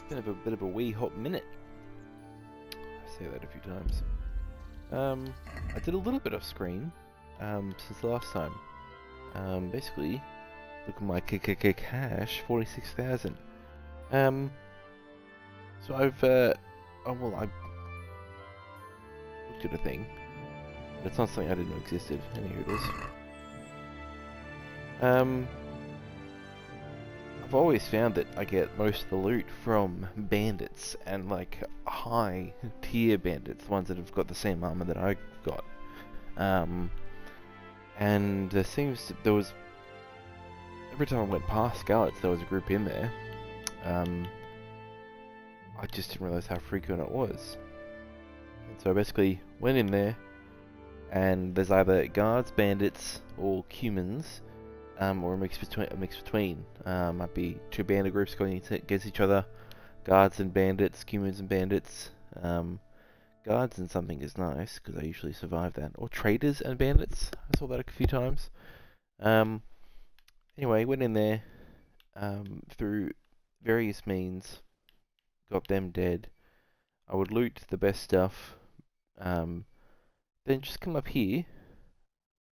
been a bit of a wee hot minute. I say that a few times. I did a little bit of screen since last time. Basically, look at my cash, 46,000. So I've I looked at a thing, but it's not something I didn't know existed. And here it is. I've always found that I get most of the loot from bandits and like high tier bandits, the ones that have got the same armor that I got. And there was every time I went past Scarlets, there was a group in there. I just didn't realize how frequent it was. And so I basically went in there, and there's either guards, bandits, or humans. Or a mix between. Might be two bandit groups going against each other. Guards and bandits, humans and bandits. Guards and something is nice, because I usually survive that. Or traders and bandits. I saw that a few times. Anyway, went in there through various means. Got them dead. I would loot the best stuff. Then just come up here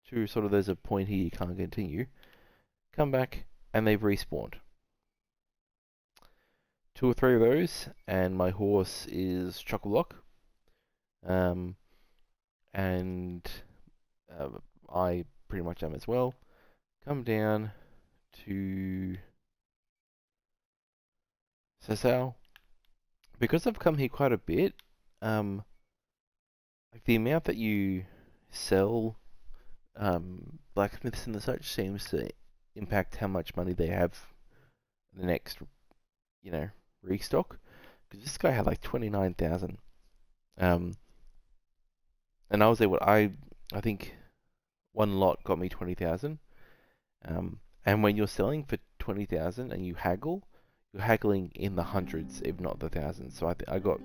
to sort of, there's a point here you can't continue. Come back, and they've respawned. 2 or 3 of those, and my horse is chock-a-block. And I pretty much am as well. Come down to Sasau. Because I've come here quite a bit, like the amount that you sell blacksmiths and the such seems to impact how much money they have in the next, restock. Because this guy had like 29,000. And I was able, I think one lot got me 20,000. And when you're selling for 20,000 and you haggle, you're haggling in the hundreds, if not the thousands. So I got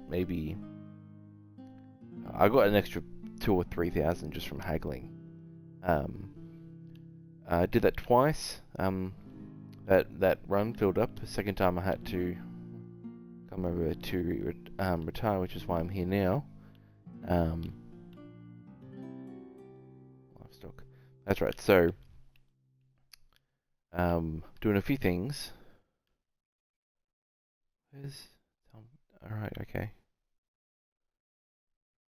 an extra 2 or 3,000 just from haggling. I did that twice. That run filled up. The second time I had to come over to retire, which is why I'm here now. Livestock. That's right. So, doing a few things. Alright, okay.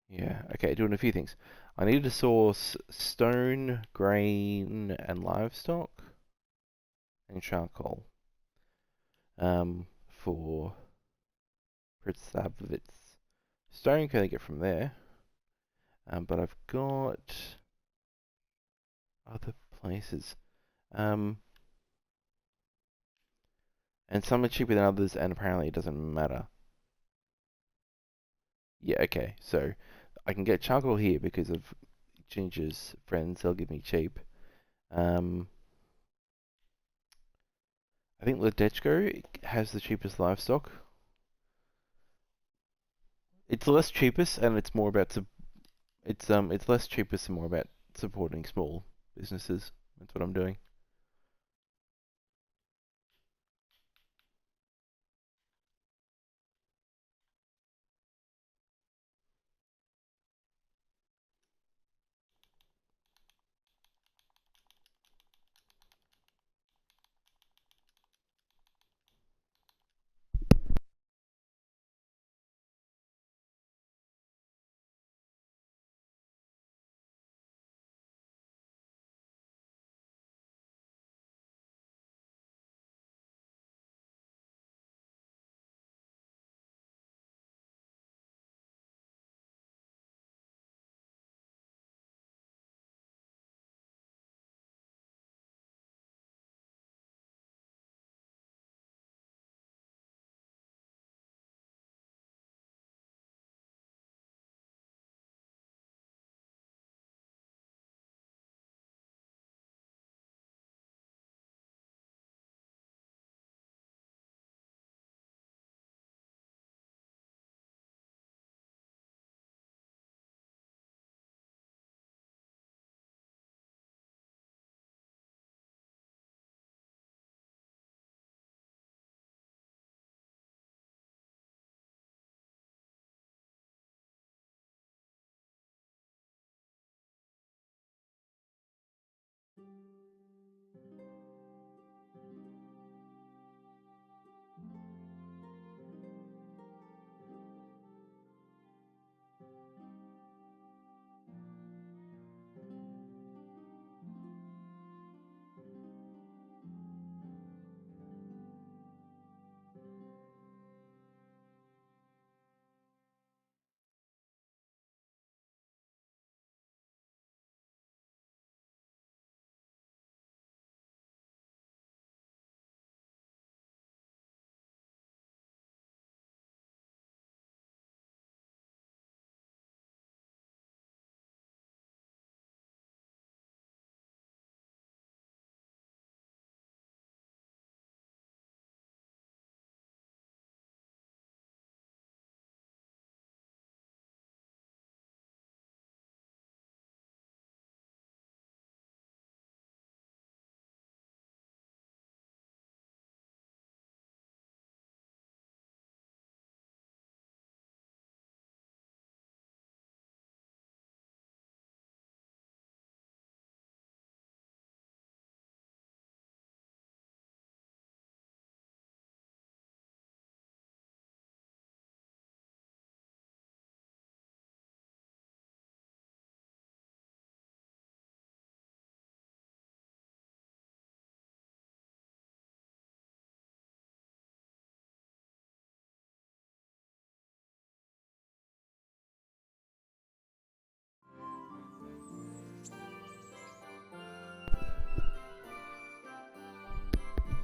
Yeah, okay, doing a few things. I need to source stone, grain, and livestock, and charcoal. For Pritzabovitz. Stone can I get from there. But I've got other places. And some are cheaper than others, and apparently it doesn't matter. Yeah, okay, so I can get charcoal here because of Ginger's friends, they'll give me cheap. I think Ledechko has the cheapest livestock. It's less cheapest, and it's more about it's less cheapest and more about supporting small businesses. That's what I'm doing.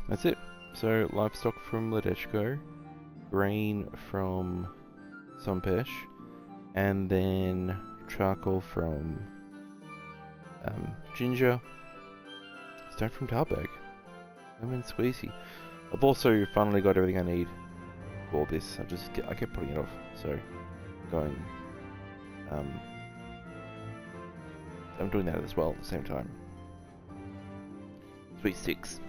That's it. So livestock from Ledechko, grain from Sompesh, and then charcoal from Ginger, stone from Tarberg, lemon squeezy. I've also finally got everything I need for all this. I kept putting it off, so going. I'm doing that as well at the same time. Sweet 6.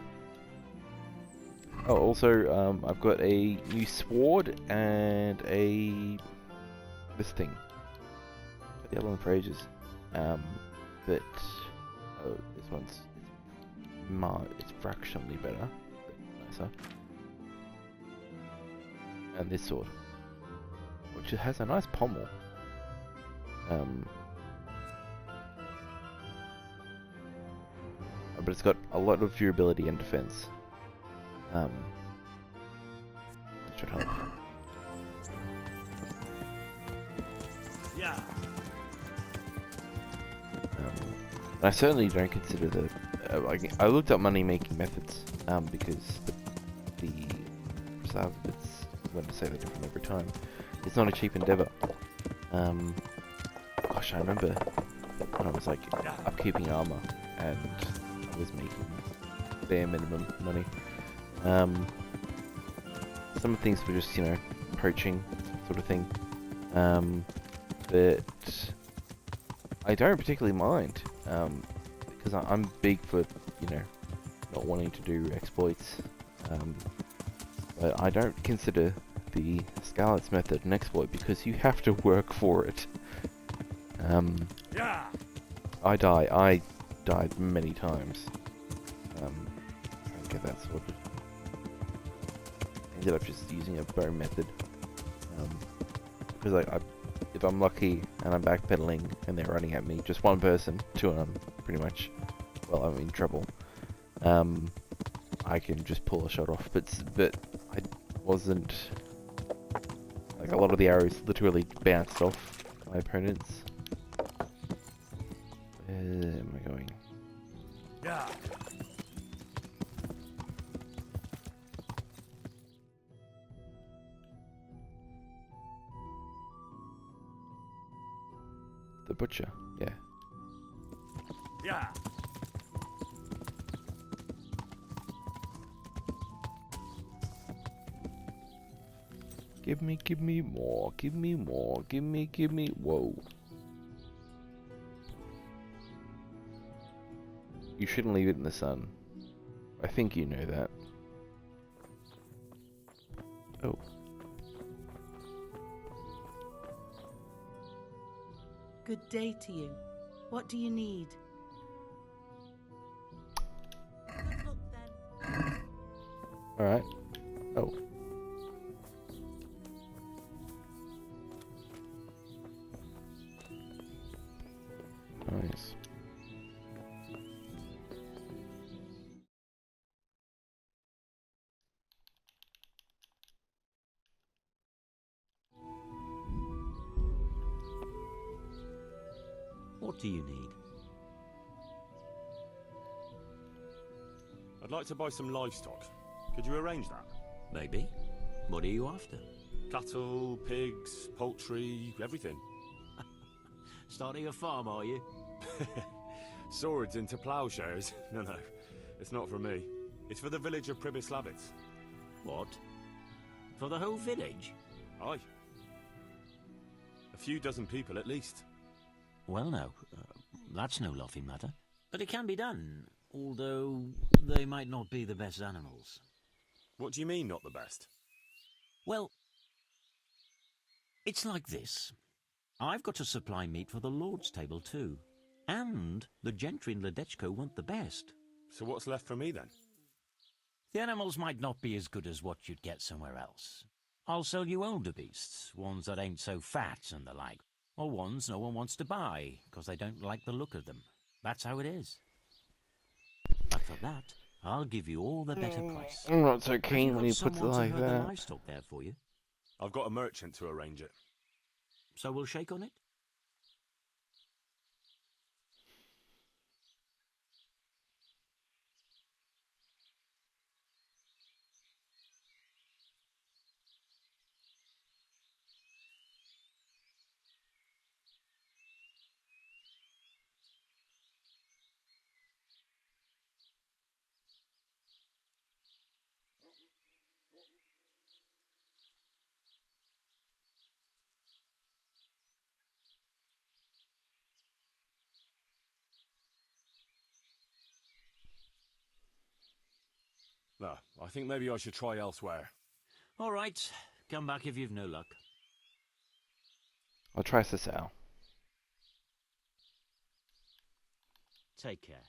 Oh, also, I've got a new sword and this thing. The other one for ages. But this one's it's fractionally better, but nicer. And this sword, which has a nice pommel. But it's got a lot of durability and defense. That should help. Yeah. I certainly don't consider the. I looked up money making methods because the preserve bits, when I say they're different every time, it's not a cheap endeavor. Gosh, I remember when I was like upkeeping armor and I was making bare minimum money. Some things were just, poaching sort of thing. But I don't particularly mind, because I'm big for, not wanting to do exploits. But I don't consider the Scarlet's method an exploit because you have to work for it. Yeah. I died many times. I get that sorted. Ended up just using a bow method. Because if I'm lucky and I'm backpedaling and they're running at me, just one person, pretty much, well, I'm in trouble. I can just pull a shot off, but I wasn't, like, a lot of the arrows literally bounced off my opponents. Where am I going? Yeah. The butcher, yeah. Yeah. Give me more, give me more, give me, whoa. You shouldn't leave it in the sun. I think you know that. Oh. Good day to you. What do you need? Good luck then. Alright. Oh. Nice. What do you need? I'd like to buy some livestock. Could you arrange that? Maybe. What are you after? Cattle, pigs, poultry, everything. Starting a farm, are you? Swords into plowshares? No, it's not for me. It's for the village of Pribyslavitz. What? For the whole village? Aye. A few dozen people at least. Well, no. That's no laughing matter. But it can be done, although they might not be the best animals. What do you mean, not the best? Well, it's like this. I've got to supply meat for the Lord's table too. And the gentry in Ledechko want the best. So what's left for me then? The animals might not be as good as what you'd get somewhere else. I'll sell you older beasts, ones that ain't so fat and the like. Or ones no one wants to buy, because they don't like the look of them. That's how it is. But for that, I'll give you all the better price. I'm not so keen when Have he you got puts it someone to like herd the that. livestock there for you? I've got a merchant to arrange it. So we'll shake on it? No, I think maybe I should try elsewhere. All right. Come back if you've no luck. I'll try Sisal. Take care.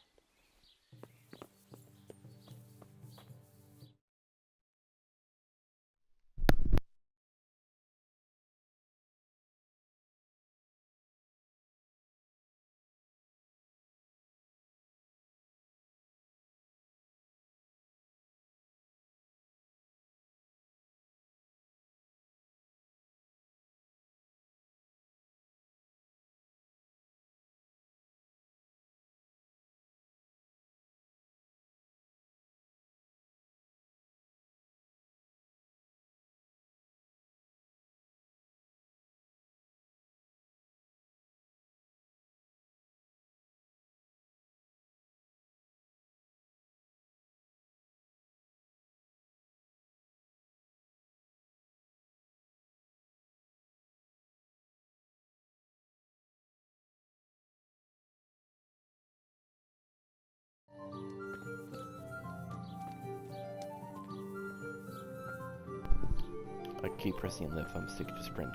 I keep pressing left thumbstick to sprint,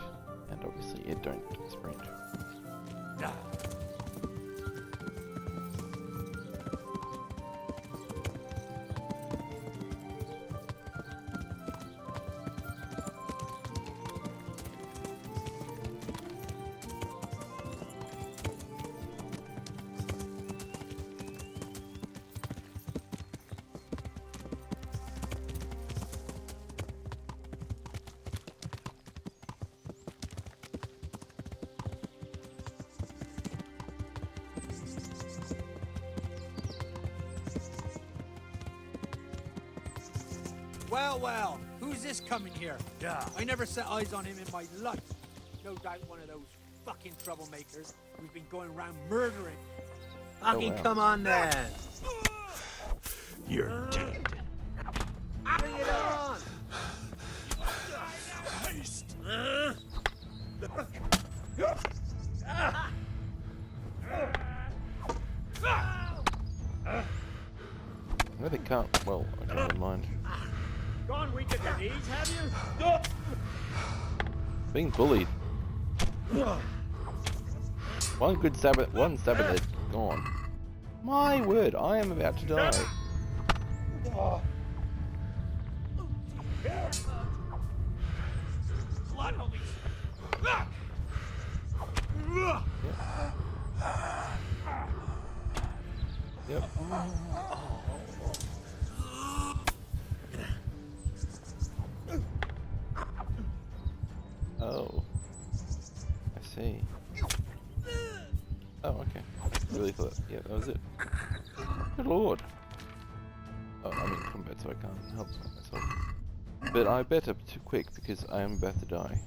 and obviously it don't sprint. Yeah. Well, who's this coming here? Yeah. I never set eyes on him in my life. No doubt one of those fucking troublemakers who's been going around murdering. Fucking wow. Come on then. You're dead. Bring it on. Haste. No, they can't. Well, okay, never mind. Gone weak at the knees, have you? Being bullied. One stab at it, gone. My word, I am about to die. Oh. I see. Oh, okay. Really thought, yeah, that was it. Good lord. Oh, I'm in combat, so I can't help myself. But I better too quick because I am about to die.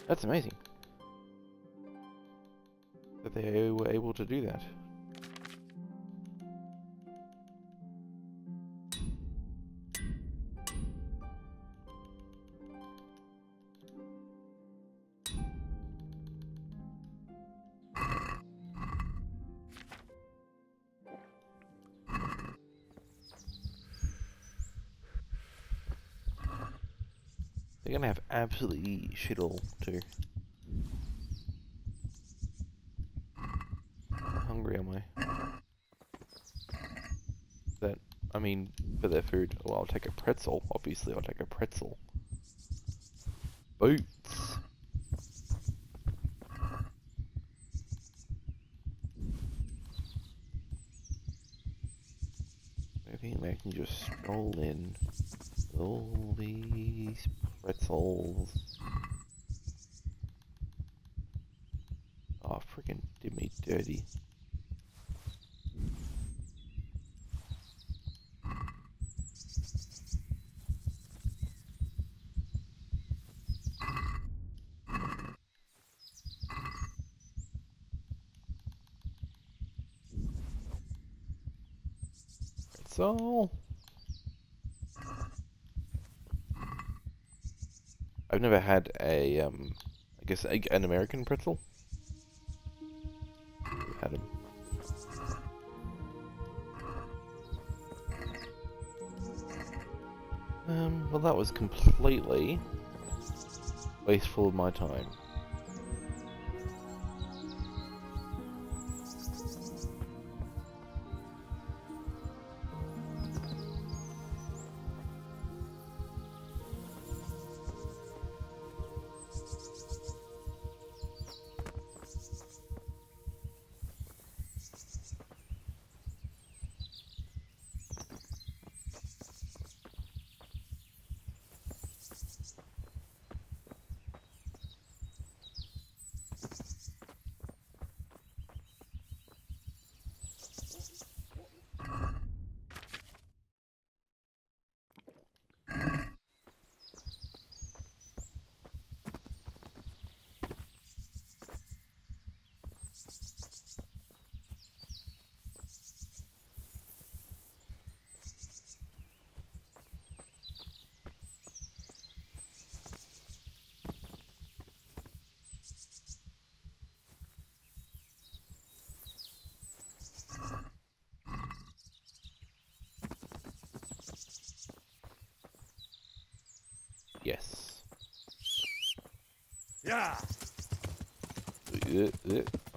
That's amazing that they were able to do that. They're gonna have absolutely shit all too. How hungry am I? That, I mean, for their food. Well, I'll take a pretzel. Obviously, I'll take a pretzel. Boots. I think they can just stroll in with all these pretzels. Oh, freaking did me dirty. Pretzel. I've never had a, I guess an American pretzel. I've had them. Well, that was completely wasteful of my time. Yes. Yeah.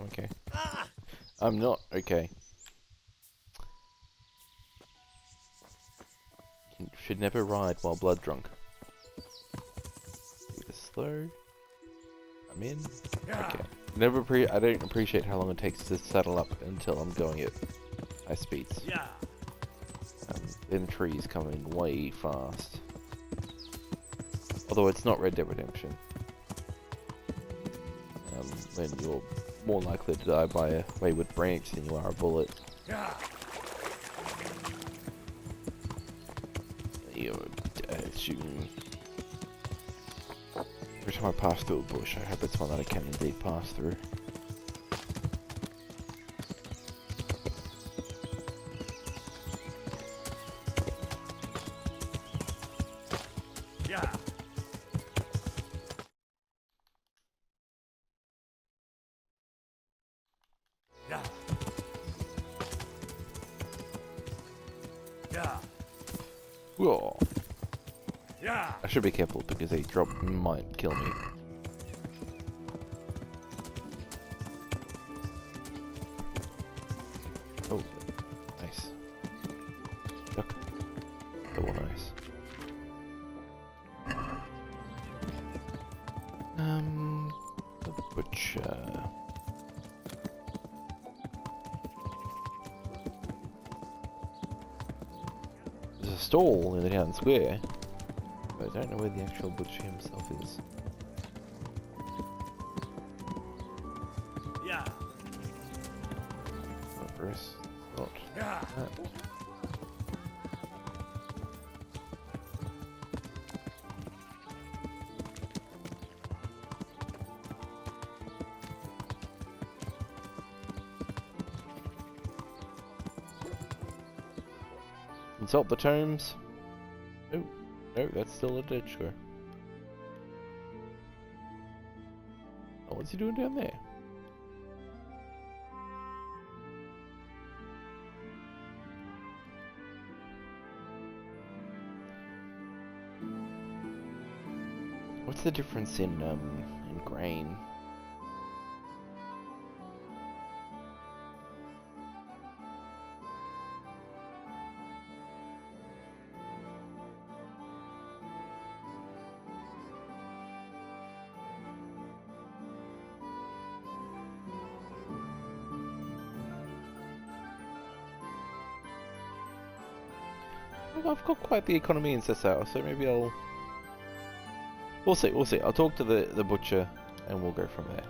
Okay. I'm not okay. You should never ride while blood drunk. Either slow. I'm in. Okay. I don't appreciate how long it takes to saddle up until I'm going at high speeds. Yeah. Them trees coming way fast. Although it's not Red Dead Redemption. Then you're more likely to die by a wayward branch than you are a bullet. Yeah. You're shooting me. Every time I pass through a bush, I hope it's one that I can indeed pass through. Yeah. Yeah. Yeah. Whoa. Yeah. I should be careful because a drop might kill me. The butcher. There's a stall in the town square, but I don't know where the actual butcher himself is. Yeah. Not for us. Not Yeah. that. Consult the tomes. Oh, no, that's still a dead sure. Oh, what's he doing down there? What's the difference in grain? Well, I've got quite the economy in Cesar, so maybe I'll... We'll see, we'll see. I'll talk to the butcher, and we'll go from there.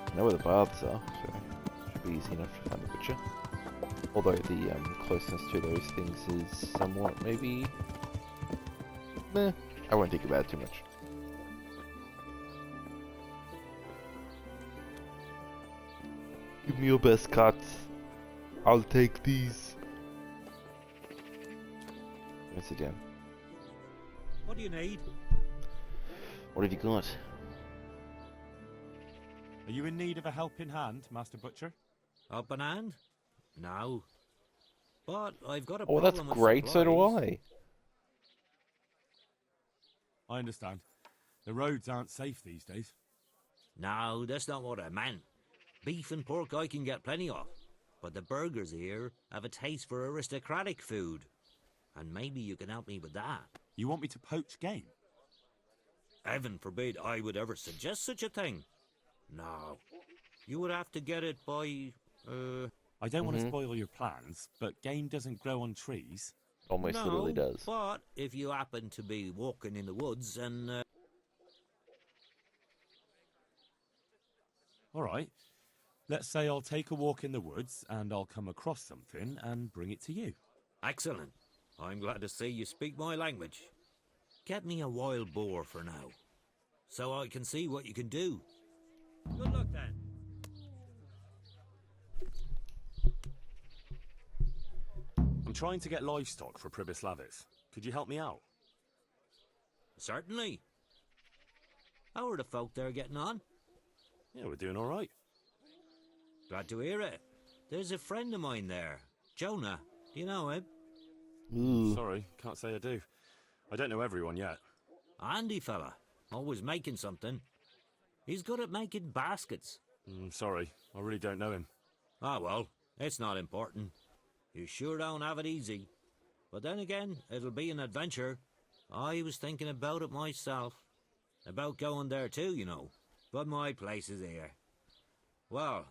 I know where the baths are, so it should be easy enough to find the butcher. Although the closeness to those things is somewhat, maybe... Meh, I won't think about it too much. Give me your best cuts. I'll take these. Let's sit down. What do you need? What have you got? Are you in need of a helping hand, Master Butcher? Up an hand? No. But I've got a Oh, problem that's with great. So do supplies. I. I understand. The roads aren't safe these days. No, that's not what I meant. Beef and pork I can get plenty of. But the burgers here have a taste for aristocratic food. And maybe you can help me with that. You want me to poach game? Heaven forbid I would ever suggest such a thing. No. You would have to get it by, I don't want to spoil your plans, but game doesn't grow on trees. Almost no, literally does. But if you happen to be walking in the woods and, All right. Let's say I'll take a walk in the woods and I'll come across something and bring it to you. Excellent. I'm glad to see you speak my language. Get me a wild boar for now, so I can see what you can do. Good luck then. I'm trying to get livestock for Pribislavis. Could you help me out? Certainly. How are the folk there getting on? Yeah, we're doing all right. Glad to hear it. There's a friend of mine there, Jonah. Do you know him? Ooh. Sorry, can't say I do. I don't know everyone yet. Handy fella. Always making something. He's good at making baskets. Sorry, I really don't know him. Ah, well, it's not important. You sure don't have it easy. But then again, it'll be an adventure. I was thinking about it myself. About going there too, you know. But my place is here. Well,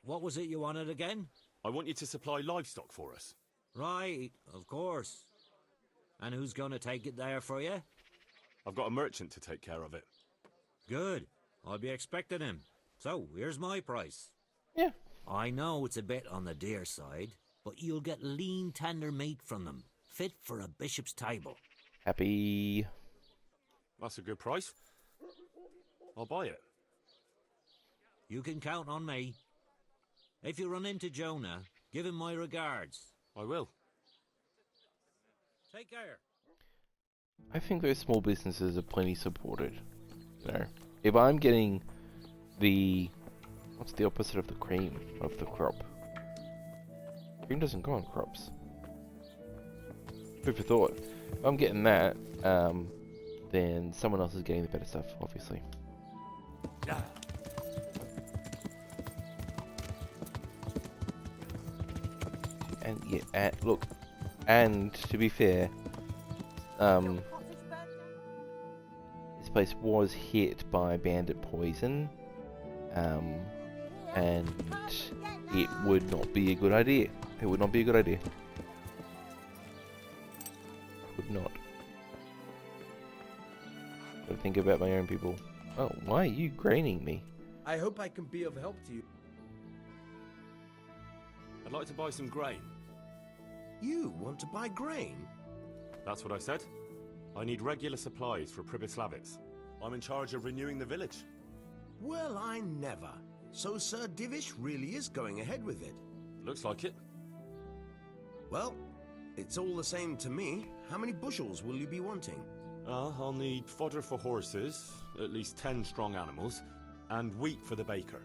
what was it you wanted again? I want you to supply livestock for us. Right, of course. And who's gonna take it there for you? I've got a merchant to take care of it. Good. I'll be expecting him. So, here's my price. Yeah. I know it's a bit on the dear side, but you'll get lean, tender meat from them, fit for a bishop's table. Happy. That's a good price. I'll buy it. You can count on me. If you run into Jonah, give him my regards. I will. Take care. I think those small businesses are plenty supported. You know, if I'm getting the... What's the opposite of the cream of the crop? Cream doesn't go on crops. Food for thought. If I'm getting that, then someone else is getting the better stuff, obviously. Yeah. And yeah, look, and to be fair, this place was hit by bandit poison, and it would not be a good idea. It would not be a good idea. Would not. Gotta think about my own people. Oh, why are you graining me? I hope I can be of help to you. I'd like to buy some grain. You want to buy grain? That's what I said. I need regular supplies for Pribyslavitz. I'm in charge of renewing the village. Well, I never. So Sir Divish really is going ahead with it? Looks like it. Well, it's all the same to me. How many bushels will you be wanting? I'll need fodder for horses, at least 10 strong animals, and wheat for the baker.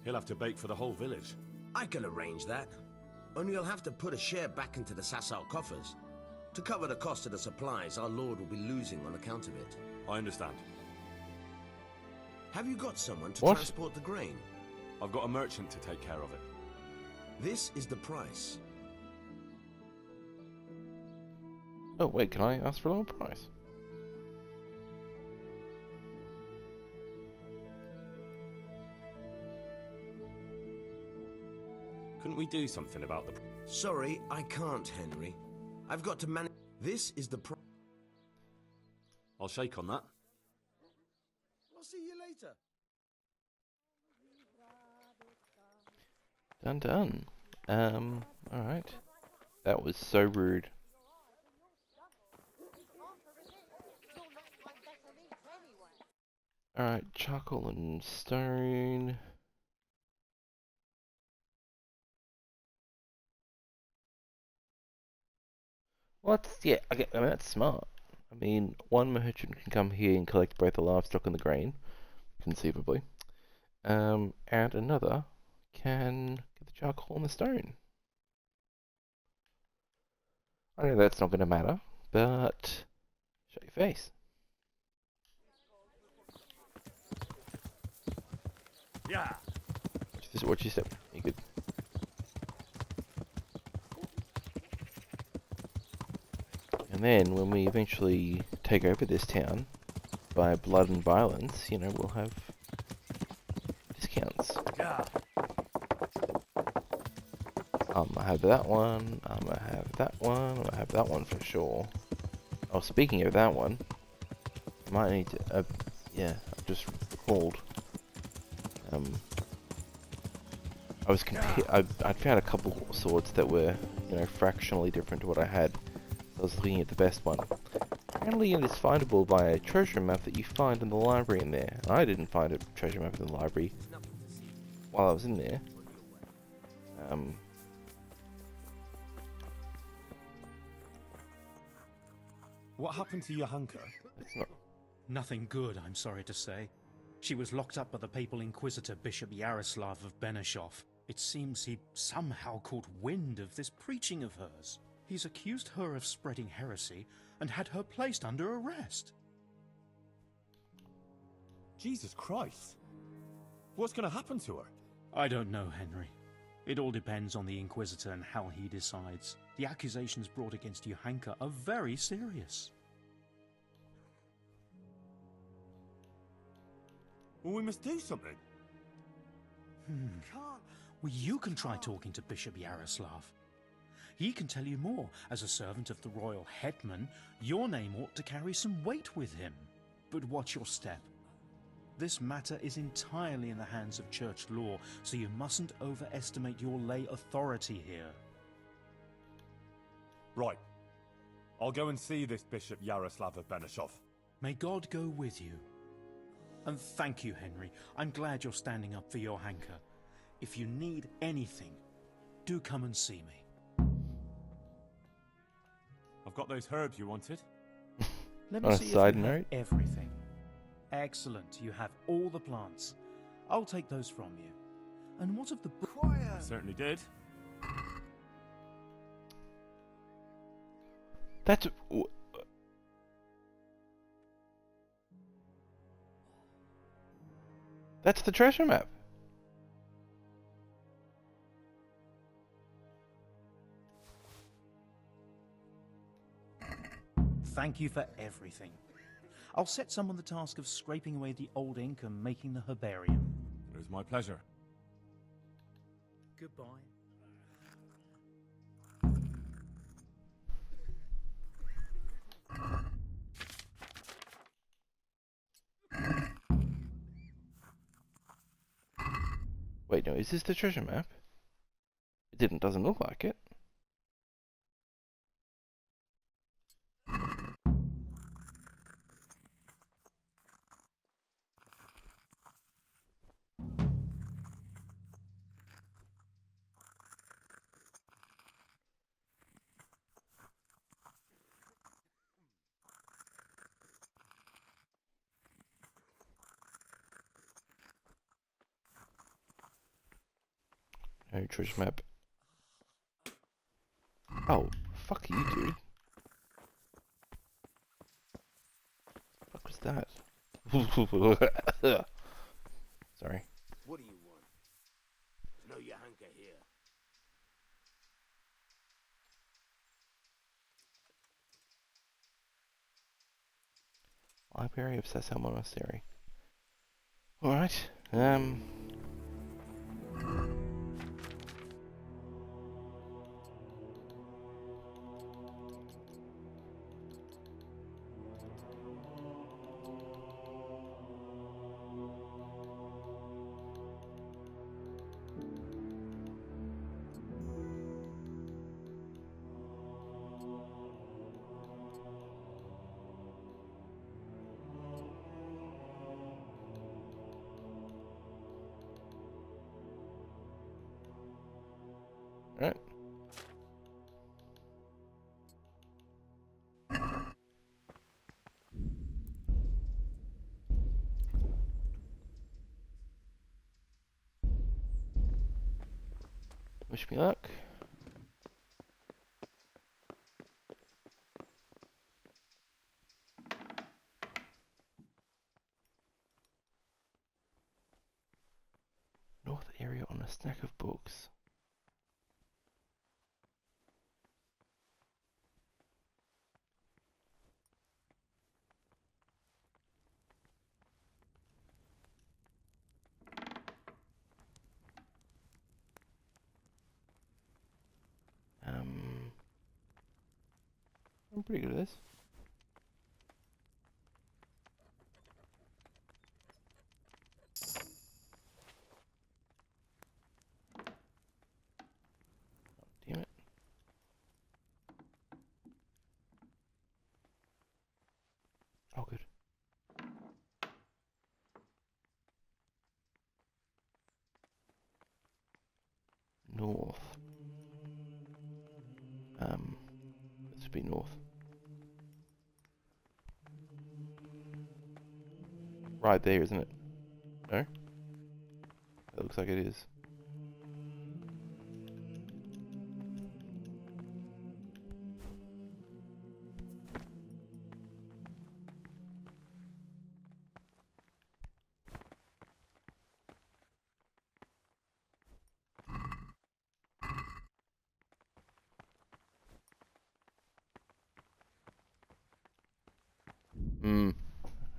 He'll have to bake for the whole village. I can arrange that. Only you'll have to put a share back into the Sasau coffers. To cover the cost of the supplies our lord will be losing on account of it. I understand. Have you got someone to What? transport the grain? I've got a merchant to take care of it. This is the price. Oh wait, can I ask for a lower price? Couldn't we do something about the... Sorry, I can't, Henry. I've got to manage. This is the price. I'll shake on that. I'll see you later. Done. Alright. That was so rude. Alright, charcoal and stone. Yeah, I mean, that's smart. I mean, one merchant can come here and collect both the livestock and the grain, conceivably. And another can get the charcoal and the stone. I know that's not going to matter, but show your face. Yeah. Watch your step. You good? And then, when we eventually take over this town by blood and violence, you know, we'll have discounts. Yeah. I'm gonna have that one, I'm gonna have that one, I'm gonna have that one for sure. Oh, speaking of that one, I might need to, yeah, I've just recalled. I'd found a couple swords that were, you know, fractionally different to what I had. So I was looking at the best one. Apparently it is findable by a treasure map that you find in the library in there. I didn't find a treasure map in the library while I was in there. What happened to Johanka? It's not... Nothing good, I'm sorry to say. She was locked up by the papal inquisitor Bishop Yaroslav of Benishov. It seems he somehow caught wind of this preaching of hers. He's accused her of spreading heresy and had her placed under arrest. Jesus Christ. What's going to happen to her? I don't know, Henry. It all depends on the Inquisitor and how he decides. The accusations brought against Johanka are very serious. Well, we must do something. Well, you can try talking to Bishop Yaroslav. He can tell you more. As a servant of the royal hetman, your name ought to carry some weight with him. But watch your step. This matter is entirely in the hands of church law, so you mustn't overestimate your lay authority here. Right. I'll go and see this Bishop Yaroslav of Benishov. May God go with you. And thank you, Henry. I'm glad you're standing up for Johanka. If you need anything, do come and see me. I've got those herbs you wanted. Let On me a see side if you have note. everything. Excellent. You have all the plants. I'll take those from you. And what of the I certainly did. That's... That's the treasure map. Thank you for everything. I'll set someone the task of scraping away the old ink and making the herbarium. It is my pleasure. Goodbye. Wait, no, is this the treasure map? Doesn't look like it. No treasure map. Oh, fuck you, dude. Fuck was that? Sorry. What do you want? Know your hanker here. Library of Sessile Monastery. Alright, Alright. Wish me luck. North area on a stack of books. I'm pretty good at this. Damn it. Oh, good. North. This would be north. Right there, isn't it? No? It looks like it is.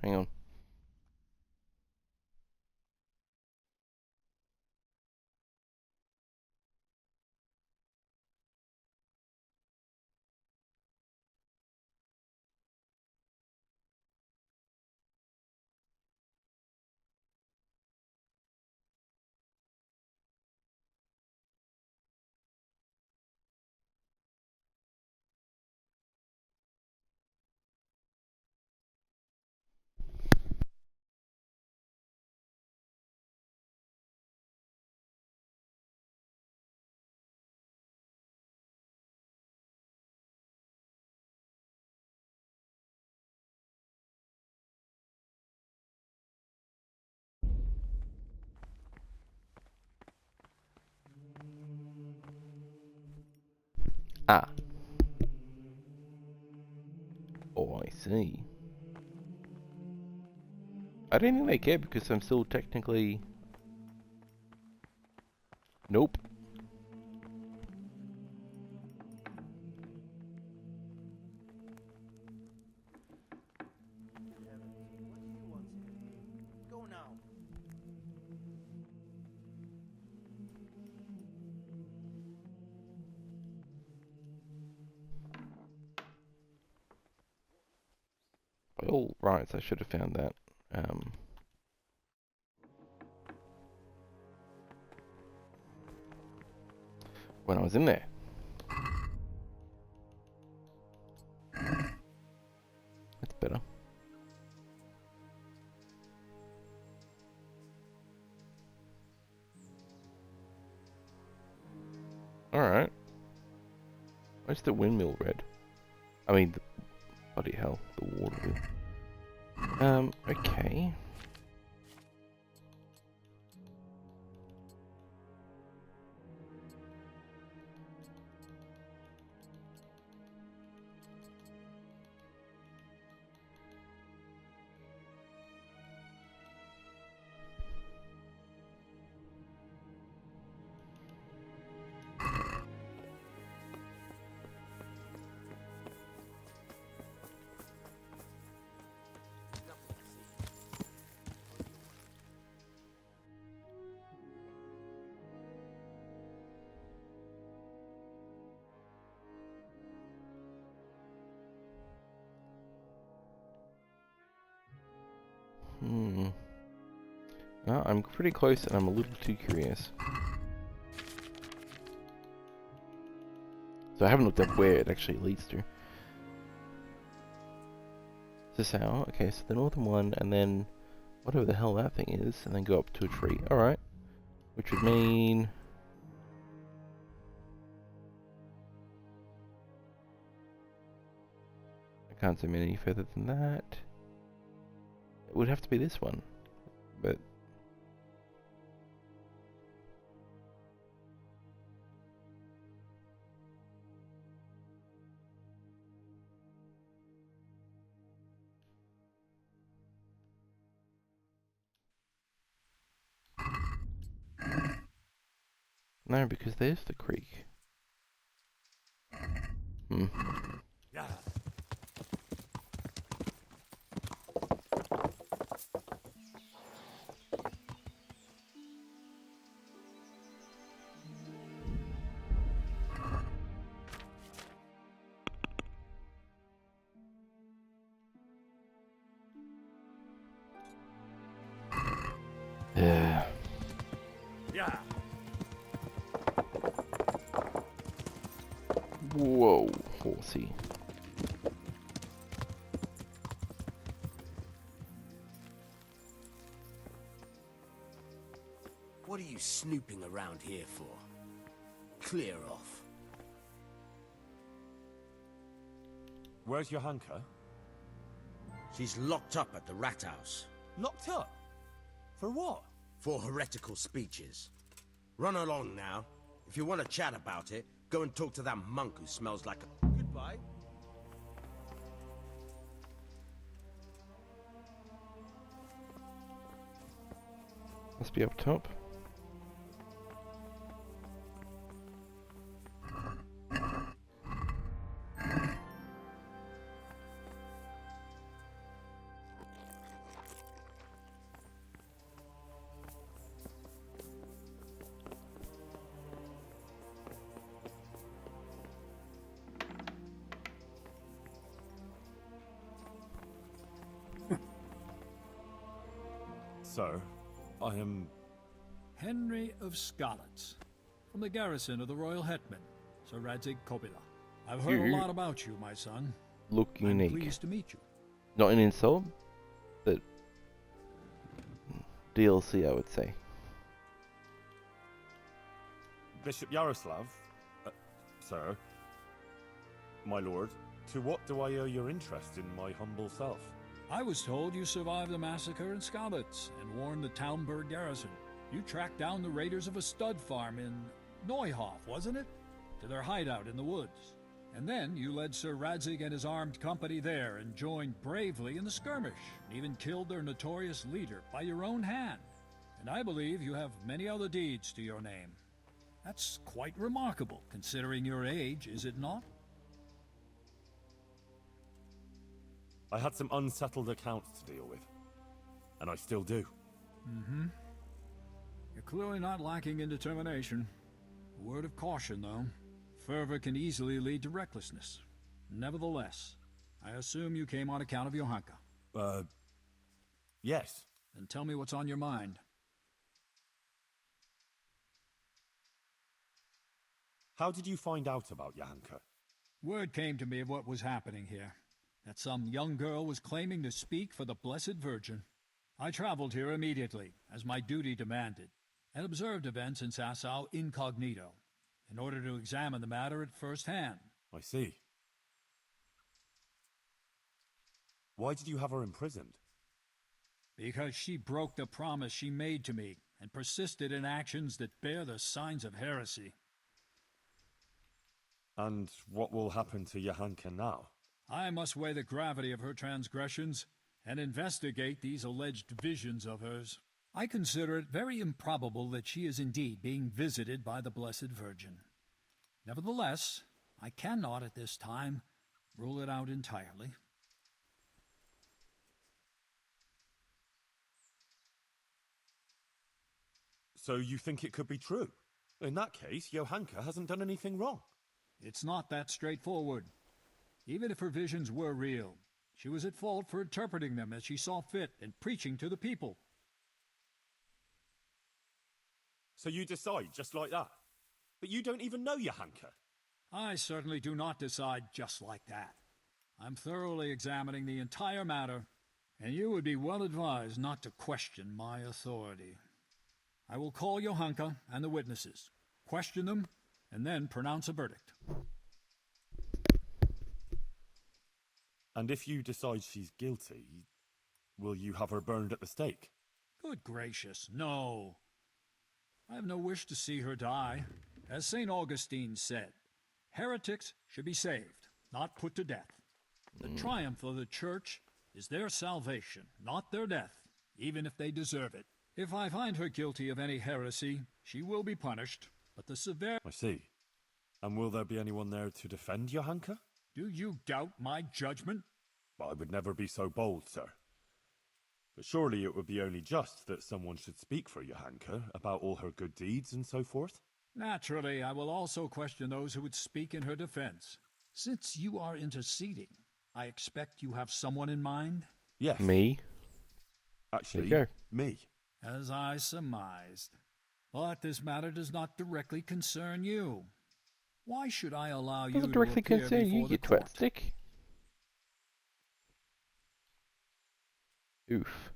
Hang on. Ah. Oh, I see. I don't think they care because I'm still technically... Nope. Full rights, I should have found that. When I was in there. That's better. Alright. Where's the windmill red? I mean, bloody hell, the water wheel. Okay. No, I'm pretty close and I'm a little too curious. So I haven't looked up where it actually leads to. Is this how? Okay, so the northern one and then whatever the hell that thing is, and then go up to a tree. Alright. Which would mean... I can't zoom in any further than that. It would have to be this one. But... No, because there's the creek. Yeah. Yeah. Yeah. Whoa, horsey. What are you snooping around here for? Clear off. Where's your Hanka? She's locked up at the rat house. Locked up? For what? For heretical speeches. Run along now. If you want to chat about it, go and talk to that monk who smells like a... Goodbye. Must be up top. Sir, I am... Henry of Scarlet, from the garrison of the Royal Hetman, Sir Radzig Kobyla. I've heard a lot about you, my son. Look unique. I'm pleased to meet you. Not an insult, but DLC, I would say. Bishop Yaroslav? Sir? My lord, to what do I owe your interest in my humble self? I was told you survived the massacre in Skalitz and warned the Talmberg garrison. You tracked down the raiders of a stud farm in Neuhof, wasn't it? To their hideout in the woods. And then you led Sir Radzig and his armed company there and joined bravely in the skirmish, and even killed their notorious leader by your own hand. And I believe you have many other deeds to your name. That's quite remarkable, considering your age, is it not? I had some unsettled accounts to deal with. And I still do. Mm-hmm. You're clearly not lacking in determination. A word of caution, though. Fervor can easily lead to recklessness. Nevertheless, I assume you came on account of Johanka. Yes. Then tell me what's on your mind. How did you find out about Johanka? Word came to me of what was happening here. That some young girl was claiming to speak for the Blessed Virgin. I traveled here immediately, as my duty demanded, and observed events in Sasau incognito, in order to examine the matter at first hand. I see. Why did you have her imprisoned? Because she broke the promise she made to me, and persisted in actions that bear the signs of heresy. And what will happen to Johanka now? I must weigh the gravity of her transgressions, and investigate these alleged visions of hers. I consider it very improbable that she is indeed being visited by the Blessed Virgin. Nevertheless, I cannot at this time rule it out entirely. So you think it could be true? In that case, Johanka hasn't done anything wrong. It's not that straightforward. Even if her visions were real, she was at fault for interpreting them as she saw fit and preaching to the people. So you decide just like that? But you don't even know Johanka. I certainly do not decide just like that. I'm thoroughly examining the entire matter, and you would be well advised not to question my authority. I will call Johanka and the witnesses, question them, and then pronounce a verdict. And if you decide she's guilty, will you have her burned at the stake? Good gracious, no. I have no wish to see her die. As St. Augustine said, heretics should be saved, not put to death. The triumph of the Church is their salvation, not their death, even if they deserve it. If I find her guilty of any heresy, she will be punished, but the severe... I see. And will there be anyone there to defend Johanka? Do you doubt my judgment? I would never be so bold, sir. But surely it would be only just that someone should speak for Johanka about all her good deeds and so forth? Naturally, I will also question those who would speak in her defense. Since you are interceding, I expect you have someone in mind? Yes. Me? Actually, me. As I surmised. But this matter does not directly concern you. Why should I allow you Doesn't to directly appear concern before you, the you court? twat stick. Oof.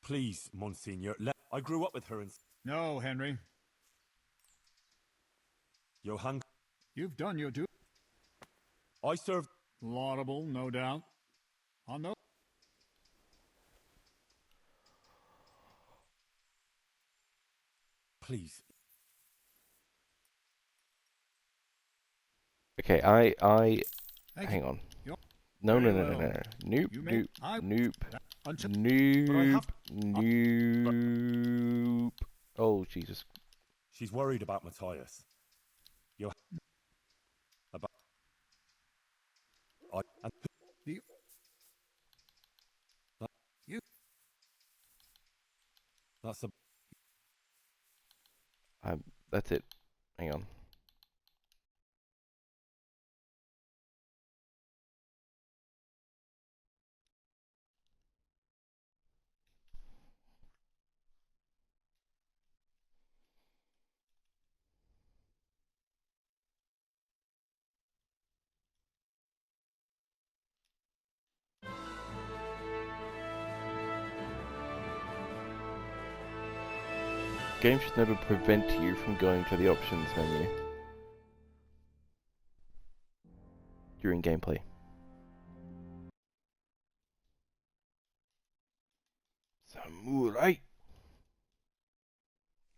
Please, Monsignor, I grew up with her and... No, Henry. Johanka... You've done your duty. I served... Laudable, no doubt. On no... Please. Okay, hang on. No. Nope, nope. Oh, Jesus. She's worried about Matthias. About... That's a... That's it. Hang on. Game should never prevent you from going to the options menu during gameplay. Samurai!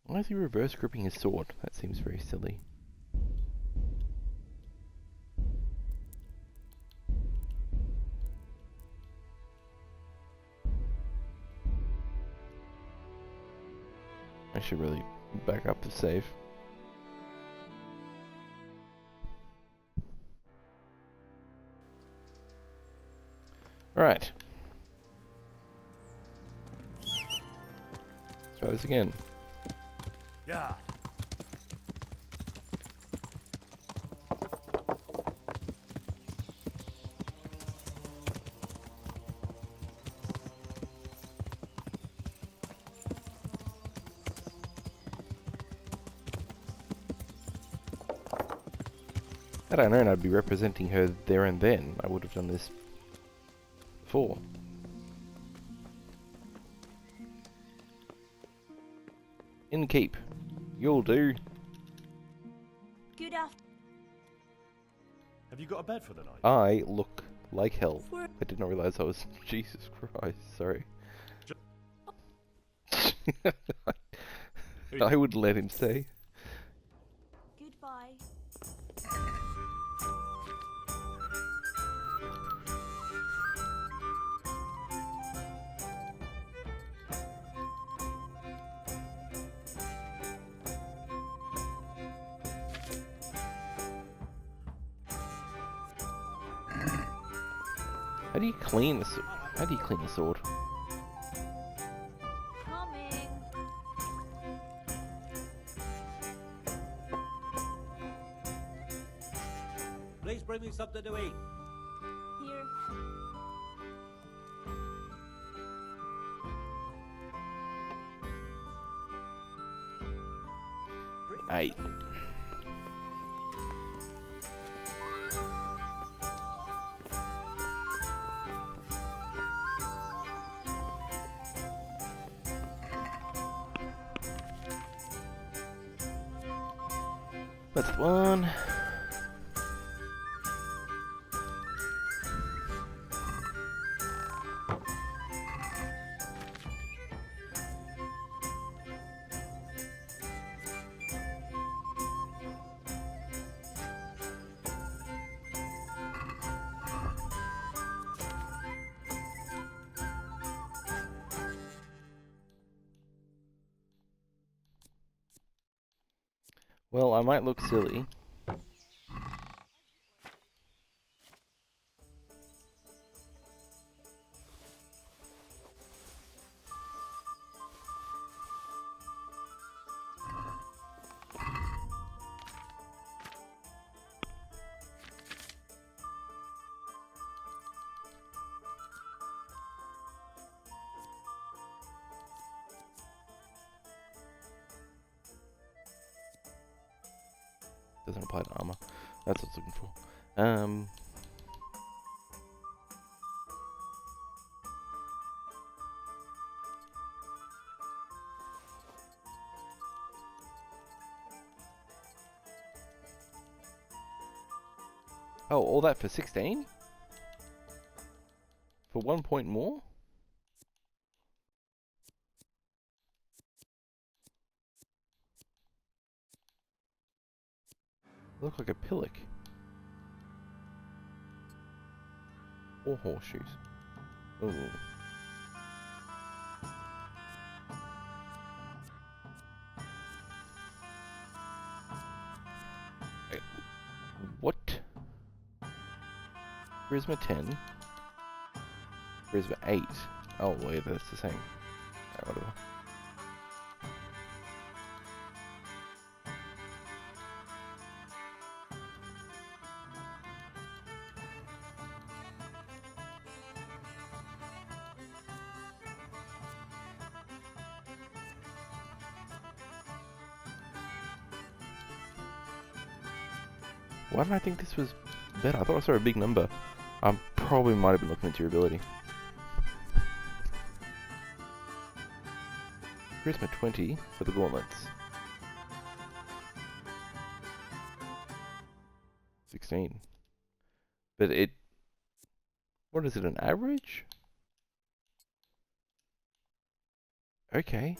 Why is he reverse gripping his sword? That seems very silly. I should really back up the save. Alright. Let's try this again. Yeah. Had I known I'd be representing her there and then, I would have done this before. In keep. You'll do. Good afternoon. Have you got a bed for the night? I look like hell. I did not realize I was... Jesus Christ, sorry. I would let him stay. Goodbye. How do you clean a sword? How do you clean a sword? Coming. Please bring me something to eat. Here. Hey. That's one. Well, I might look silly. Doesn't apply to armor. That's what I was looking for. Oh, all that for 16? For 1 point more? Look like a pillock. Or horseshoes. Ooh. What? Charisma 10. Charisma 8. Oh, wait, that's the same. Alright, whatever. Why did I think this was better? I thought I saw a big number. I probably might have been looking at durability. Charisma 20 for the gauntlets. 16. But it... What is it, an average? Okay.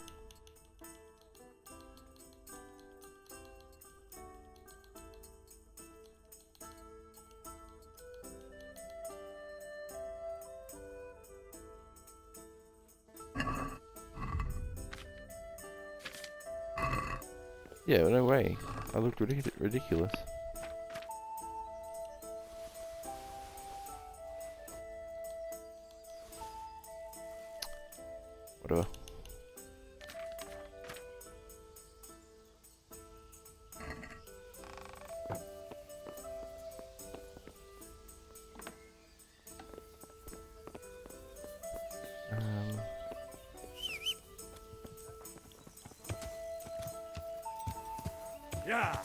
Yeah, no way. I looked ridiculous. Whatever. Yeah.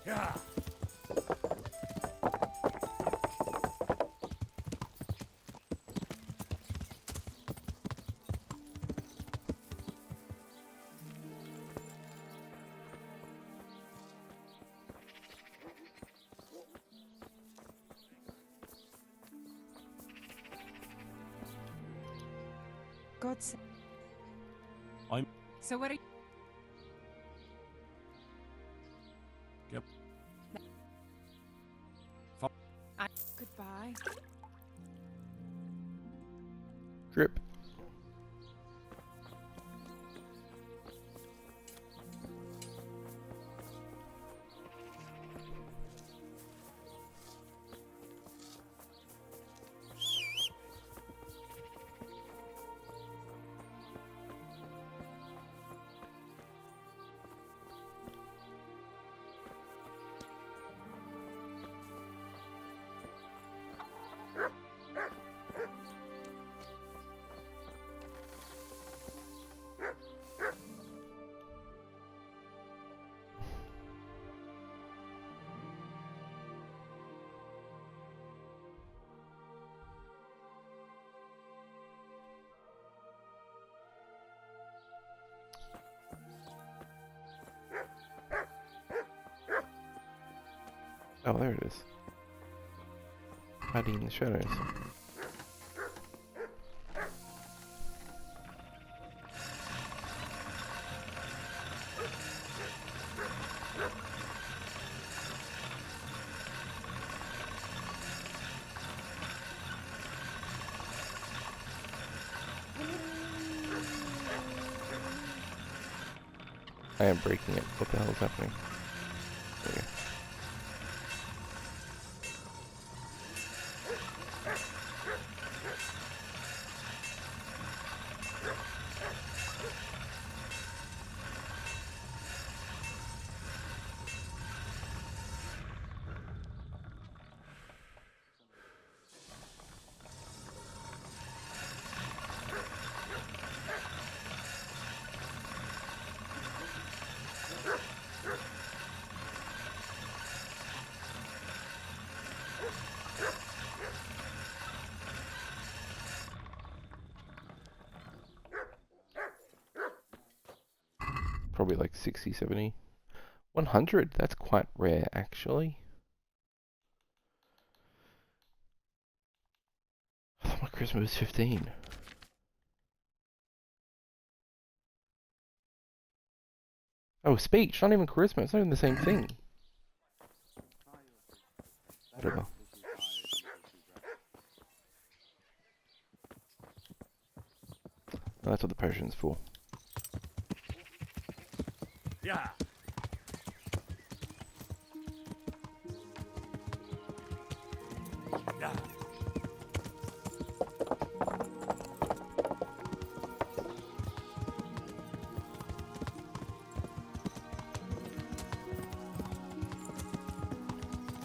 Yeah. God save. I'm. So what are you? Yep. Goodbye. Drip. Oh, there it is. Hiding in the shadows. I am breaking it. What the hell is happening? There we go. Probably like 60, 70. 100, that's quite rare actually. I thought my charisma was 15. Oh, speech, not even charisma, it's not even the same thing. Whatever. No, that's what the potion's for. Yeah. Yeah.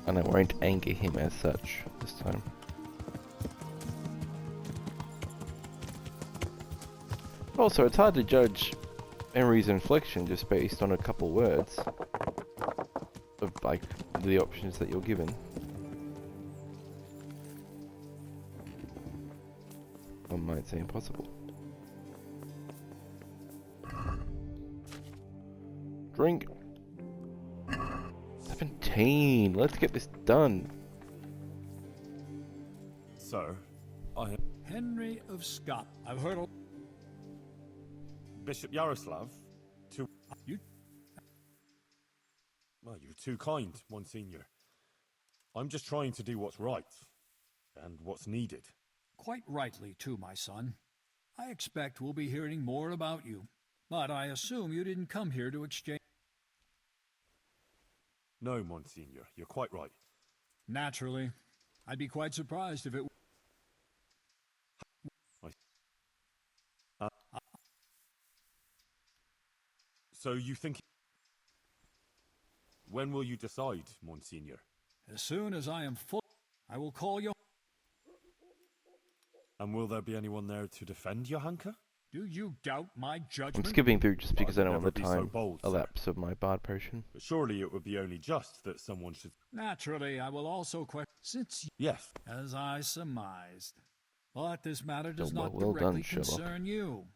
And I won't anger him as such this time. Also, it's hard to judge Emery's inflection just based on a couple words of like the options that you're given. One might say impossible. Drink. 17. Let's get this done. Sir, I am Henry of Scott. I've heard a... Bishop Yaroslav. To You... Well, you're too kind, Monsignor. I'm just trying to do what's right and what's needed. Quite rightly, too, my son. I expect we'll be hearing more about you. But I assume you didn't come here to exchange... No, Monsignor, you're quite right. Naturally. I'd be quite surprised if it... So you think... When will you decide, Monsignor? As soon as I am full, I will call you... And will there be anyone there to defend Johanka? Do you doubt my judgment? I'm skipping through just because I don't want never the be so time bold, sir. elapse of my bard potion. But surely it would be only just that someone should... Naturally, I will also question since Yes. as I surmised. But this matter does Oh, well, not well done, directly Sherlock. concern you.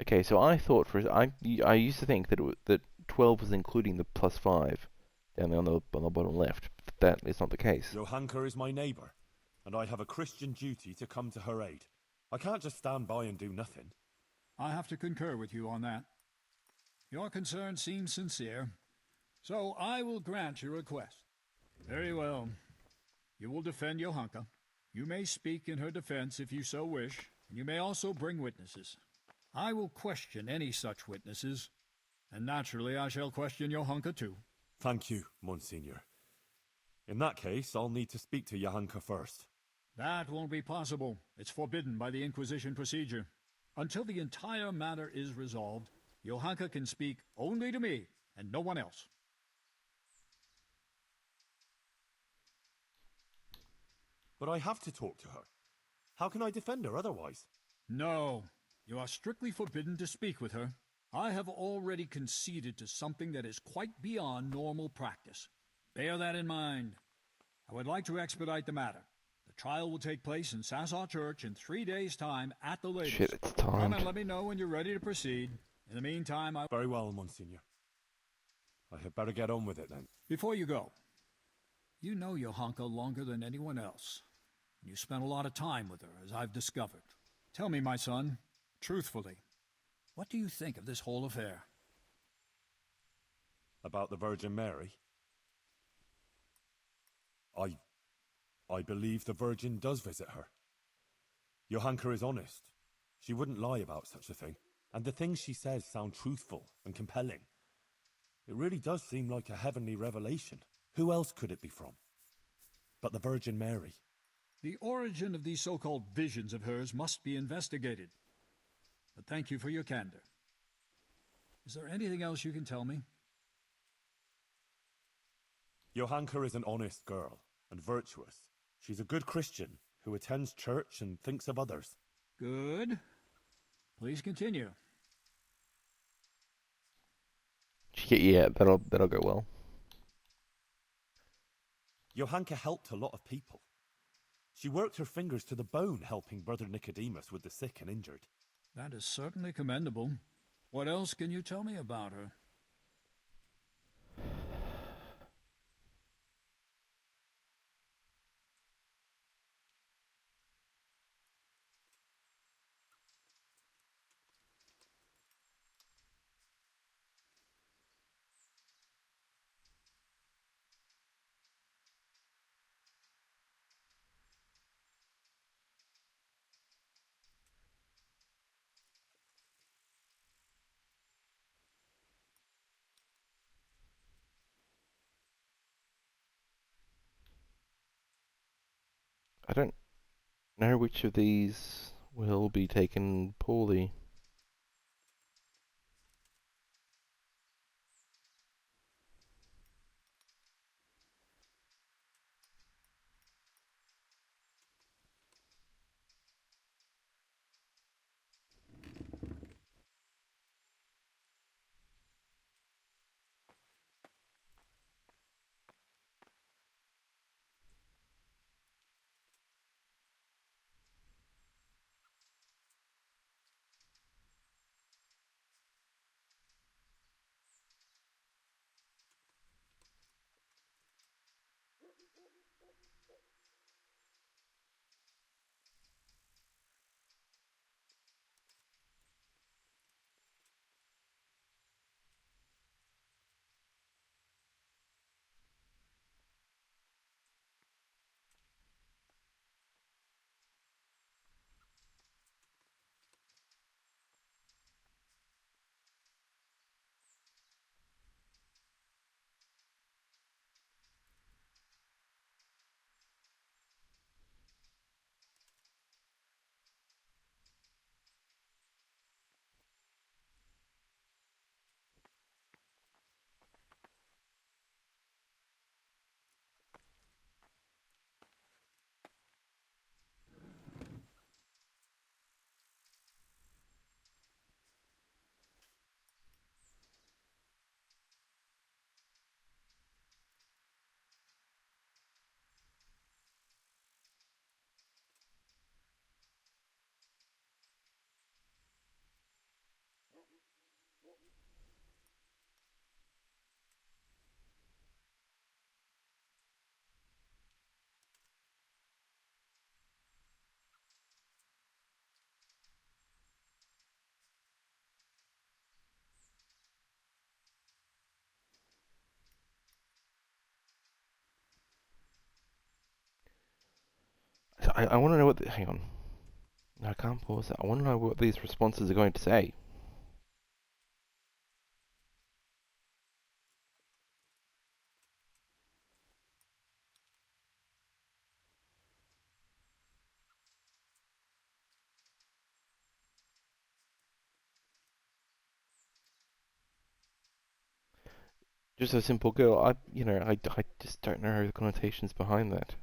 Okay, so I thought I used to think that that 12 was including the +5 down there on the bottom left. That is not the case. Johanka is my neighbour, and I have a Christian duty to come to her aid. I can't just stand by and do nothing. I have to concur with you on that. Your concern seems sincere, so I will grant your request. Very well. You will defend Johanka. You may speak in her defense if you so wish, and you may also bring witnesses. I will question any such witnesses, and naturally I shall question Johanka too. Thank you, Monsignor. In that case, I'll need to speak to Johanka first. That won't be possible. It's forbidden by the Inquisition procedure. Until the entire matter is resolved, Johanka can speak only to me and no one else. But I have to talk to her. How can I defend her otherwise? No, you are strictly forbidden to speak with her. I have already conceded to something that is quite beyond normal practice. Bear that in mind. I would like to expedite the matter. The trial will take place in Sassaw Church in 3 days' time at the latest. Shit, it's Come timed. and let me know when you're ready to proceed. In the meantime, Very well, Monsignor. I had better get on with it then. Before you go, you know Johanka longer than anyone else. You spent a lot of time with her, as I've discovered. Tell me, my son, truthfully, what do you think of this whole affair? About the Virgin Mary? I believe the Virgin does visit her. Johanka is honest. She wouldn't lie about such a thing. And the things she says sound truthful and compelling. It really does seem like a heavenly revelation. Who else could it be from? But the Virgin Mary. The origin of these so-called visions of hers must be investigated. But thank you for your candor. Is there anything else you can tell me? Johanka is an honest girl and virtuous. She's a good Christian who attends church and thinks of others. Good. Please continue. Yeah, that'll go well. Johanka helped a lot of people. She worked her fingers to the bone helping Brother Nicodemus with the sick and injured. That is certainly commendable. What else can you tell me about her? I don't know which of these will be taken poorly. I want to know what. Hang on. No, I can't pause that. I want to know what these responses are going to say. Just a simple girl. I just don't know the connotations behind that.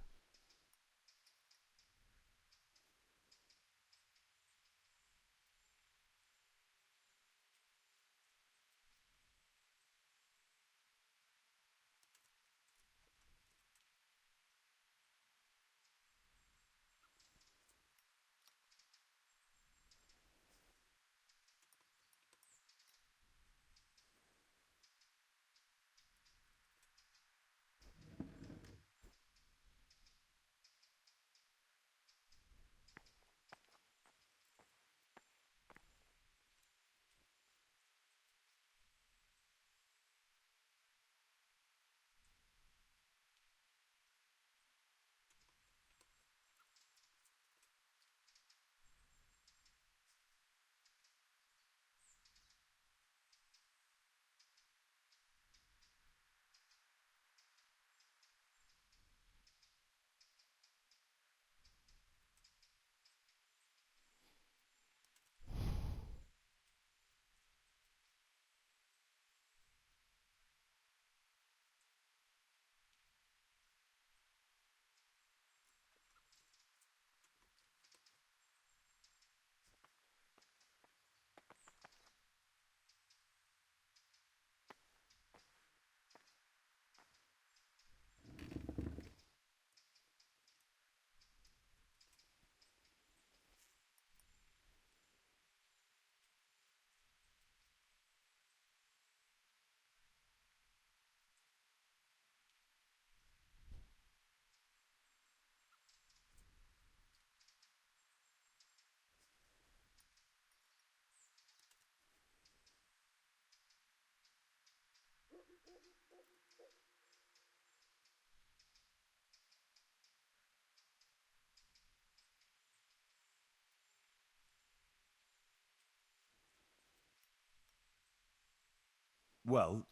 Well,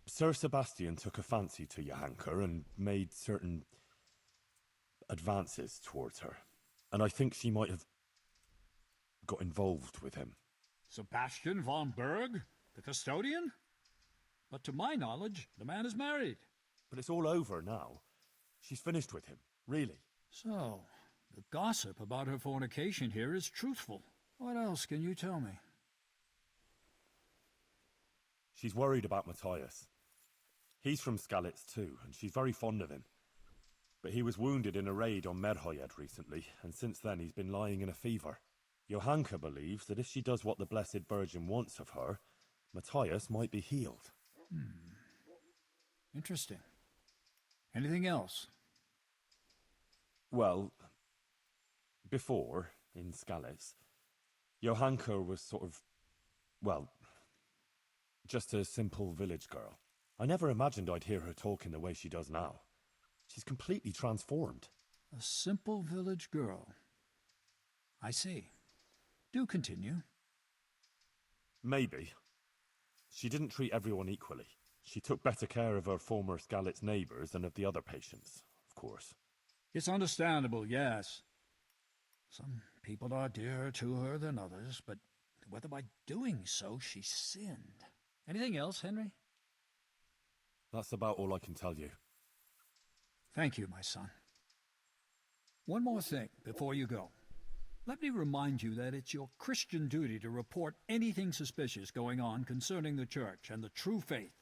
Sir Sebastian took a fancy to Johanka and made certain advances towards her. And I think she might have got involved with him. Sebastian von Berg, the custodian? But to my knowledge, the man is married. But it's all over now. She's finished with him, really. So, the gossip about her fornication here is truthful. What else can you tell me? She's worried about Matthias. He's from Skalitz too, and she's very fond of him. But he was wounded in a raid on Merhojed recently, and since then he's been lying in a fever. Johanka believes that if she does what the Blessed Virgin wants of her, Matthias might be healed. Interesting. Anything else? Well, before, in Skalitz, Johanka was sort of, well, just a simple village girl. I never imagined I'd hear her talking the way she does now. She's completely transformed. A simple village girl. I see. Do continue. Maybe. She didn't treat everyone equally. She took better care of her former Skalitz neighbours than of the other patients, of course. It's understandable, yes. Some people are dearer to her than others, but whether by doing so she sinned. Anything else, Henry? That's about all I can tell you. Thank you, my son. One more thing before you go. Let me remind you that it's your Christian duty to report anything suspicious going on concerning the Church and the true faith,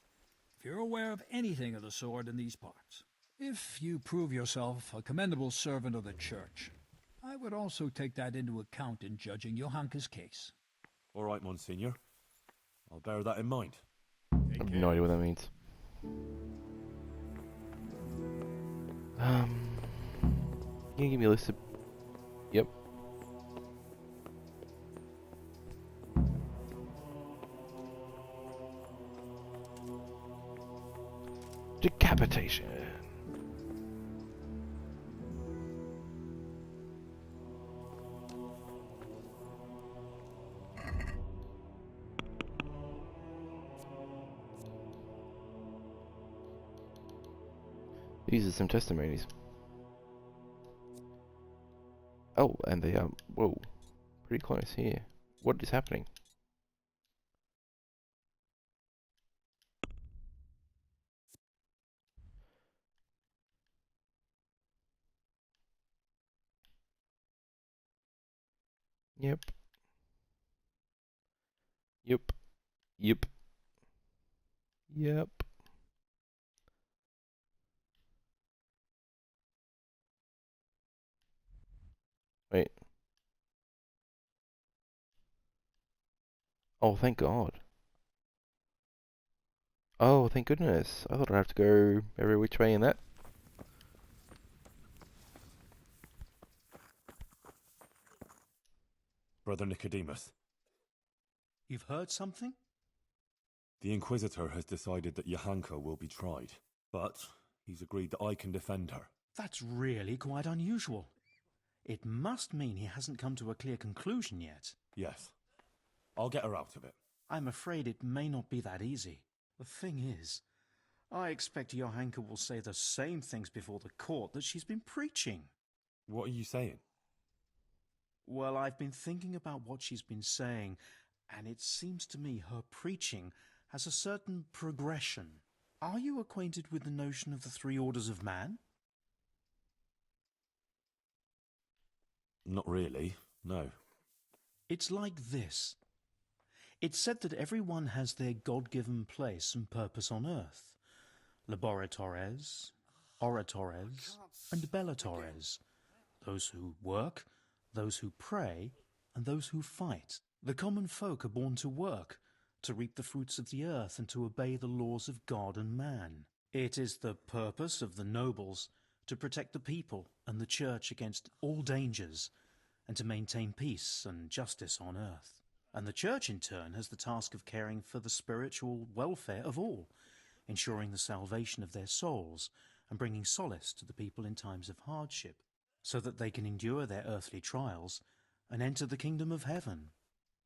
if you're aware of anything of the sort in these parts. If you prove yourself a commendable servant of the Church, I would also take that into account in judging Johanka's case. All right, Monsignor. I'll bear that in mind. I have no idea what that means. Can you give me a list of... Yep. Decapitation. These are some testimonies. Oh, and they are, whoa, pretty close here. What is happening? Yep. Yep. Yep. Yep. Wait. Oh, thank God. Oh, thank goodness. I thought I'd have to go every which way in that. Brother Nicodemus, You've heard something? the Inquisitor has decided that Johanka will be tried, but he's agreed that I can defend her. That's really quite unusual. It must mean he hasn't come to a clear conclusion yet. Yes. I'll get her out of it. I'm afraid it may not be that easy. The thing is, I expect Johanka will say the same things before the court that she's been preaching. What are you saying? Well, I've been thinking about what she's been saying, and it seems to me her preaching has a certain progression. Are you acquainted with the notion of the three orders of man? Not really, no. It's like this. It's said that everyone has their God-given place and purpose on earth. Laboratores, oratores, and bellatores. Those who work, those who pray, and those who fight. The common folk are born to work, to reap the fruits of the earth and to obey the laws of God and man. It is the purpose of the nobles to protect the people and the church against all dangers and to maintain peace and justice on earth. And the church in turn has the task of caring for the spiritual welfare of all, ensuring the salvation of their souls and bringing solace to the people in times of hardship, so that they can endure their earthly trials and enter the kingdom of heaven.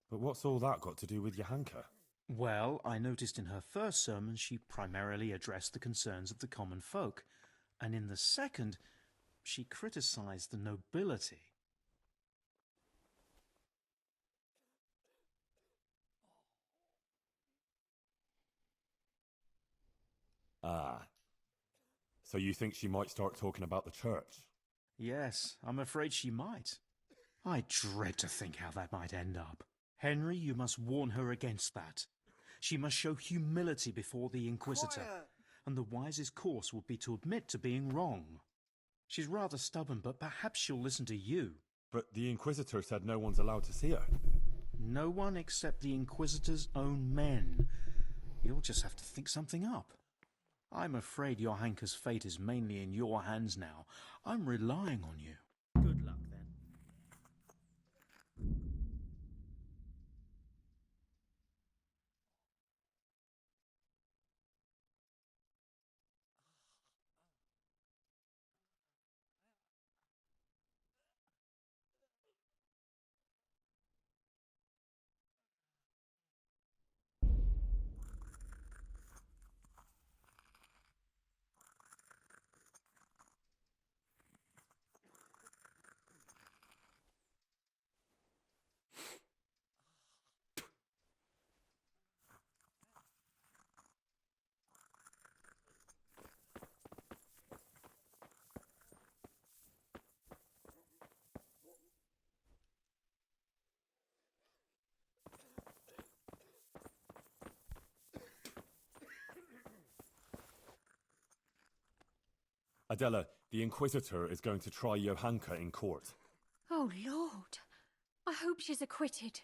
But what's all that got to do with Johanka? Well, I noticed in her first sermon she primarily addressed the concerns of the common folk, and in the second she criticized the nobility. Ah. So you think she might start talking about the church? Yes, I'm afraid she might. I dread to think how that might end up. Henry, you must warn her against that. She must show humility before the Inquisitor, and the wisest course would be to admit to being wrong. She's rather stubborn, but perhaps she'll listen to you. But the Inquisitor said no one's allowed to see her. No one except the Inquisitor's own men. You'll just have to think something up. I'm afraid Johanka's fate is mainly in your hands now. I'm relying on you. Good luck, then. Adela, the Inquisitor is going to try Johanka in court. Oh, Lord. I hope she's acquitted.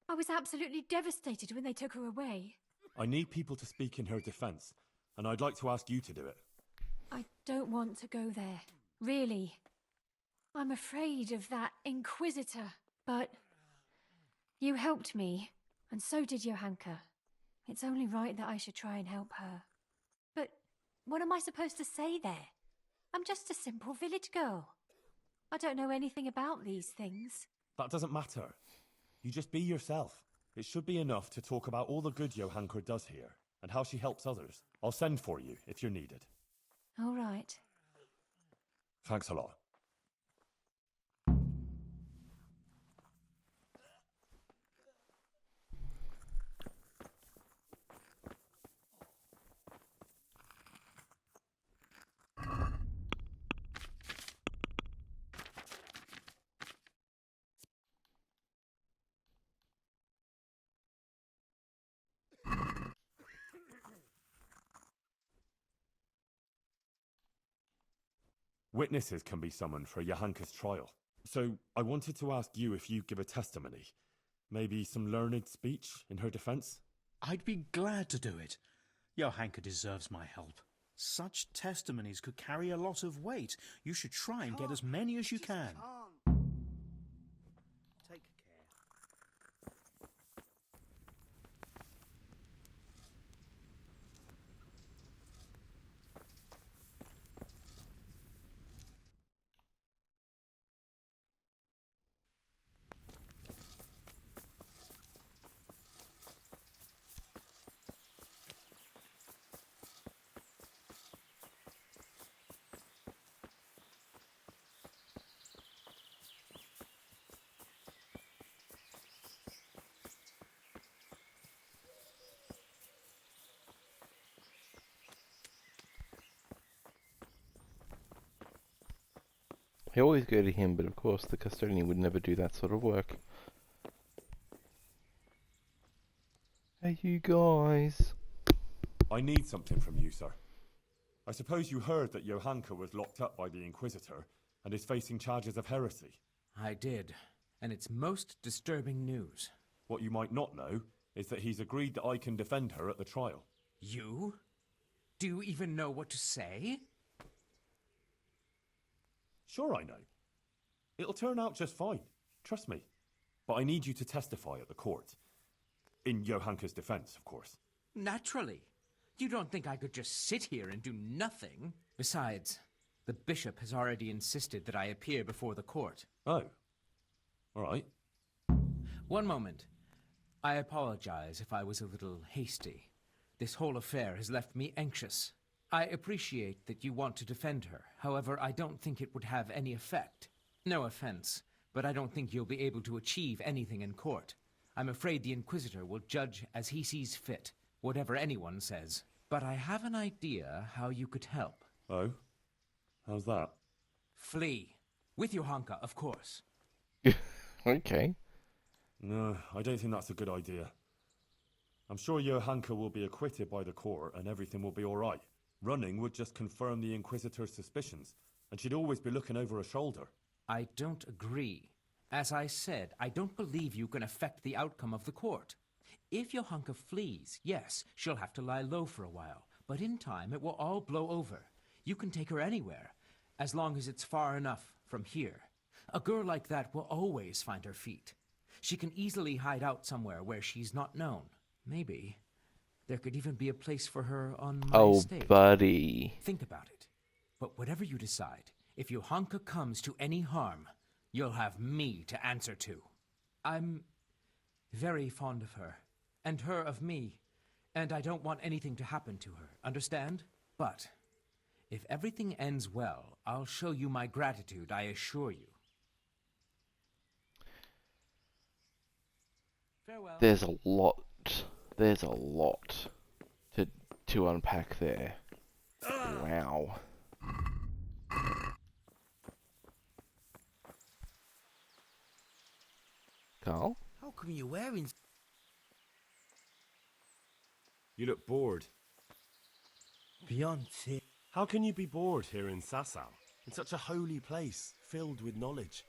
I was absolutely devastated when they took her away. I need people to speak in her defense, and I'd like to ask you to do it. I don't want to go there. Really. I'm afraid of that Inquisitor. But you helped me, and so did Johanka. It's only right that I should try and help her. But what am I supposed to say there? I'm just a simple village girl. I don't know anything about these things. That doesn't matter. You just be yourself. It should be enough to talk about all the good Johanka does here, and how she helps others. I'll send for you if you're needed. All right. Thanks a lot. Witnesses can be summoned for Johanka's trial. So I wanted to ask you if you give a testimony. Maybe some learned speech in her defense? I'd be glad to do it. Johanka deserves my help. Such testimonies could carry a lot of weight. You should try and get as many as you can. Take care. I always go to him, but of course the custodian would never do that sort of work. Hey, you guys. I need something from you, sir. I suppose you heard that Johanka was locked up by the Inquisitor and is facing charges of heresy. I did, and it's most disturbing news. What you might not know is that he's agreed that I can defend her at the trial. You? Do you even know what to say? Sure I know. It'll turn out just fine. Trust me. But I need you to testify at the court. In Johanka's defense, of course. Naturally. You don't think I could just sit here and do nothing? Besides, the bishop has already insisted that I appear before the court. Oh. All right. One moment. I apologize if I was a little hasty. This whole affair has left me anxious. I appreciate that you want to defend her. However, I don't think it would have any effect. No offense, but I don't think you'll be able to achieve anything in court. I'm afraid the Inquisitor will judge as he sees fit, whatever anyone says. But I have an idea how you could help. Oh? How's that? Flee. With Johanka, of course. Okay. No, I don't think that's a good idea. I'm sure Johanka will be acquitted by the court and everything will be all right. Running would just confirm the Inquisitor's suspicions, and she'd always be looking over her shoulder. I don't agree. As I said, I don't believe you can affect the outcome of the court. If Johanka flees, yes, she'll have to lie low for a while, but in time it will all blow over. You can take her anywhere, as long as it's far enough from here. A girl like that will always find her feet. She can easily hide out somewhere where she's not known. Maybe there could even be a place for her on my estate. Oh, buddy. Think about it. But whatever you decide, if Johanka comes to any harm, you'll have me to answer to. I'm very fond of her, and her of me, and I don't want anything to happen to her, understand? But if everything ends well, I'll show you my gratitude, I assure you. Farewell. There's a lot to unpack there. Wow. Carl? How come you're wearing... You look bored. Beyond it. How can you be bored here in Sasau, in such a holy place, filled with knowledge?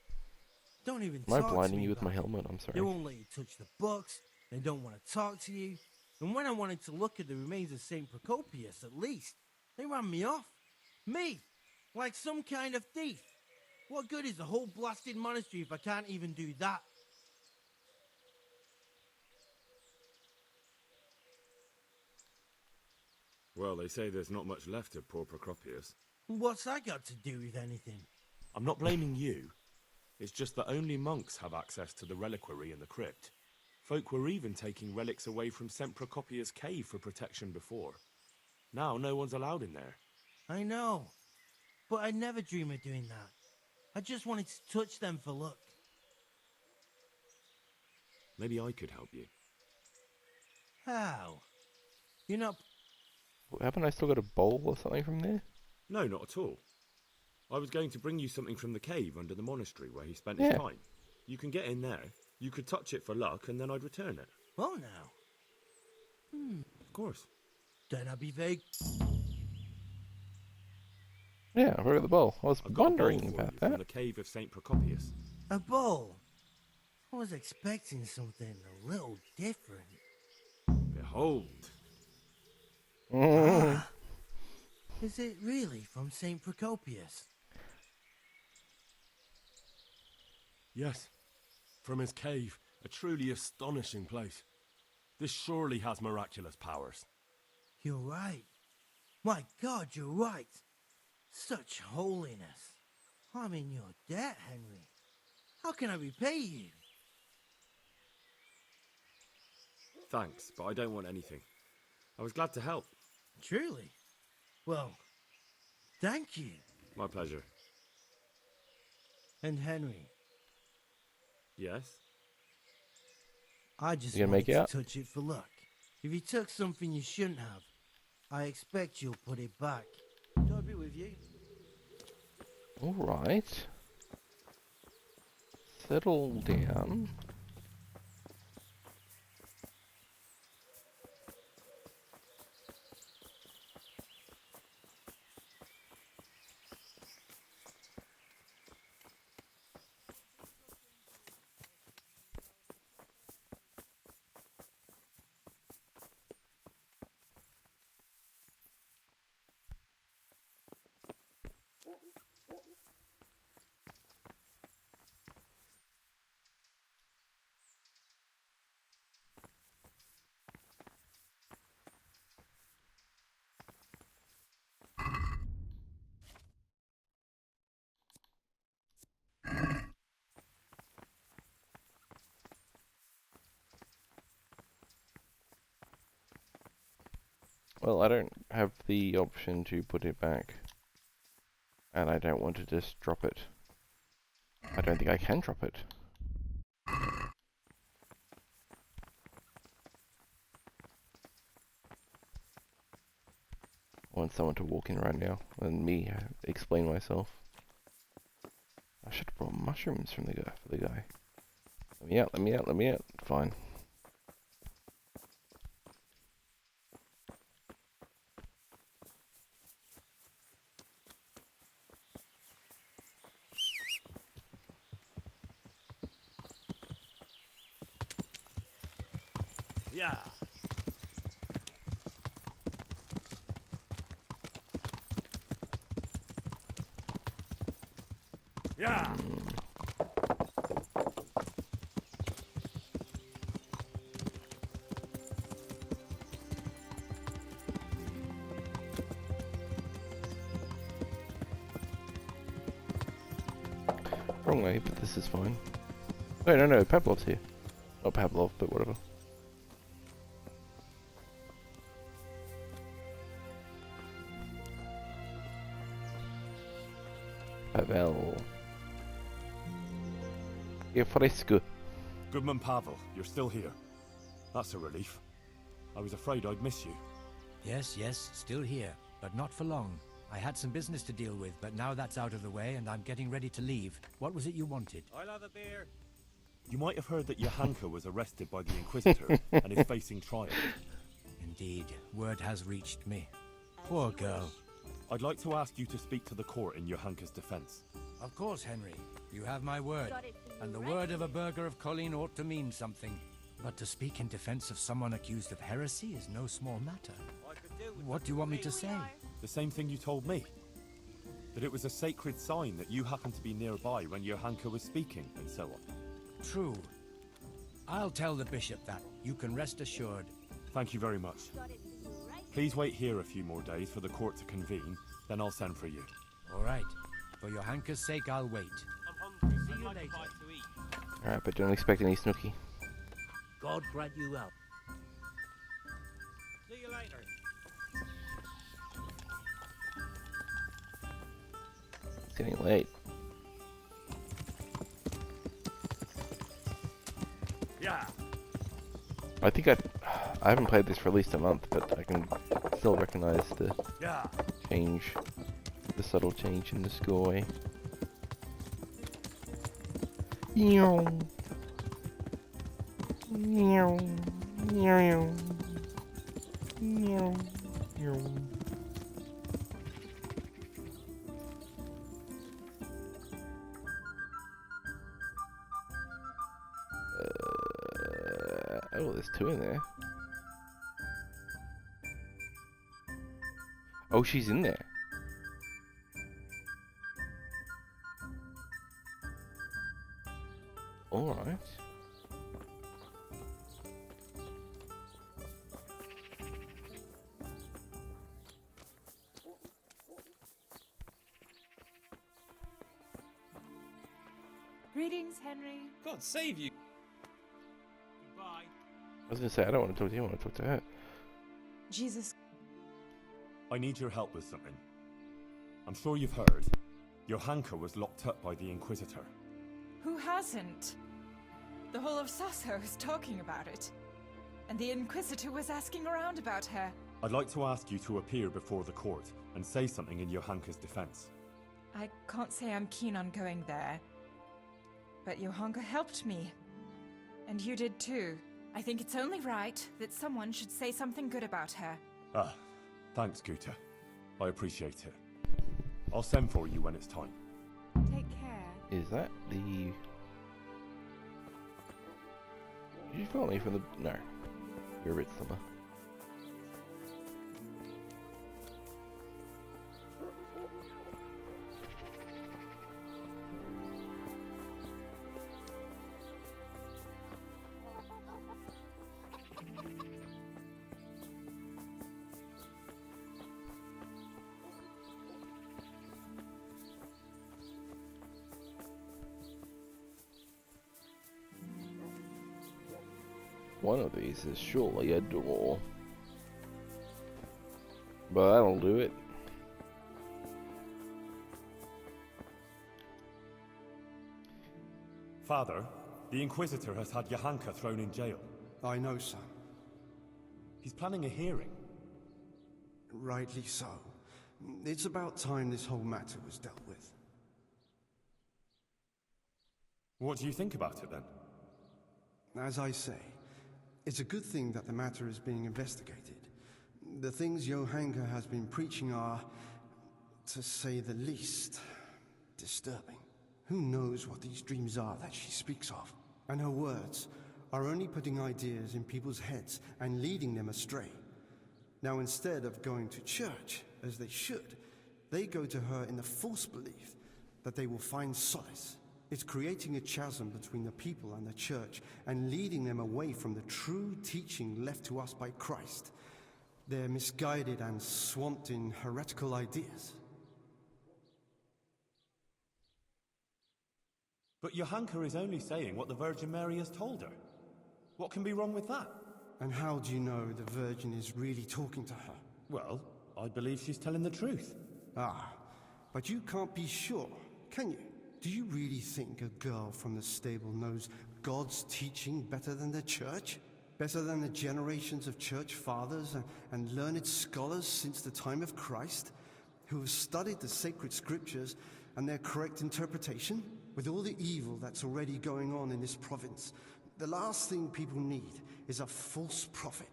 Don't even Am I talk blinding to me you with my about helmet? it. I'm sorry. They won't let you touch the books. They don't want to talk to you. And when I wanted to look at the remains of St. Procopius, at least, they ran me off. Me! Like some kind of thief. What good is the whole blasted monastery if I can't even do that? Well, they say there's not much left of poor Procopius. What's that got to do with anything? I'm not blaming you. It's just that only monks have access to the reliquary in the crypt. Folk were even taking relics away from St. Procopius' cave for protection before. Now no one's allowed in there. I know. But I'd never dream of doing that. I just wanted to touch them for luck. Maybe I could help you. How? You're not... Haven't I still got a bowl or something from there? No, not at all. I was going to bring you something from the cave under the monastery where he spent his time. You can get in there, you could touch it for luck, and then I'd return it. Well now. Of course. Then I'd be very... Yeah, I've got the bowl. I was I've got wondering a bowl for about you that. from the cave of St. Procopius. A bowl? I was expecting something a little different. Behold. Is it really from St. Procopius? Yes. From his cave. A truly astonishing place. This surely has miraculous powers. You're right. My God, you're right. Such holiness. I'm in your debt, Henry. How can I repay you? Thanks, but I don't want anything. I was glad to help. Truly? Well, thank you. My pleasure. And Henry, Yes? I just You gonna wanted make it to out? touch it for luck. If you took something you shouldn't have, I expect you'll put it back. Do I be with you? Alright. Settle down. Well, I don't have the option to put it back. And I don't want to just drop it. I don't think I can drop it. I want someone to walk in right now and me explain myself. I should have brought mushrooms from the guy for the guy. Let me out, let me out, let me out. Fine. Yeah. Yeah. Wrong way, but this is fine. Wait, no, Pavlov's here. Not Pavlov, but whatever. Pavel. E fresco. Goodman Pavel, you're still here. That's a relief. I was afraid I'd miss you. Yes, still here, but not for long. I had some business to deal with, but now that's out of the way and I'm getting ready to leave. What was it you wanted? I'll have a beer. You might have heard that Johanka was arrested by the Inquisitor and is facing trial. Indeed, word has reached me. Poor girl. I'd like to ask you to speak to the court in Johanka's defense. Of course, Henry. You have my word. And the word of a burgher of Colleen ought to mean something. But to speak in defense of someone accused of heresy is no small matter. What do you want me to say? The same thing you told me. That it was a sacred sign that you happened to be nearby when Johanka was speaking, and so on. True. I'll tell the bishop that. You can rest assured. Thank you very much. Please wait here a few more days for the court to convene, then I'll send for you. All right. For Johanka's sake, I'll wait. I'm hungry. See you later. Alright, but don't expect any snooky. God grant you well. See you later. getting late. Yeah. I think I haven't played this for at least a month, but I can still recognize the change, the subtle change in the score. Meow. Meow. Meow. Meow. Meow. Oh, there's two in there. Oh, she's in there. All right. Greetings, Henry. God save you. Goodbye. I was gonna say I don't want to talk to you. I want to talk to her. Jesus. I need your help with something. I'm sure you've heard. Johanka was locked up by the Inquisitor. Who hasn't? The whole of Sasso is talking about it. And the Inquisitor was asking around about her. I'd like to ask you to appear before the court and say something in Johanka's defense. I can't say I'm keen on going there. But Johanka helped me. And you did too. I think it's only right that someone should say something good about her. Ah, thanks, Guta. I appreciate it. I'll send for you when it's time. Take care. Is that the... Did you follow me from the... No. You're a bit summer. One of these is surely a door. But that'll do it. Father, the Inquisitor has had Johanka thrown in jail. I know, son. He's planning a hearing. Rightly so. It's about time this whole matter was dealt with. What do you think about it then? As I say, it's a good thing that the matter is being investigated. The things Johanka has been preaching are, to say the least, disturbing. Who knows what these dreams are that she speaks of? And her words are only putting ideas in people's heads and leading them astray. Now, instead of going to church, as they should, they go to her in the false belief that they will find solace. It's creating a chasm between the people and the church and leading them away from the true teaching left to us by Christ. They're misguided and swamped in heretical ideas. But Johanka is only saying what the Virgin Mary has told her. What can be wrong with that? And how do you know the Virgin is really talking to her? Well, I believe she's telling the truth. Ah, but you can't be sure, can you? Do you really think a girl from the stable knows God's teaching better than the church? Better than the generations of church fathers and learned scholars since the time of Christ, who have studied the sacred scriptures and their correct interpretation? With all the evil that's already going on in this province, the last thing people need is a false prophet.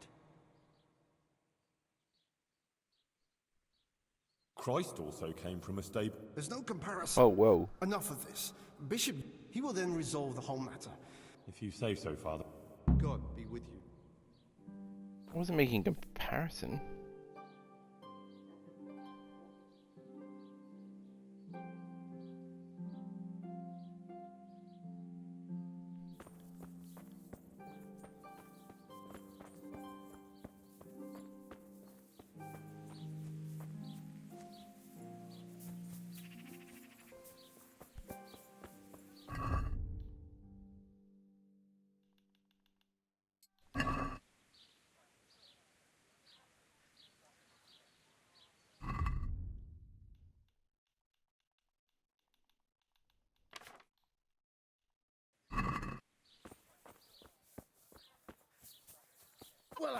Christ also came from a stable. There's no comparison. Oh, whoa. Enough of this. Bishop, he will then resolve the whole matter. If you say so, Father. God be with you. I wasn't making a comparison.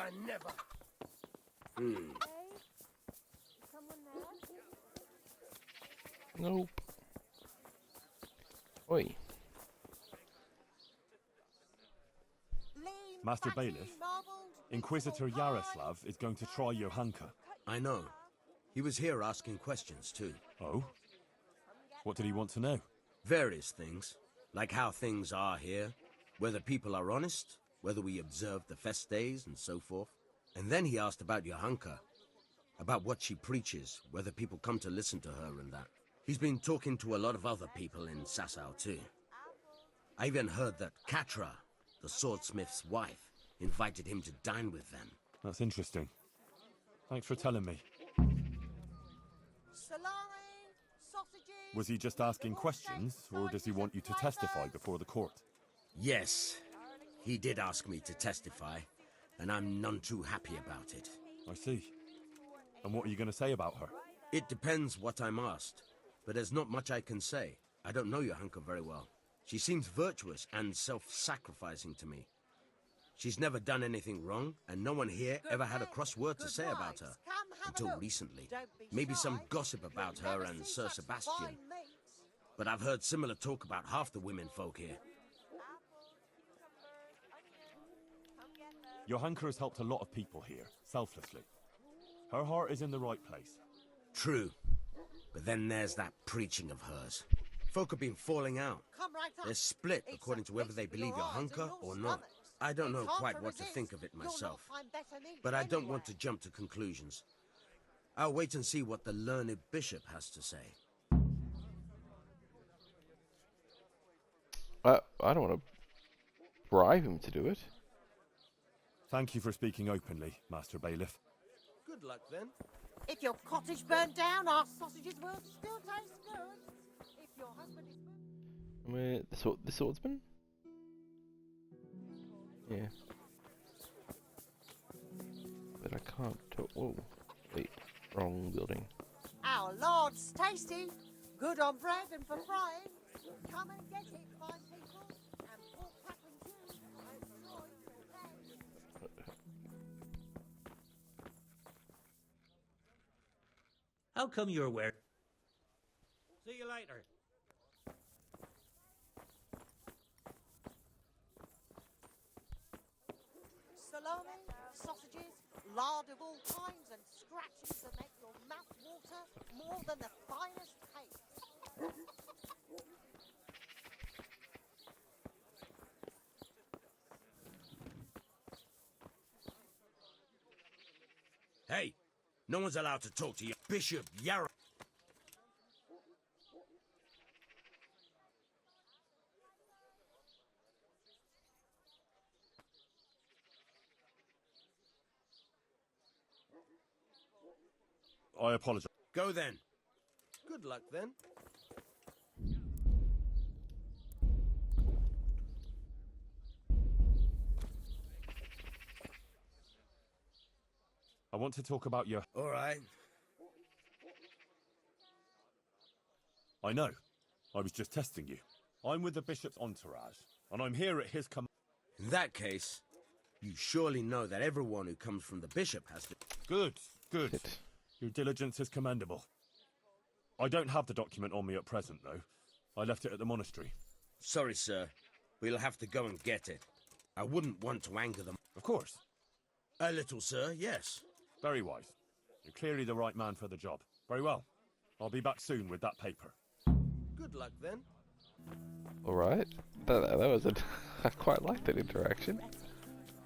I never... Nope. Oi. Master Bailiff, Inquisitor Yaroslav is going to try Johanka. I know. He was here asking questions, too. Oh? What did he want to know? Various things. Like how things are here, whether people are honest, whether we observe the fest days, and so forth. And then he asked about Johanka, about what she preaches, whether people come to listen to her and that. He's been talking to a lot of other people in Sasau, too. I even heard that Katra, the swordsmith's wife, invited him to dine with them. That's interesting. Thanks for telling me. Was he just asking questions, or does he want you to testify before the court? Yes, he did ask me to testify, and I'm none too happy about it. I see. And what are you going to say about her? It depends what I'm asked, but there's not much I can say. I don't know Johanka very well. She seems virtuous and self-sacrificing to me. She's never done anything wrong, and no one here ever had a cross word to say about her. Until recently. Maybe some gossip about her and Sir Sebastian. But I've heard similar talk about half the women folk here. Johanka has helped a lot of people here, selflessly. Her heart is in the right place. True. But then there's that preaching of hers. Folk have been falling out. They're split according to whether they believe Johanka or not. I don't know quite what to think of it myself. But I don't want to jump to conclusions. I'll wait and see what the learned bishop has to say. I don't want to bribe him to do it. Thank you for speaking openly, Master Bailiff. Good luck, then. If your cottage burned down, our sausages will still taste good. If your husband is... Where the swordsman? Yeah. But I can't talk. Whoa. Wait. Wrong building. Our Lord's tasty. Good on bread and for frying. Come and get it, fine people. And pork pack and juice. How come you're where? See you later. Salami, sausages, lard of all kinds, and scratches that make your mouth water more than the finest cake. Hey, no one's allowed to talk to you. Bishop Yarrow. I apologize. Go then. Good luck then. I want to talk about your... All right. I know. I was just testing you. I'm with the bishop's entourage, and I'm here at his command. In that case, you surely know that everyone who comes from the bishop has to... Good, good. Your diligence is commendable. I don't have the document on me at present, though. I left it at the monastery. Sorry, sir. We'll have to go and get it. I wouldn't want to anger them. Of course. A little, sir, yes. Very wise. You're clearly the right man for the job. Very well. I'll be back soon with that paper. Good luck, then. Alright. That was a... I quite like that interaction.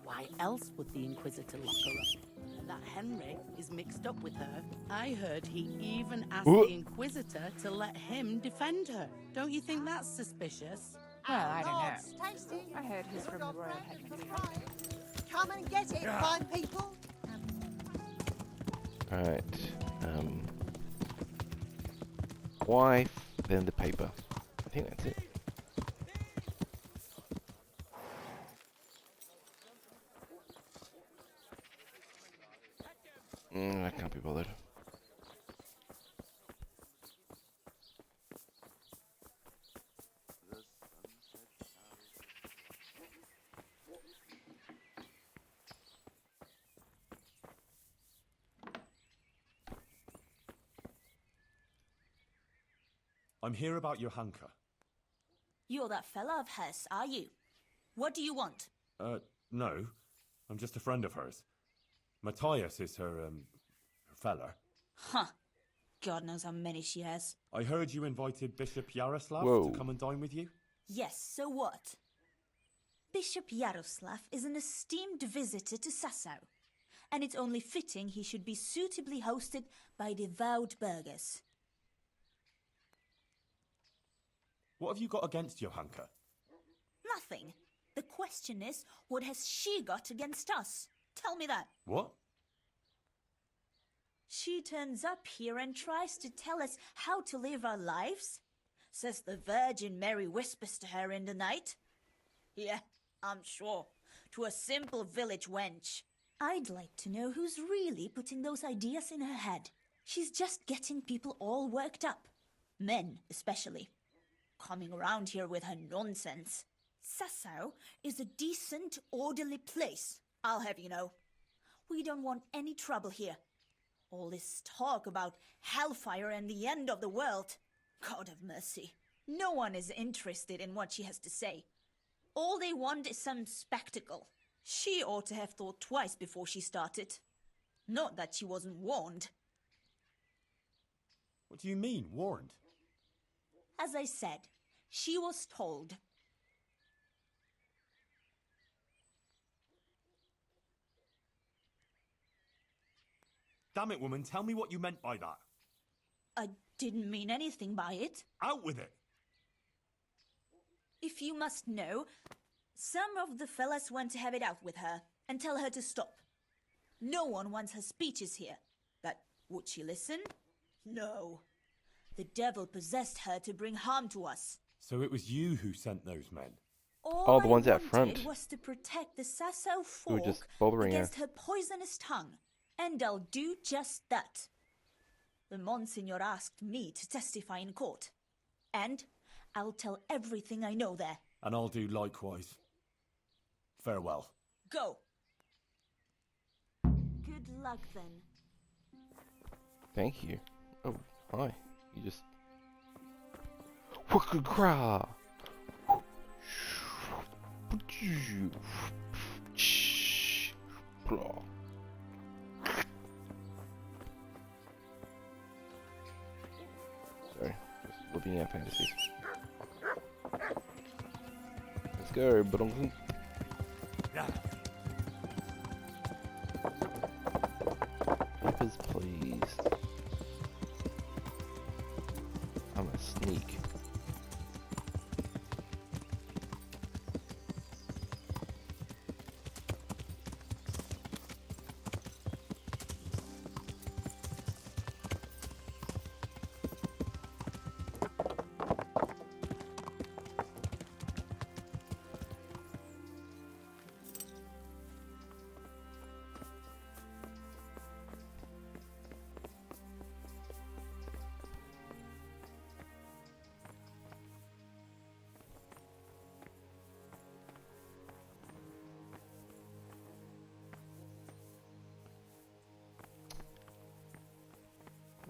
Why else would the Inquisitor lock her up? That Henry is mixed up with her. I heard he even asked the Inquisitor to let him defend her. Don't you think that's suspicious? Well, I don't Lord's know. tasty. I heard he's from the Good on Royal bread and Headman's for frying. Come and get it, fine people. Alright. Wife, then the paper. I think that's it. I can't be bothered. I'm here about Johanka. You're that fella of hers, are you? What do you want? No. I'm just a friend of hers. Matthias is her fella. Huh. God knows how many she has. I heard you invited Bishop Yaroslav Whoa. to come and dine with you. Yes, so what? Bishop Yaroslav is an esteemed visitor to Sasau, and it's only fitting he should be suitably hosted by devout burghers. What have you got against Johanka? Nothing. The question is, what has she got against us? Tell me that. What? She turns up here and tries to tell us how to live our lives. Says the Virgin Mary whispers to her in the night. Yeah, I'm sure. To a simple village wench. I'd like to know who's really putting those ideas in her head. She's just getting people all worked up. Men, especially. Coming around here with her nonsense. Sasau is a decent, orderly place, I'll have you know. We don't want any trouble here. All this talk about hellfire and the end of the world. God have mercy. No one is interested in what she has to say. All they want is some spectacle. She ought to have thought twice before she started. Not that she wasn't warned. What do you mean, warned? As I said, she was told. Damn it, woman, tell me what you meant by that. I didn't mean anything by it. Out with it! If you must know, some of the fellas want to have it out with her and tell her to stop. No one wants her speeches here. But would she listen? No. The devil possessed her to bring harm to us. So it was you who sent those men? All the ones I out front. wanted was to protect the Sasau Who were folk just bothering her. against her poisonous tongue. And I'll do just that. The Monsignor asked me to testify in court. And I'll tell everything I know there. And I'll do likewise. Farewell. Go. Good luck then. Thank you. Oh, hi. You just... Whookah-craw! Sorry, just living out fantasies. Let's go, Bronson. Papers, please. I'm a sneak.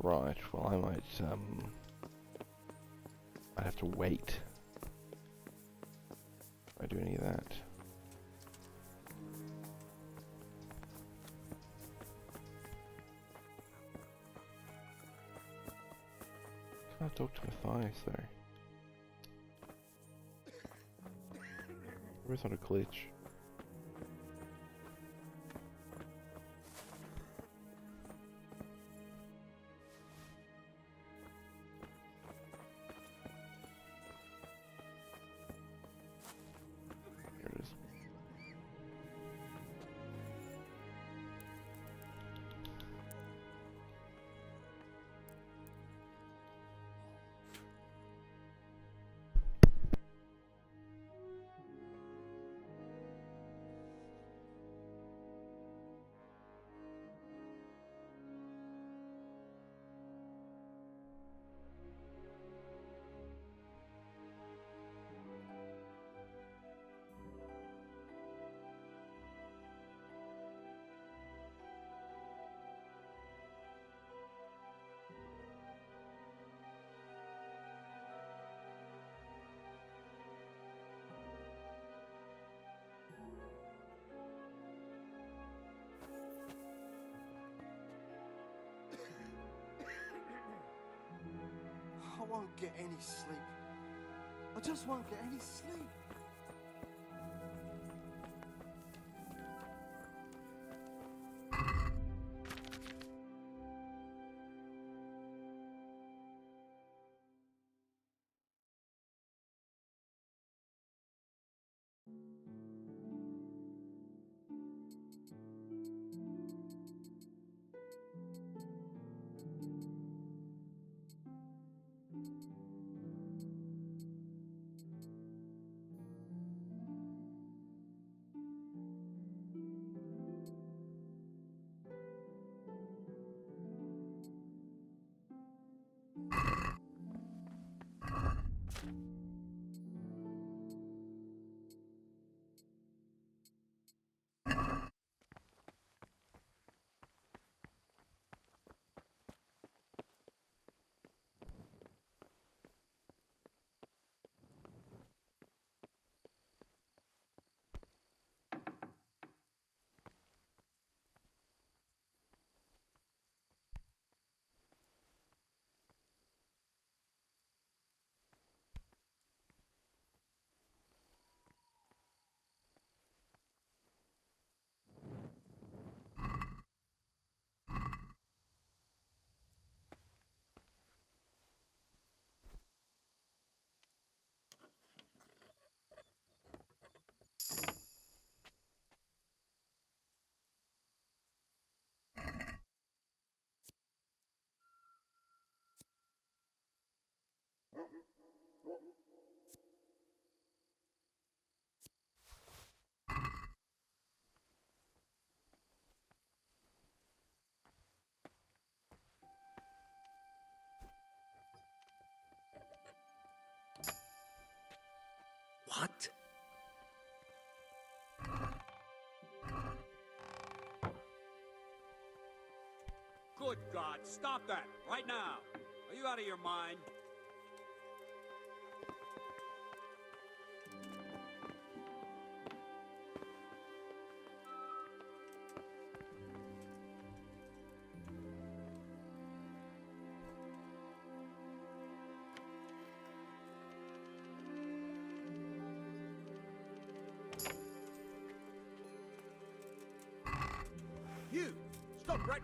Right, well I might, I'd have to wait if I do any of that. Can't talk to Matthias though. Where's not a glitch? won't get any sleep. I just won't get any sleep. What? Good God, stop that, right now! Are you out of your mind? You! Stop right...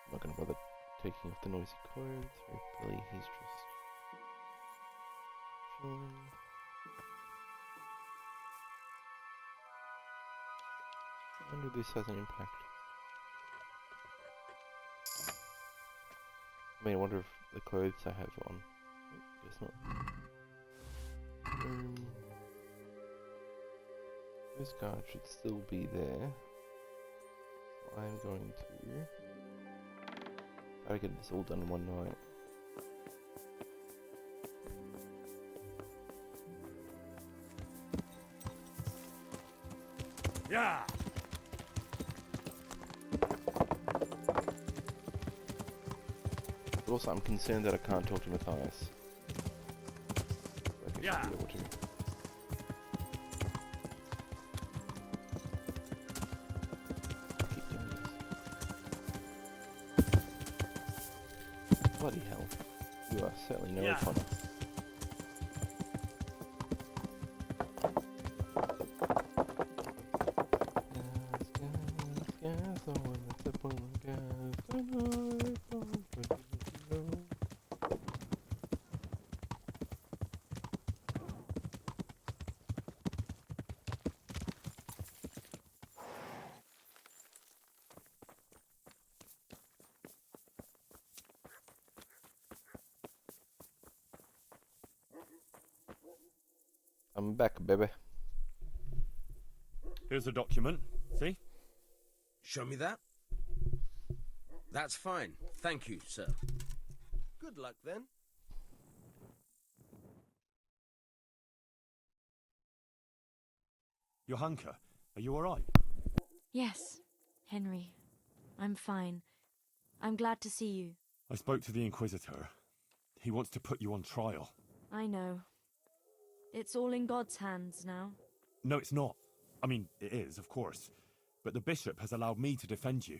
I'm not gonna bother taking off the noisy clothes. Hopefully he's just chilling. I wonder if this has an impact. I mean, I wonder if the clothes I have on. Guess not. This guard should still be there. So I'm going to try to get this all done in one night. Yeah! But also, I'm concerned that I can't talk to Matthias. Like I Yeah! should be able to. Keep doing this. Bloody hell. You are certainly no O'Connor. I'm back, baby. Here's a document. See? Show me that? That's fine. Thank you, sir. Good luck, then. Johanka, are you alright? Yes, Henry. I'm fine. I'm glad to see you. I spoke to the Inquisitor. He wants to put you on trial. I know. It's all in God's hands now. No, it's not. I mean, it is, of course. But the bishop has allowed me to defend you.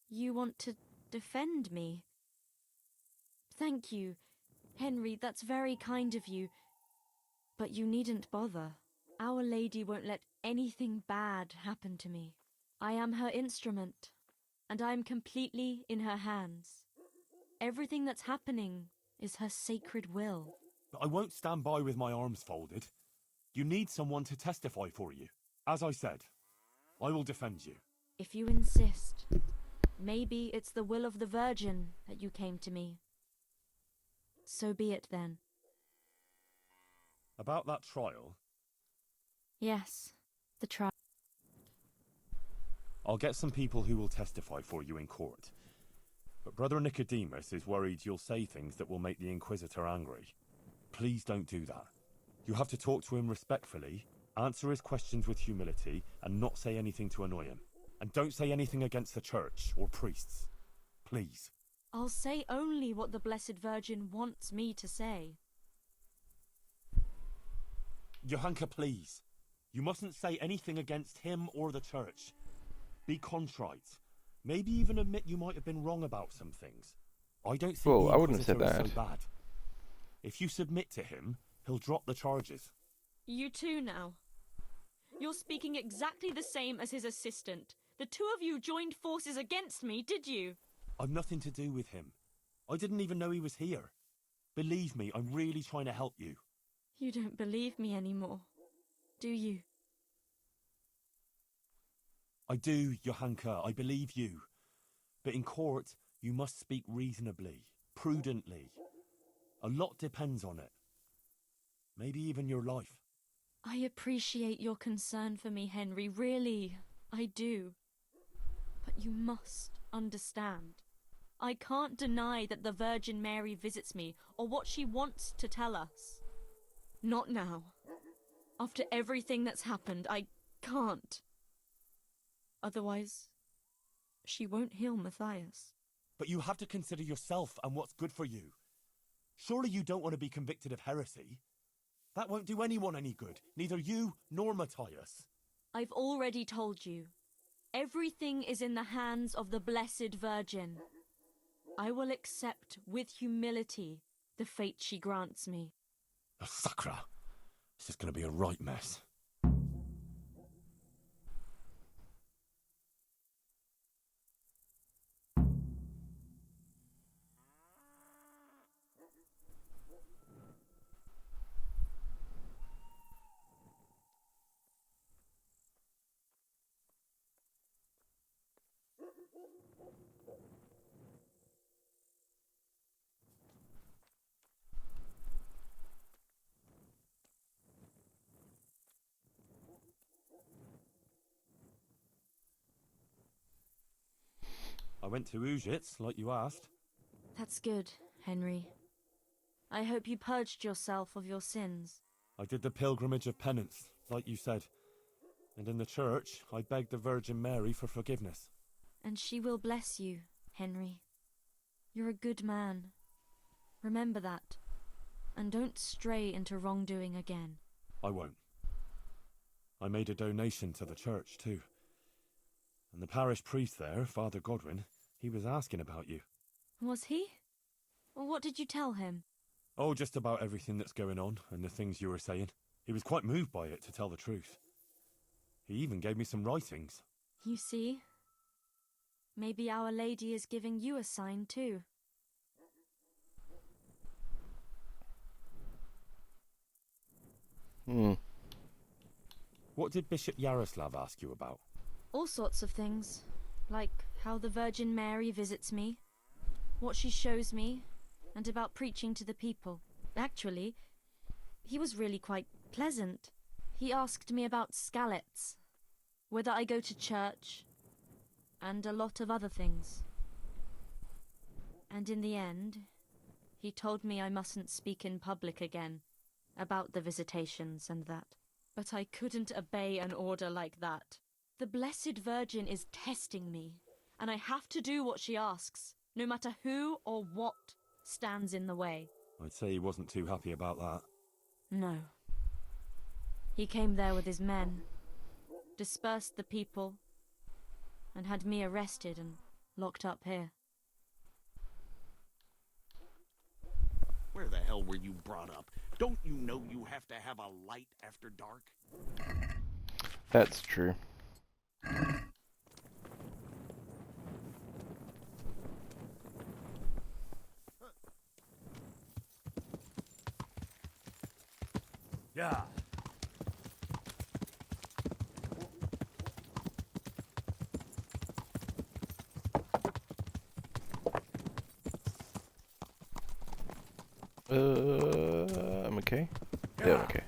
You want to defend me? Thank you, Henry, that's very kind of you. But you needn't bother. Our Lady won't let anything bad happen to me. I am her instrument, and I am completely in her hands. Everything that's happening is her sacred will. But I won't stand by with my arms folded. You need someone to testify for you. As I said, I will defend you. If you insist. Maybe it's the will of the Virgin that you came to me. So be it then. About that trial, Yes, the trial. I'll get some people who will testify for you in court. But Brother Nicodemus is worried you'll say things that will make the Inquisitor angry. Please don't do that. You have to talk to him respectfully, answer his questions with humility, and not say anything to annoy him. And don't say anything against the church or priests. Please. I'll say only what the Blessed Virgin wants me to say. Johanka, please. You mustn't say anything against him or the church. Be contrite. Maybe even admit you might have been wrong about some things. I don't think Well, the I wouldn't have said Inquisitor is that. so bad. If you submit to him, he'll drop the charges. You too now. You're speaking exactly the same as his assistant. The two of you joined forces against me, did you? I've nothing to do with him. I didn't even know he was here. Believe me, I'm really trying to help you. You don't believe me anymore, do you? I do, Johanka, I believe you. But in court, you must speak reasonably, prudently. A lot depends on it. Maybe even your life. I appreciate your concern for me, Henry, really, I do. But you must understand. I can't deny that the Virgin Mary visits me, or what she wants to tell us. Not now. After everything that's happened, I can't. Otherwise, she won't heal Matthias. But you have to consider yourself and what's good for you. Surely you don't want to be convicted of heresy? That won't do anyone any good, neither you nor Matthias. I've already told you. Everything is in the hands of the Blessed Virgin. I will accept with humility the fate she grants me. Oh, Sakra. This is going to be a right mess. I went to Ujits, like you asked. That's good, Henry. I hope you purged yourself of your sins. I did the pilgrimage of penance, like you said. And in the church, I begged the Virgin Mary for forgiveness. And she will bless you, Henry. You're a good man. Remember that. And don't stray into wrongdoing again. I won't. I made a donation to the church, too. And the parish priest there, Father Godwin, he was asking about you. Was he? Well, what did you tell him? Oh, just about everything that's going on and the things you were saying. He was quite moved by it, to tell the truth. He even gave me some writings. You see? Maybe Our Lady is giving you a sign too. What did Bishop Yaroslav ask you about? All sorts of things. Like how the Virgin Mary visits me, what she shows me, and about preaching to the people. Actually, he was really quite pleasant. He asked me about Skalitz. whether I go to church, and a lot of other things. And in the end, he told me I mustn't speak in public again about the visitations and that. But I couldn't obey an order like that. The Blessed Virgin is testing me, and I have to do what she asks, no matter who or what stands in the way. I'd say he wasn't too happy about that. No. He came there with his men, dispersed the people, and had me arrested and locked up here. Where the hell were you brought up? Don't you know you have to have a light after dark? That's true. Yeah. I'm okay. Yeah, I'm okay.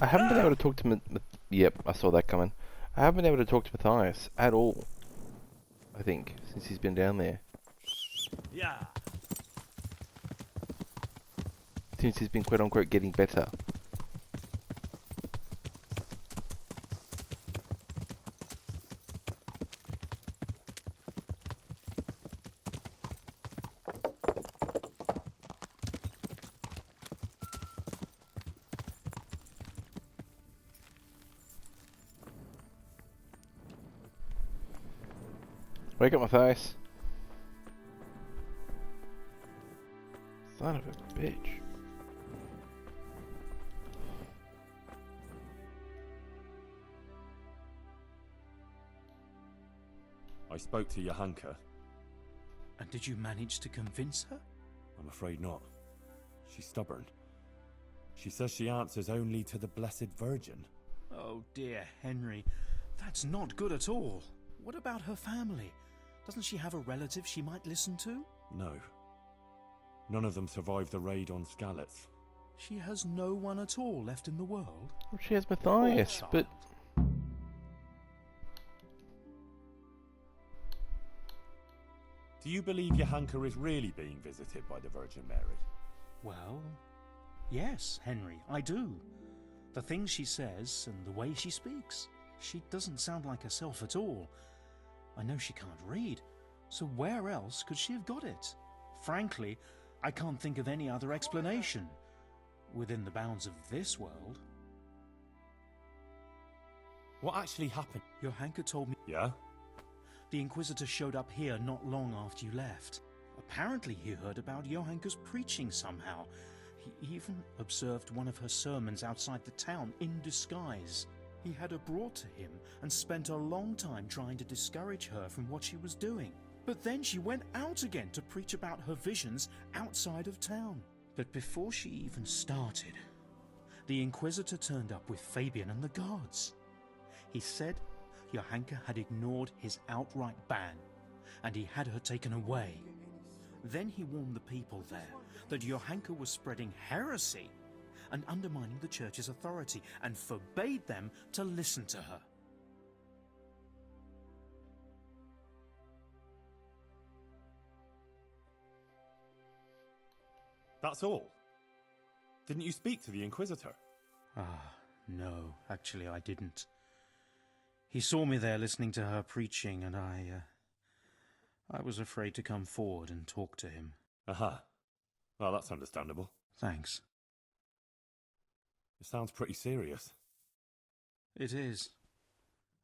I haven't been able to talk to Yep, I saw that coming. I haven't been able to talk to Matthias at all. I think since he's been down there. Yeah. Since he's been quote unquote getting better. Wake up, Matthias. Son of a bitch. I spoke to Johanka. And did you manage to convince her? I'm afraid not. She's stubborn. She says she answers only to the Blessed Virgin. Oh dear, Henry. That's not good at all. What about her family? Doesn't she have a relative she might listen to? No. None of them survived the raid on Skalitz. She has no one at all left in the world? Well, she has Matthias, but... Do you believe Johanka is really being visited by the Virgin Mary? Well, yes, Henry, I do. The things she says and the way she speaks. She doesn't sound like herself at all. I know she can't read, so where else could she have got it? Frankly, I can't think of any other explanation. Within the bounds of this world. What actually happened? Johanka told me... Yeah? The Inquisitor showed up here not long after you left. Apparently he heard about Johanka's preaching somehow. He even observed one of her sermons outside the town in disguise. He had her brought to him and spent a long time trying to discourage her from what she was doing. But then she went out again to preach about her visions outside of town. But before she even started, the Inquisitor turned up with Fabian and the guards. He said Johanka had ignored his outright ban, and he had her taken away. Then he warned the people there that Johanka was spreading heresy and undermining the church's authority, and forbade them to listen to her. That's all? Didn't you speak to the Inquisitor? No, actually I didn't. He saw me there listening to her preaching, and I was afraid to come forward and talk to him. Aha. Well, that's understandable. Thanks. It sounds pretty serious. It is.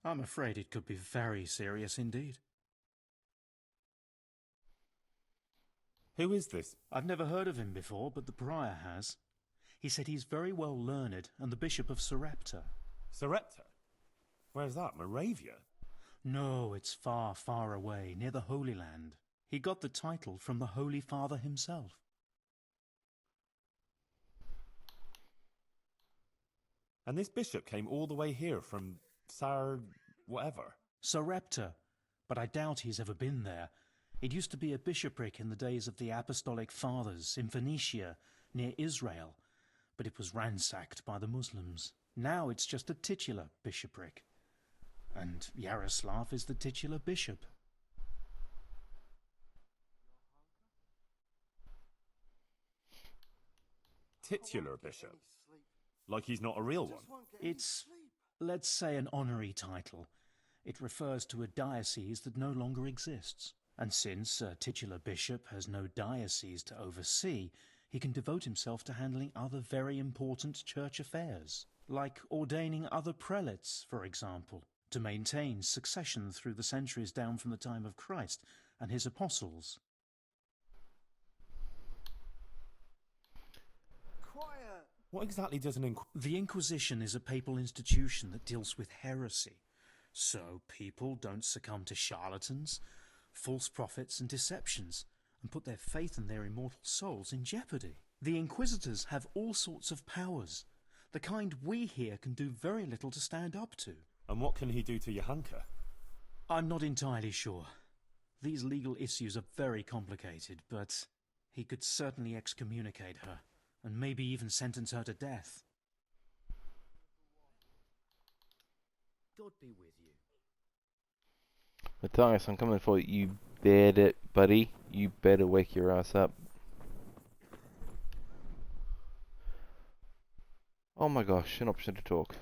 I'm afraid it could be very serious indeed. Who is this? I've never heard of him before, but the prior has. He said he's very well learned, and the Bishop of Sarepta. Sarepta? Where's that, Moravia? No, it's far, far away, near the Holy Land. He got the title from the Holy Father himself. And this bishop came all the way here from whatever. Sarepta, but I doubt he's ever been there. It used to be a bishopric in the days of the Apostolic Fathers in Phoenicia, near Israel, but it was ransacked by the Muslims. Now it's just a titular bishopric, and Yaroslav is the titular bishop. Titular bishop? Like he's not a real one? It's, let's say, an honorary title. It refers to a diocese that no longer exists. And since a titular bishop has no diocese to oversee, he can devote himself to handling other very important church affairs, like ordaining other prelates, for example, to maintain succession through the centuries down from the time of Christ and his apostles. What exactly does The Inquisition is a papal institution that deals with heresy, so people don't succumb to charlatans, false prophets and deceptions, and put their faith and their immortal souls in jeopardy. The Inquisitors have all sorts of powers, the kind we here can do very little to stand up to. And what can he do to Johanka? I'm not entirely sure. These legal issues are very complicated, but he could certainly excommunicate her, and maybe even sentence her to death. God be with you. Matthias, I'm coming for you. You better, buddy. You better wake your ass up. Oh my gosh, an option to talk.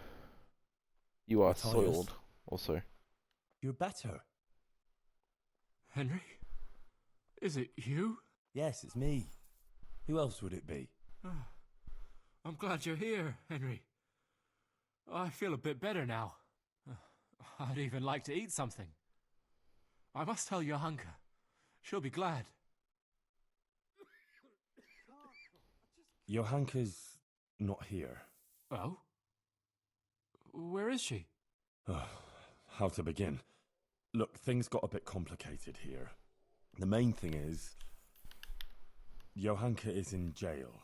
You are Matthias, soiled, also. You're better. Henry? Is it you? Yes, it's me. Who else would it be? I'm glad you're here, Henry. I feel a bit better now. I'd even like to eat something. I must tell Johanka. She'll be glad. Johanka's not here. Oh? Where is she? How to begin? Look, things got a bit complicated here. The main thing is, Johanka is in jail,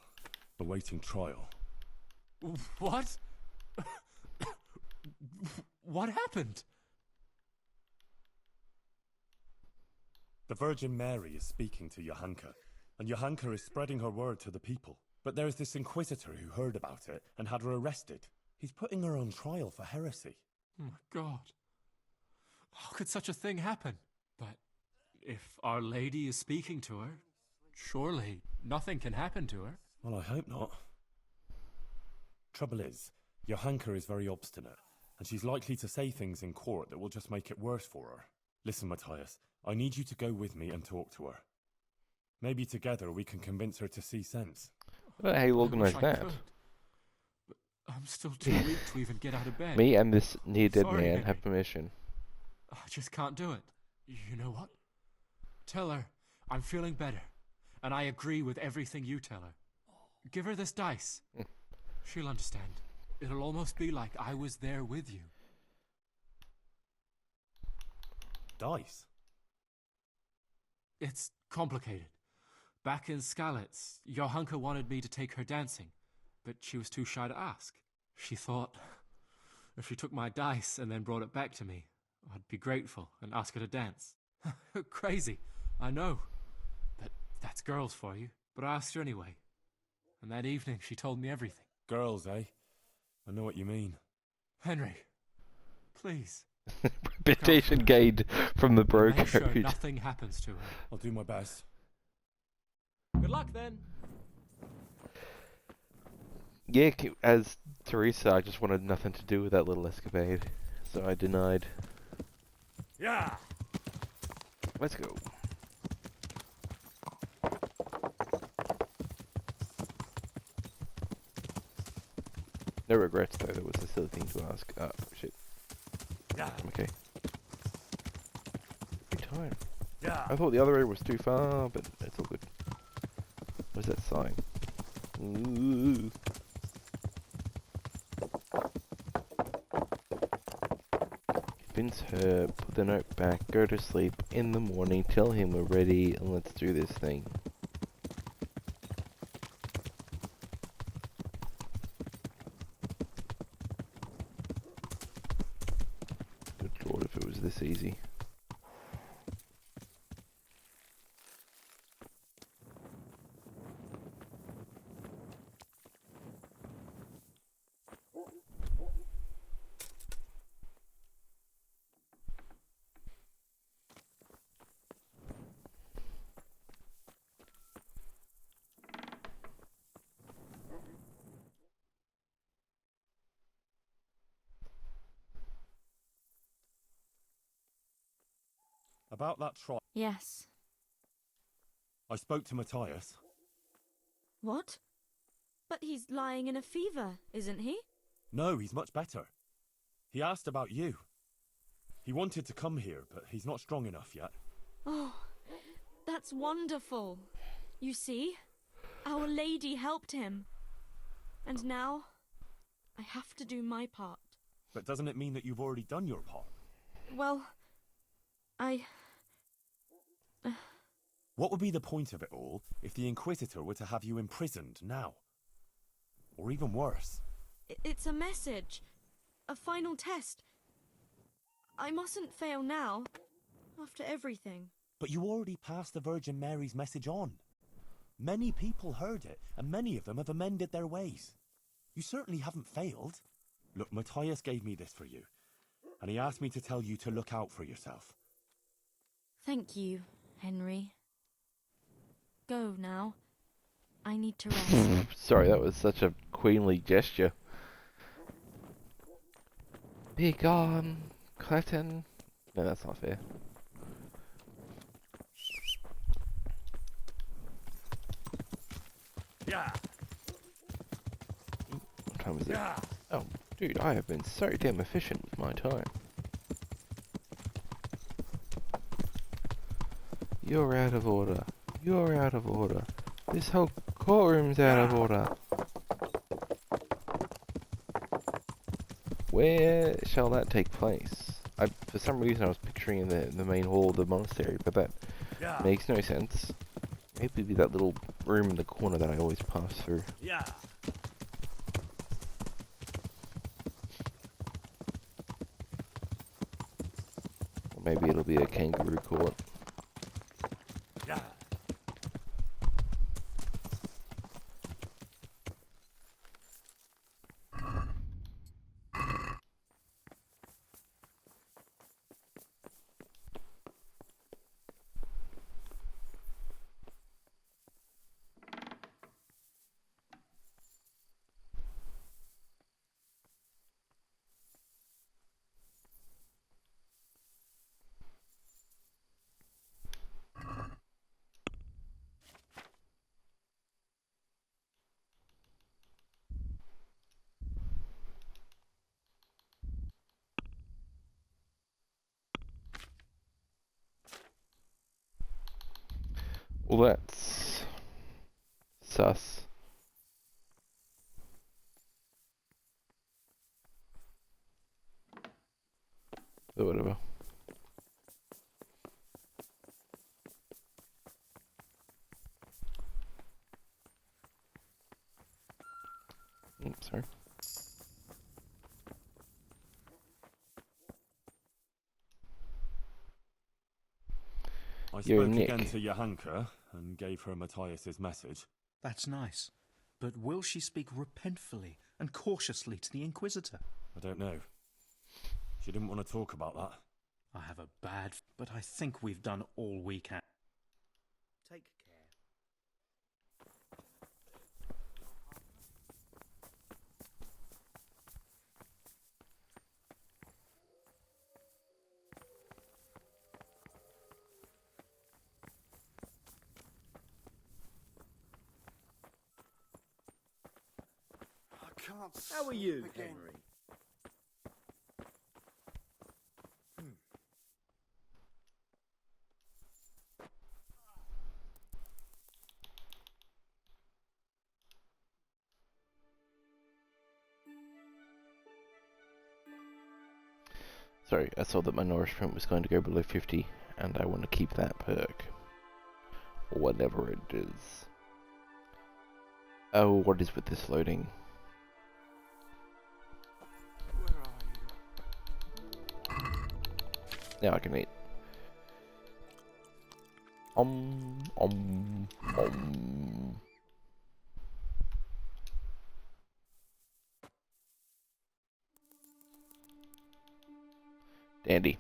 awaiting trial. What? What happened? The Virgin Mary is speaking to Johanka, and Johanka is spreading her word to the people. But there is this inquisitor who heard about it and had her arrested. He's putting her on trial for heresy. Oh my God. How could such a thing happen? But if Our Lady is speaking to her, surely nothing can happen to her. Well, I hope not. Trouble is, Johanka is very obstinate, and she's likely to say things in court that will just make it worse for her. Listen, Matthias, I need you to go with me and talk to her. Maybe together we can convince her to see sense. Well, how you organise that? I'm still too weak to even get out of bed. Me and this near-dead Sorry, man Henry. have permission. I just can't do it. You know what? Tell her I'm feeling better, and I agree with everything you tell her. Give her this dice. She'll understand. It'll almost be like I was there with you. Dice? It's complicated. Back in Skalitz, Johanka wanted me to take her dancing, but she was too shy to ask. She thought if she took my dice and then brought it back to me, I'd be grateful and ask her to dance. Crazy, I know. But that's girls for you. But I asked her anyway. And that evening she told me everything. Girls, eh? I know what you mean. Henry, please. Reputation gained from the bro Make sure code. nothing happens to her. I'll do my best. Good luck then. Yeah, as Teresa, I just wanted nothing to do with that little escapade, so I denied. Yeah. Let's go. No regrets though, that was a silly thing to ask. Oh, shit. Yeah. Okay. Every time. Yeah. I thought the other area was too far, but it's all good. What is that sign? Ooh. Convince her, put the note back, go to sleep in the morning, tell him we're ready, and let's do this thing. Good lord, if it was this easy. About that trial, Yes. I spoke to Matthias. What? But he's lying in a fever, isn't he? No, he's much better. He asked about you. He wanted to come here, but he's not strong enough yet. Oh, that's wonderful. You see, Our Lady helped him. And now, I have to do my part. But doesn't it mean that you've already done your part? Well, What would be the point of it all if the Inquisitor were to have you imprisoned now? Or even worse? It's a message. A final test. I mustn't fail now, after everything. But you already passed the Virgin Mary's message on. Many people heard it, and many of them have amended their ways. You certainly haven't failed. Look, Matthias gave me this for you, and he asked me to tell you to look out for yourself. Thank you, Henry. Go now. I need to rest. Sorry, that was such a queenly gesture. Be gone, Clayton. No, that's not fair. Yeah. What time is it? Oh, dude, I have been so damn efficient with my time. You're out of order. You're out of order. This whole courtroom's out of order. Where shall that take place? For some reason I was picturing the main hall of the monastery, but that makes no sense. Maybe it'd be that little room in the corner that I always pass through. Yeah. Or maybe it'll be a kangaroo court. Yeah. Well, that's sus. But whatever. Oops, sorry. I You're spoke Nick. again to Johanka and gave her Matthias's message. That's nice. But will she speak repentfully and cautiously to the Inquisitor? I don't know. She didn't want to talk about that. I have a bad... but I think we've done all we can. Take care. I can't. How are you, sleep again. Henry? Sorry, I saw that my nourishment was going to go below 50, and I want to keep that perk. Whatever it is. Oh, what is with this loading? Where are you? Now I can eat. Om. Dandy.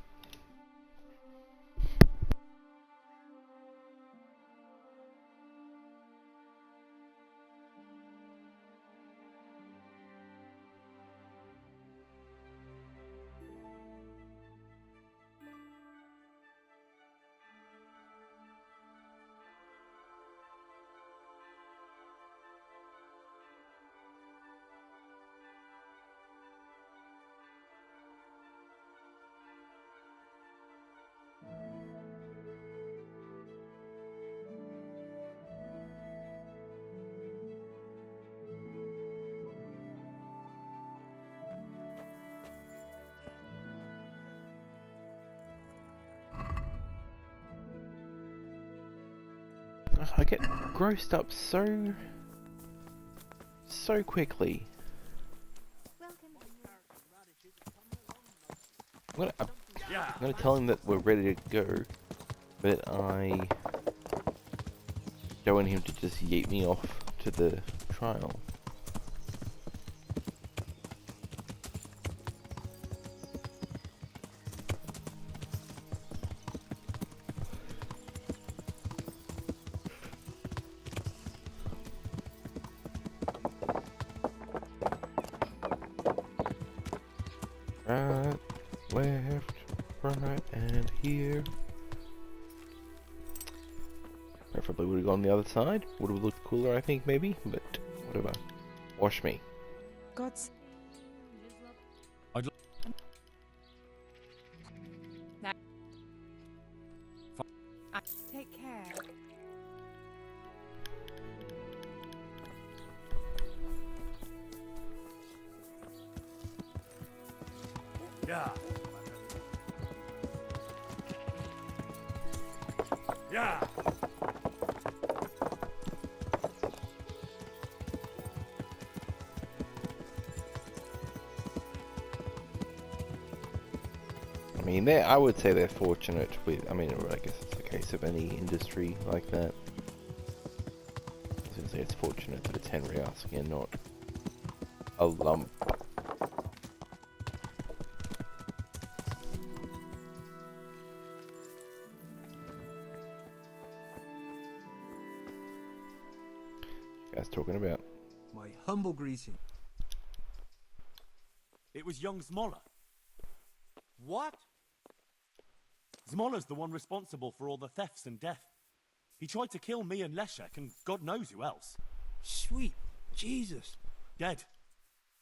I get grossed up so quickly. I'm gonna tell him that we're ready to go, but I don't want him to just yeet me off to the trial. Right, left, right, and here. Preferably would have gone the other side. Would have looked cooler, I think, maybe, but whatever. Wash me. God's. Take care. Yeah. Yeah. I mean, I would say they're fortunate with, I mean, I guess it's the case of any industry like that. I was going to say it's fortunate that it's Henry asking and not a lump. Guys talking about? My humble greeting. It was young Zmolla. What? Zmolla's the one responsible for all the thefts and death. He tried to kill me and Leszek and God knows who else. Sweet Jesus. Dead.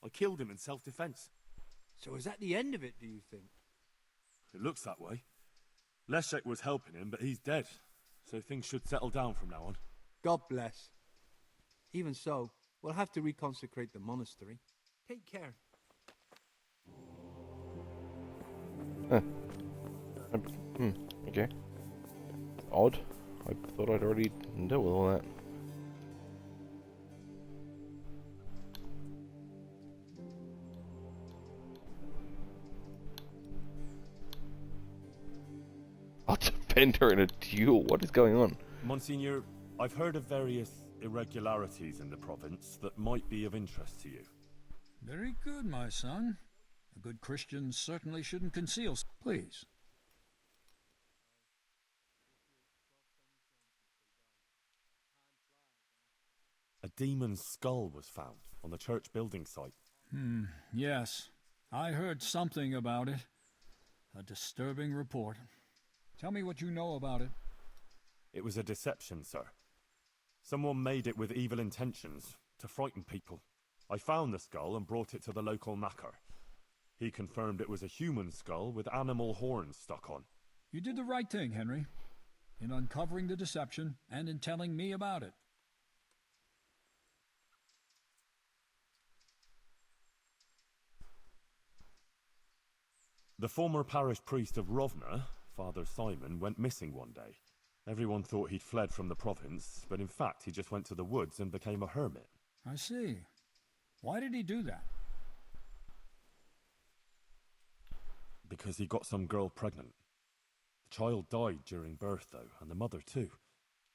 I killed him in self-defense. So is that the end of it, do you think? It looks that way. Leszek was helping him, but he's dead. So things should settle down from now on. God bless. Even so, we'll have to reconsecrate the monastery. Take care. Huh. Okay. Odd. I thought I'd already dealt with all that. I'll defend her in a duel. What is going on? Monsignor, I've heard of various irregularities in the province that might be of interest to you. Very good, my son. A good Christian certainly shouldn't conceal. Please. A demon's skull was found on the church building site. Yes. I heard something about it. A disturbing report. Tell me what you know about it. It was a deception, sir. Someone made it with evil intentions, to frighten people. I found the skull and brought it to the local knacker. He confirmed it was a human skull with animal horns stuck on. You did the right thing, Henry, in uncovering the deception and in telling me about it. The former parish priest of Rovna, Father Simon, went missing one day. Everyone thought he'd fled from the province, but in fact he just went to the woods and became a hermit. I see. Why did he do that? Because he got some girl pregnant. The child died during birth, though, and the mother too.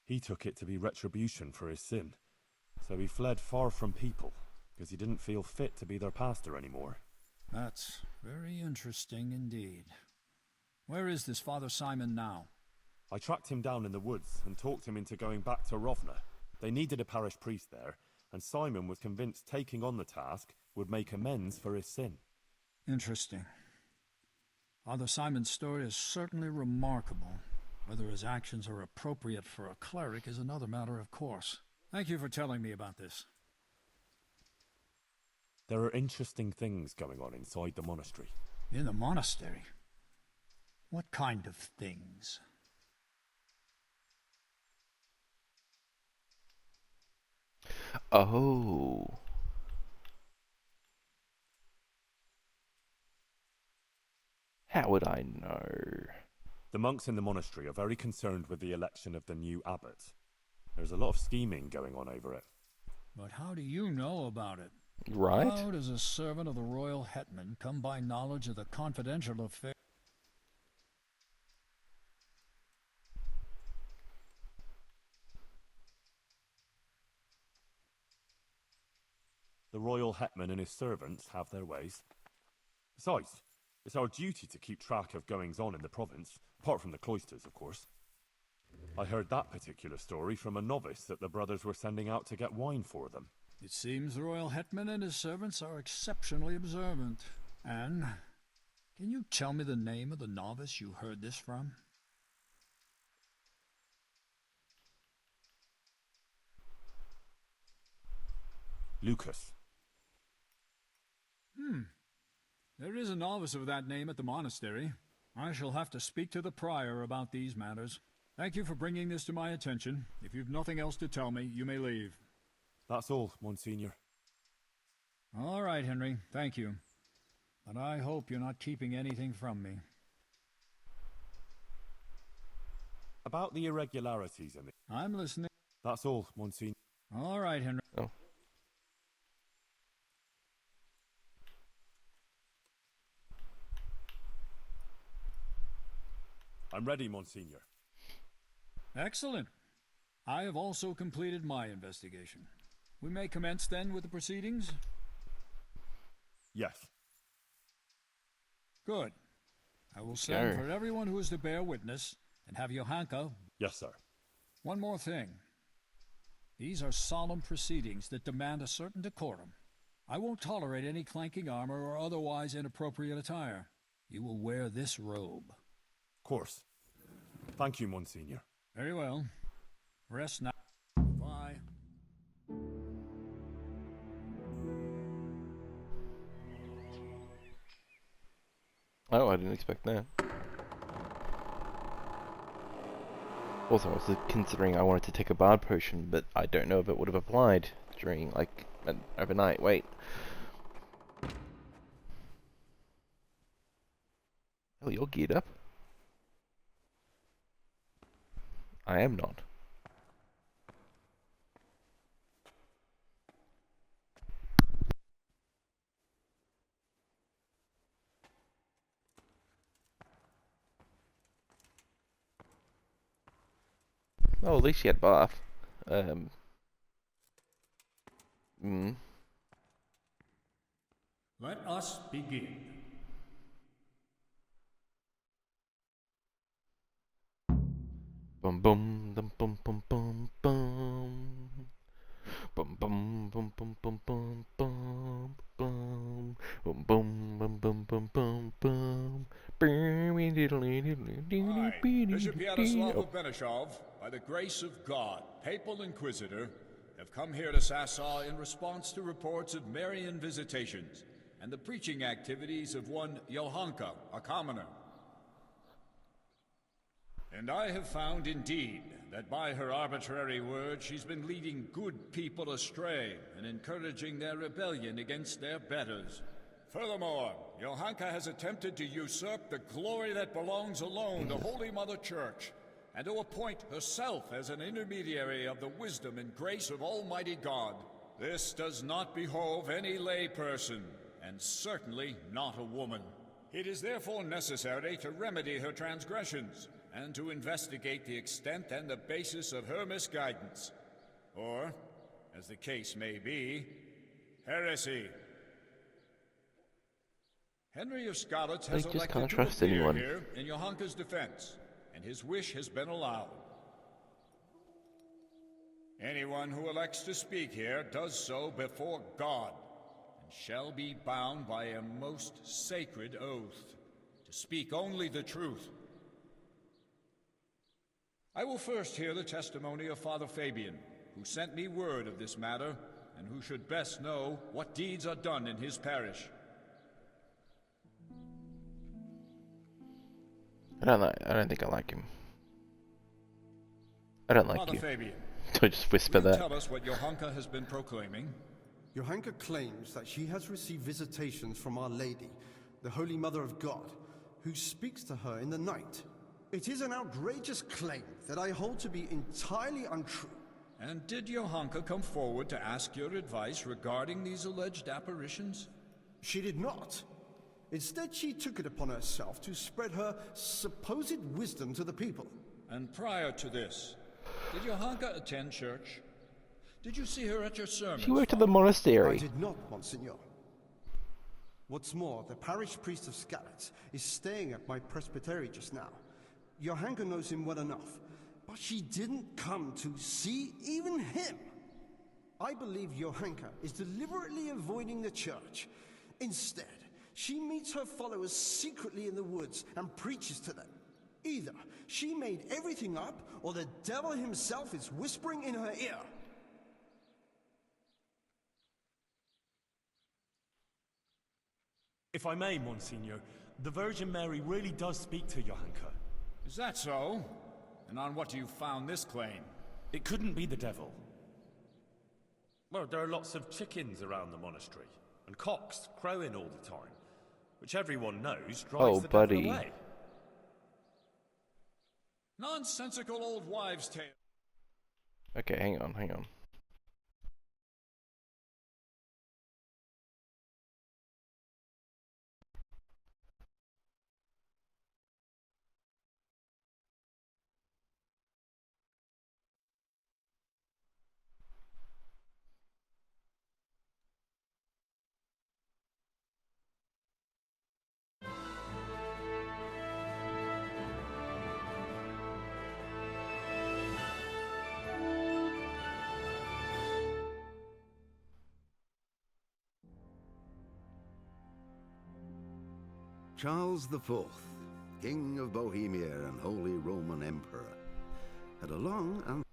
He took it to be retribution for his sin. So he fled far from people, because he didn't feel fit to be their pastor anymore. That's very interesting indeed. Where is this Father Simon now? I tracked him down in the woods and talked him into going back to Rovna. They needed a parish priest there, and Simon was convinced taking on the task would make amends for his sin. Interesting. Father Simon's story is certainly remarkable. Whether his actions are appropriate for a cleric is another matter, of course. Thank you for telling me about this. There are interesting things going on inside the monastery. In the monastery? What kind of things? Oh. How would I know? The monks in the monastery are very concerned with the election of the new abbot. There's a lot of scheming going on over it. But how do you know about it? Right? How does a servant of the royal hetman come by knowledge of the confidential affair? The royal hetman and his servants have their ways. Besides, it's our duty to keep track of goings-on in the province, apart from the cloisters, of course. I heard that particular story from a novice that the brothers were sending out to get wine for them. It seems the royal hetman and his servants are exceptionally observant. And can you tell me the name of the novice you heard this from? Lucas. There is a novice of that name at the monastery. I shall have to speak to the prior about these matters. Thank you for bringing this to my attention. If you've nothing else to tell me, you may leave. That's all, Monsignor. All right, Henry. Thank you. But I hope you're not keeping anything from me. About the irregularities in the... I'm listening. That's all, Monsignor. All right, Henry. Oh. I'm ready, Monsignor. Excellent. I have also completed my investigation. We may commence then with the proceedings? Yes. Good. I will send for everyone who is to bear witness, and have Johanka... Yes, sir. One more thing. These are solemn proceedings that demand a certain decorum. I won't tolerate any clanking armor or otherwise inappropriate attire. You will wear this robe. Of course. Thank you, Monsignor. Very well. Rest now. Bye. Oh, I didn't expect that. Also, I was considering I wanted to take a bard potion, but I don't know if it would have applied during, like, an overnight wait. Oh, you're geared up? I am not. Oh, at least she had bath. Let us begin. Bum bum dum bum bum bum bum. Bum bum bum bum bum bum bum bum. Bum bum bum bum bum bum bum. I, Bishop Yaroslav of Benishov, by the grace of God, Papal Inquisitor, have come here to Sassaw in response to reports of Marian visitations and the preaching activities of one Johanka, a commoner. And I have found, indeed, that by her arbitrary word she's been leading good people astray and encouraging their rebellion against their betters. Furthermore, Johanka has attempted to usurp the glory that belongs alone to Holy Mother Church, and to appoint herself as an intermediary of the wisdom and grace of Almighty God. This does not behove any lay person, and certainly not a woman. It is therefore necessary to remedy her transgressions, and to investigate the extent and the basis of her misguidance. Or, as the case may be, heresy. Henry of Skalitz has elected to appear here in Johanka's defense, and his wish has been allowed. Anyone who elects to speak here does so before God, and shall be bound by a most sacred oath, to speak only the truth. I will first hear the testimony of Father Fabian, who sent me word of this matter, and who should best know what deeds are done in his parish. I don't think I like him. I don't like Father you. Fabian, Don't just whisper that. tell us what Johanka has been proclaiming. Johanka claims that she has received visitations from Our Lady, the Holy Mother of God, who speaks to her in the night. It is an outrageous claim that I hold to be entirely untrue. And did Johanka come forward to ask your advice regarding these alleged apparitions? She did not. Instead, she took it upon herself to spread her supposed wisdom to the people. And prior to this, did Johanka attend church? Did you see her at your sermons? She worked at the monastery. I did not, Monsignor. What's more, the parish priest of Skalitz is staying at my presbytery just now. Johanka knows him well enough, but she didn't come to see even him. I believe Johanka is deliberately avoiding the church. Instead, she meets her followers secretly in the woods and preaches to them. Either she made everything up, or the devil himself is whispering in her ear. If I may, Monsignor, the Virgin Mary really does speak to Johanka. Is that so? And on what do you found this claim? It couldn't be the devil. Well, there are lots of chickens around the monastery, and cocks crowing all the time, which everyone knows drives the devil away. Nonsensical old wives' tale. Okay, hang on. Charles IV, King of Bohemia and Holy Roman Emperor, had a long and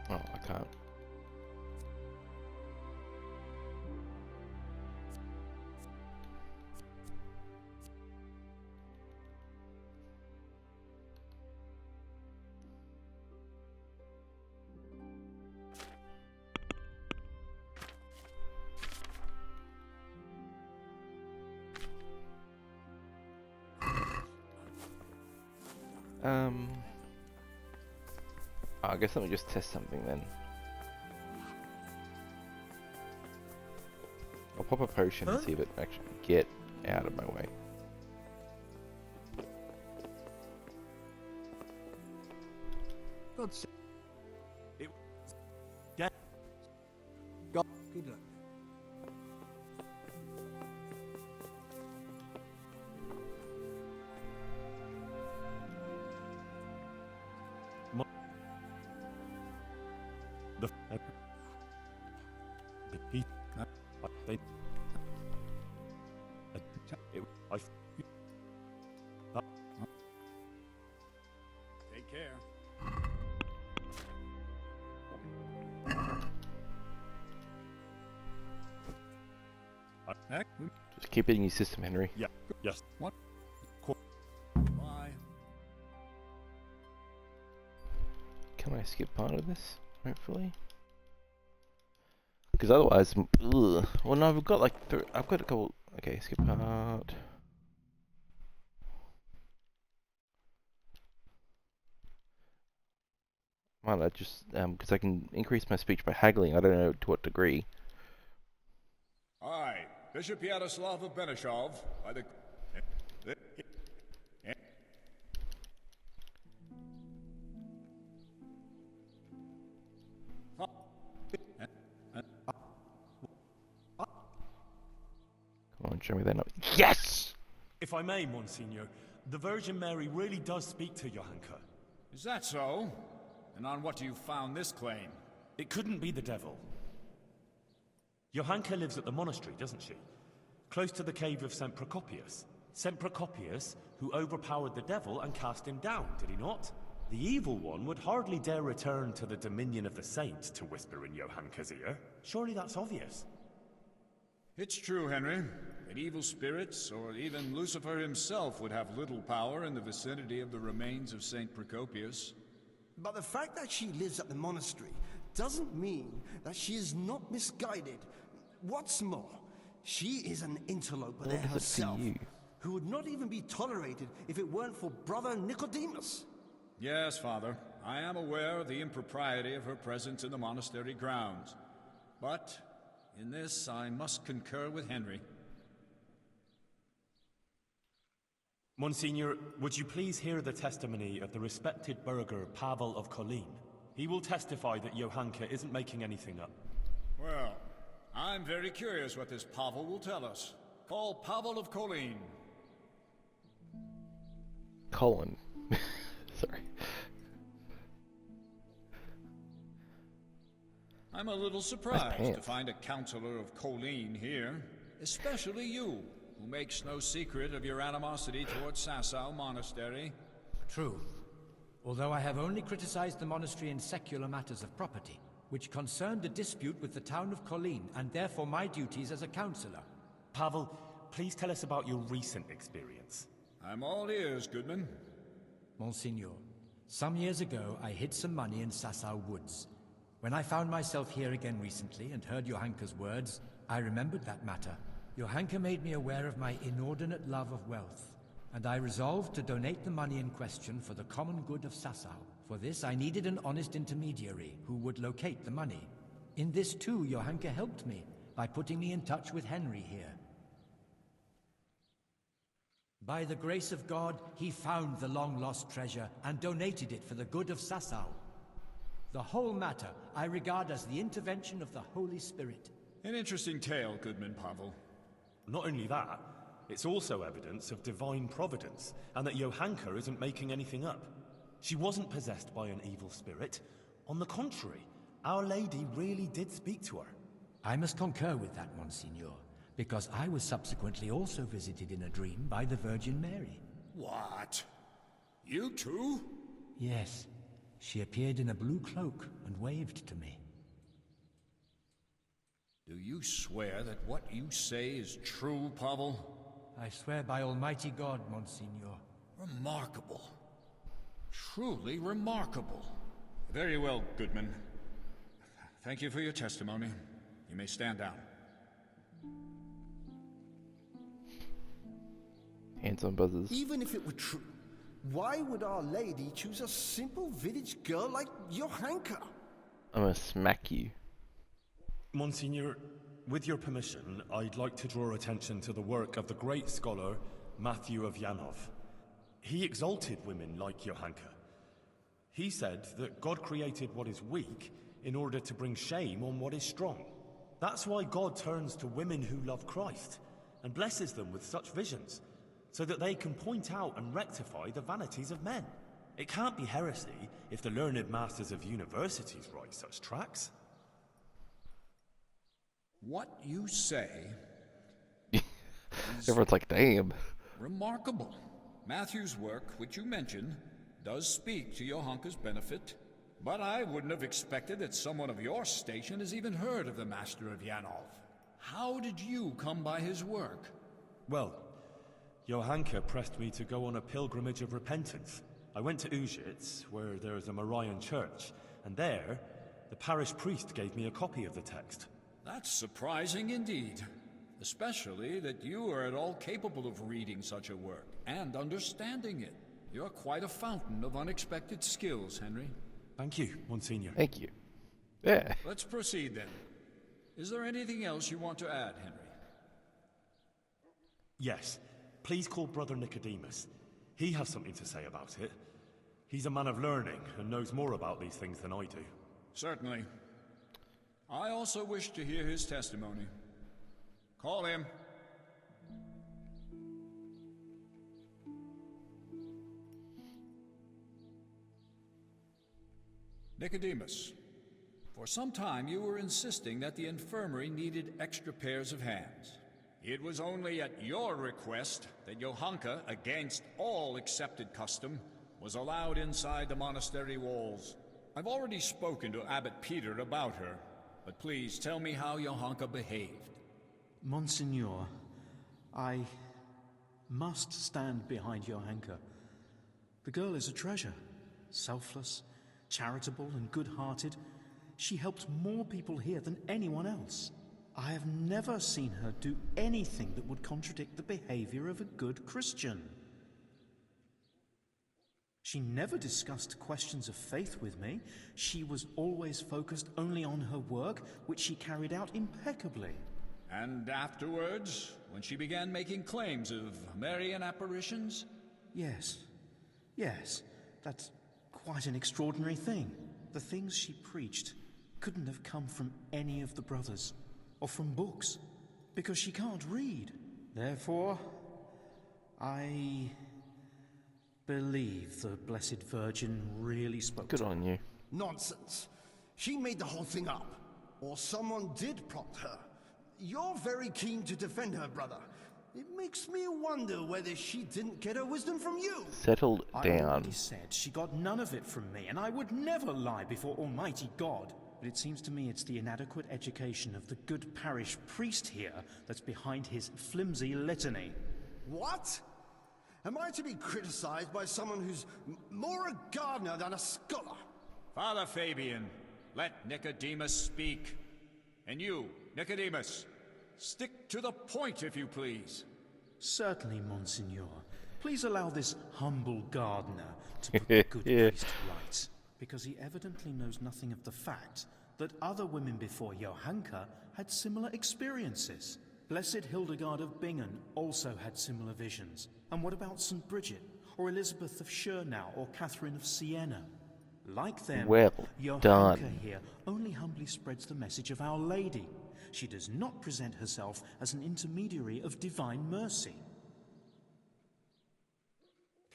Oh, I can't. I guess let me just test something then. I'll pop a potion and see if it actually get out of my way. God's sake. Yeah. God, good luck. Take care. Just keep it in your system, Henry. Yeah. Yes. What? Bye. Can I skip part of this? Hopefully. Because otherwise, ugh. Well, no, I've got like I've got a couple. Okay, skip part. Might I just because I can increase my speech by haggling. I don't know to what degree. I, Bishop Yaroslav of Benishov, by the... Come on, show me that. Yes! If I may, Monsignor, The Virgin Mary really does speak to Johanka. Is that so? And on what do you found this claim? It couldn't be the devil. Johanka lives at the monastery, doesn't she? Close to the cave of St. Procopius. St. Procopius, who overpowered the devil and cast him down, did he not? The evil one would hardly dare return to the dominion of the saints to whisper in Johanka's ear. Surely that's obvious. It's true, Henry, that evil spirits, or even Lucifer himself, would have little power in the vicinity of the remains of St. Procopius. But the fact that she lives at the monastery doesn't mean that she is not misguided. What's more, she is an interloper there herself, who would not even be tolerated if it weren't for Brother Nicodemus. Yes, Father. I am aware of the impropriety of her presence in the monastery grounds. But in this, I must concur with Henry. Monsignor, would you please hear the testimony of the respected burgher Pavel of Kolin? He will testify that Johanka isn't making anything up. Well, I'm very curious what this Pavel will tell us. Call Pavel of Kolin. Colin. Sorry. I'm a little surprised to find a counselor of Kolin here, especially you, who makes no secret of your animosity towards Sasau Monastery. True. Although I have only criticized the monastery in secular matters of property, which concerned a dispute with the town of Kolin, and therefore my duties as a counselor. Pavel, please tell us about your recent experience. I'm all ears, Goodman. Monsignor, some years ago I hid some money in Sasau woods. When I found myself here again recently and heard Johanka's words, I remembered that matter. Johanka made me aware of my inordinate love of wealth, and I resolved to donate the money in question for the common good of Sasau. For this, I needed an honest intermediary who would locate the money. In this too, Johanka helped me by putting me in touch with Henry here. By the grace of God, he found the long-lost treasure and donated it for the good of Sasau. The whole matter I regard as the intervention of the Holy Spirit. An interesting tale, Goodman Pavel. Not only that, it's also evidence of divine providence, and that Johanka isn't making anything up. She wasn't possessed by an evil spirit. On the contrary, Our Lady really did speak to her. I must concur with that, Monsignor, because I was subsequently also visited in a dream by the Virgin Mary. What? You too? Yes. She appeared in a blue cloak and waved to me. Do you swear that what you say is true, Pavel? I swear by Almighty God, Monsignor. Remarkable. Truly remarkable. Very well, Goodman. Thank you for your testimony. You may stand down. Hands on buzzers. Even if it were true, why would Our Lady choose a simple village girl like Johanka? I'm gonna smack you. Monsignor, with your permission, I'd like to draw attention to the work of the great scholar Matthew of Yanov. He exalted women like Johanka. He said that God created what is weak in order to bring shame on what is strong. That's why God turns to women who love Christ and blesses them with such visions, so that they can point out and rectify the vanities of men. It can't be heresy if the learned masters of universities write such tracts. What you say Everyone's like, damn. remarkable. Matthew's work, which you mentioned, does speak to Johanka's benefit, but I wouldn't have expected that someone of your station has even heard of the Master of Yanov. How did you come by his work? Well, Johanka pressed me to go on a pilgrimage of repentance. I went to Ujits, where there is a Marian church, and there, the parish priest gave me a copy of the text. That's surprising indeed, especially that you are at all capable of reading such a work and understanding it. You're quite a fountain of unexpected skills, Henry. Thank you, Monsignor. Thank you. Yeah. Let's proceed then. Is there anything else you want to add, Henry? Yes. Please call Brother Nicodemus. He has something to say about it. He's a man of learning and knows more about these things than I do. Certainly. I also wish to hear his testimony. Call him. Nicodemus, for some time you were insisting that the infirmary needed extra pairs of hands. It was only at your request that Johanka, against all accepted custom, was allowed inside the monastery walls. I've already spoken to Abbot Peter about her, but please tell me how Johanka behaved. Monsignor, I must stand behind Johanka. The girl is a treasure. Selfless, charitable, and good-hearted. She helped more people here than anyone else. I have never seen her do anything that would contradict the behavior of a good Christian. She never discussed questions of faith with me. She was always focused only on her work, which she carried out impeccably. And afterwards, when she began making claims of Marian apparitions? Yes. Yes, that's quite an extraordinary thing. The things she preached couldn't have come from any of the brothers, or from books, because she can't read. Therefore, I believe the Blessed Virgin really spoke Good to on her. you. Nonsense. She made the whole thing up. Or someone did prompt her. You're very keen to defend her, brother. It makes me wonder whether she didn't get her wisdom from you. Settled I down. already said she got none of it from me, and I would never lie before Almighty God. But it seems to me it's the inadequate education of the good parish priest here that's behind his flimsy litany. What? Am I to be criticized by someone who's more a gardener than a scholar? Father Fabian, let Nicodemus speak. And you, Nicodemus, stick to the point, if you please. Certainly, Monsignor. Please allow this humble gardener to put the good priest to rights, because he evidently knows nothing of the fact that other women before Johanka had similar experiences. Blessed Hildegard of Bingen also had similar visions. And what about St. Bridget, or Elizabeth of Schurnau, or Catherine of Siena? Like them, Well Johanka done. here only humbly spreads the message of Our Lady. She does not present herself as an intermediary of divine mercy.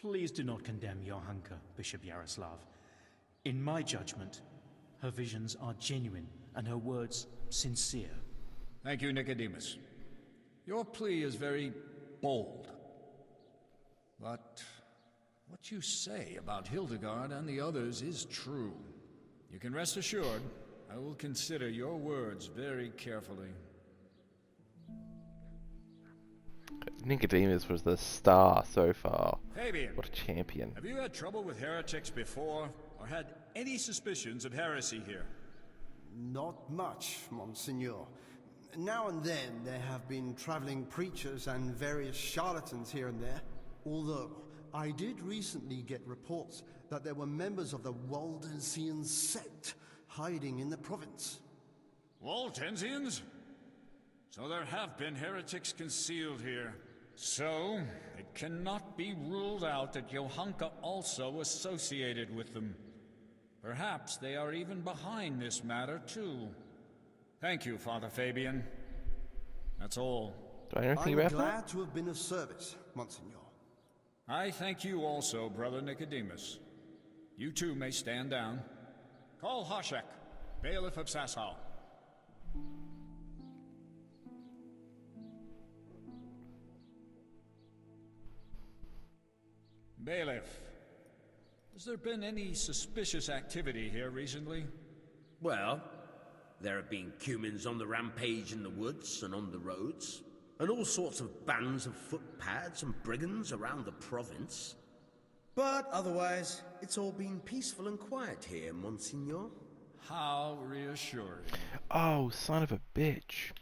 Please do not condemn Johanka, Bishop Yaroslav. In my judgment, her visions are genuine and her words sincere. Thank you, Nicodemus. Your plea is very bold. But what you say about Hildegard and the others is true. You can rest assured I will consider your words very carefully. Nicodemus was the star so far. Fabian, What a champion. have you had trouble with heretics before, or had any suspicions of heresy here? Not much, Monsignor. Now and then there have been traveling preachers and various charlatans here and there. Although, I did recently get reports that there were members of the Waldensian sect hiding in the province. Waldensians? So there have been heretics concealed here. So, it cannot be ruled out that Johanka also associated with them. Perhaps they are even behind this matter, too. Thank you, Father Fabian. That's all. Do I know anything I'm about glad that? to have been of service, Monsignor. I thank you also, Brother Nicodemus. You too may stand down. Call Hoshek, bailiff of Sasau. Bailiff, has there been any suspicious activity here recently? Well, there have been cumins on the rampage in the woods and on the roads, and all sorts of bands of footpads and brigands around the province. But otherwise, it's all been peaceful and quiet here, Monsignor. How reassuring. Oh, son of a bitch.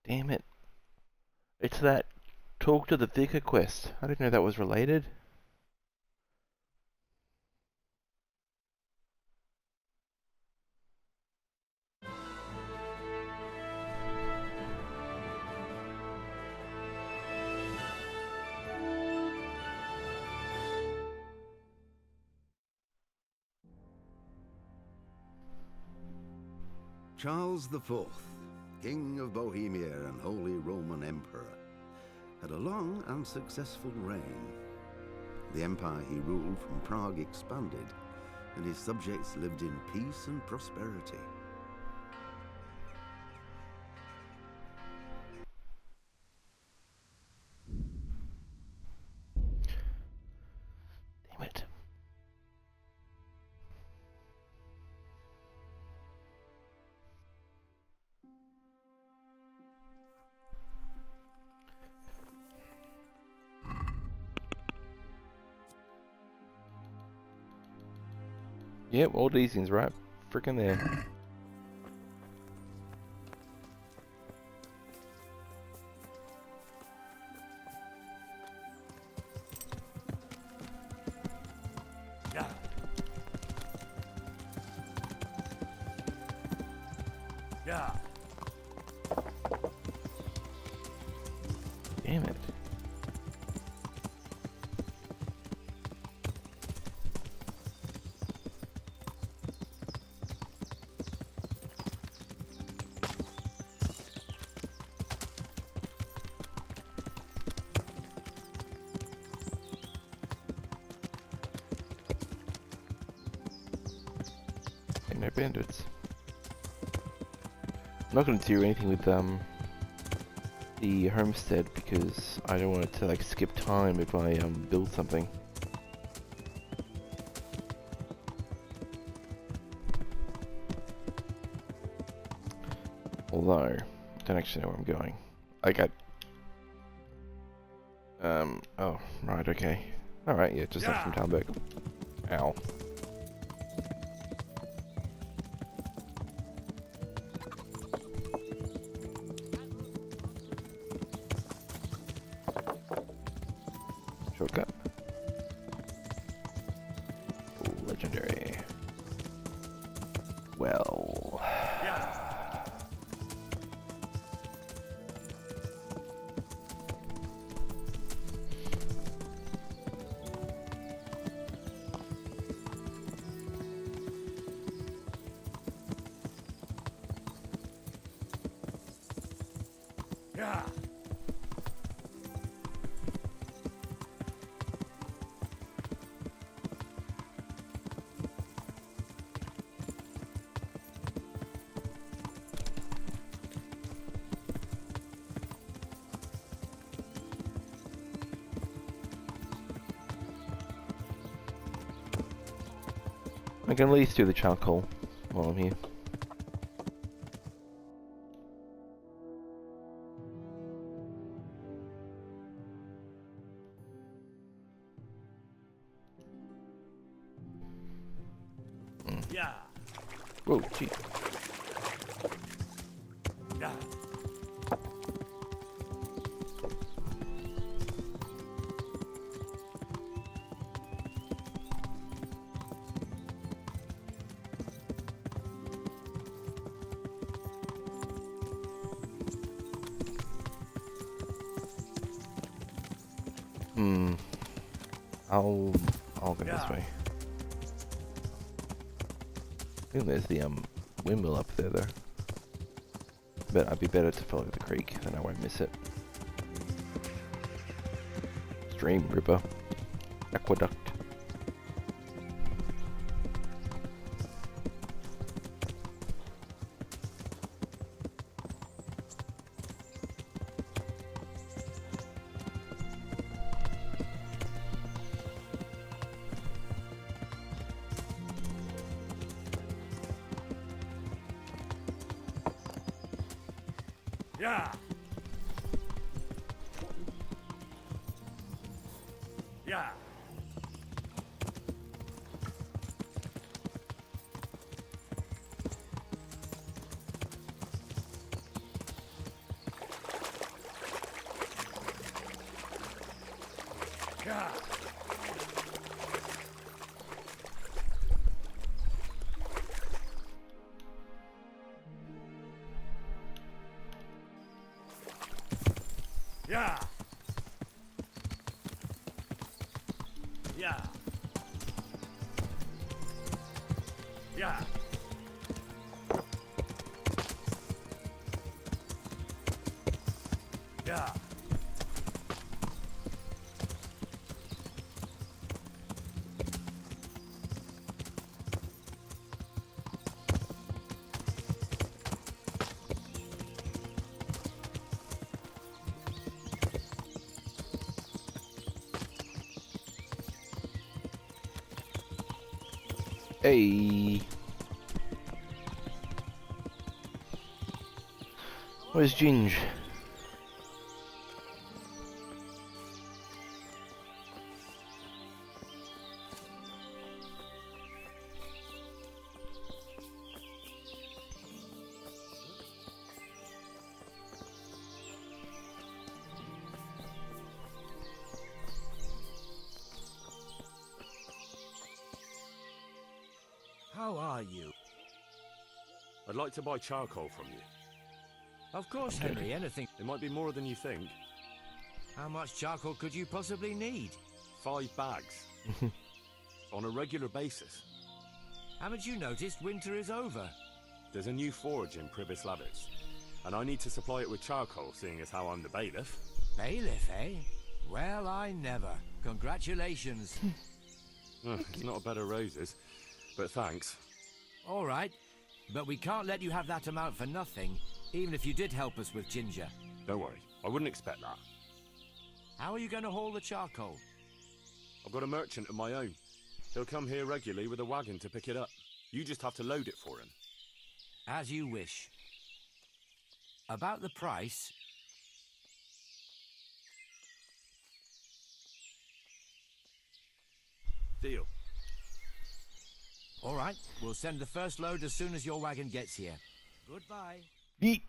Damn it. It's that talk to the vicar quest. I didn't know that was related. Charles IV, King of Bohemia and Holy Roman Emperor, had a long and successful reign. The empire he ruled from Prague expanded, and his subjects lived in peace and prosperity. Damn it. Yep, all these things right freaking there. Yeah. Yeah. Damn it. And no bandits. I'm not going to do anything with the homestead because I don't want it to like skip time if I build something. Although I don't actually know where I'm going. I got oh right, okay. Alright, yeah, just left from Talberg. Ow. Shortcut. Legendary. Well. Yeah. I can at least do the charcoal while I'm here. Yeah. Whoa, gee. Yeah. I'll go this way. I think there's the windmill up there though. But I'd be better to follow the creek, then I won't miss it. Stream, river, aqueduct. Yeah. Yeah. Yeah. Yeah. Yeah. Yeah. Hey. Where's Ginge? How are you? I'd like to buy charcoal from you. Of course, Henry, anything. It might be more than you think. How much charcoal could you possibly need? 5 bags. On a regular basis. Haven't you noticed winter is over? There's a new forge in Privis Lavitz, and I need to supply it with charcoal, seeing as how I'm the bailiff. Bailiff, eh? Well, I never. Congratulations. It's not a bed of roses, but thanks. All right, but we can't let you have that amount for nothing, even if you did help us with Ginger. Don't worry, I wouldn't expect that. How are you going to haul the charcoal? I've got a merchant of my own. He'll come here regularly with a wagon to pick it up. You just have to load it for him. As you wish. About the price... Deal. All right, we'll send the first load as soon as your wagon gets here. Goodbye. Yeet.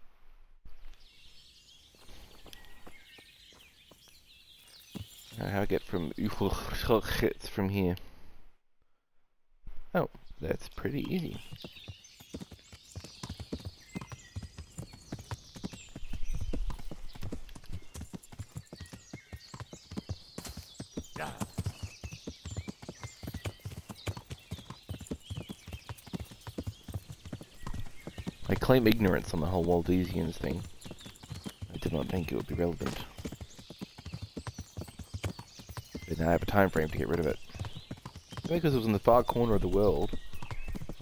How I get from Ufelschitz from here? Oh, that's pretty easy. I claim ignorance on the whole Waldesians thing. I did not think it would be relevant. But now I have a time frame to get rid of it. Maybe because it was in the far corner of the world.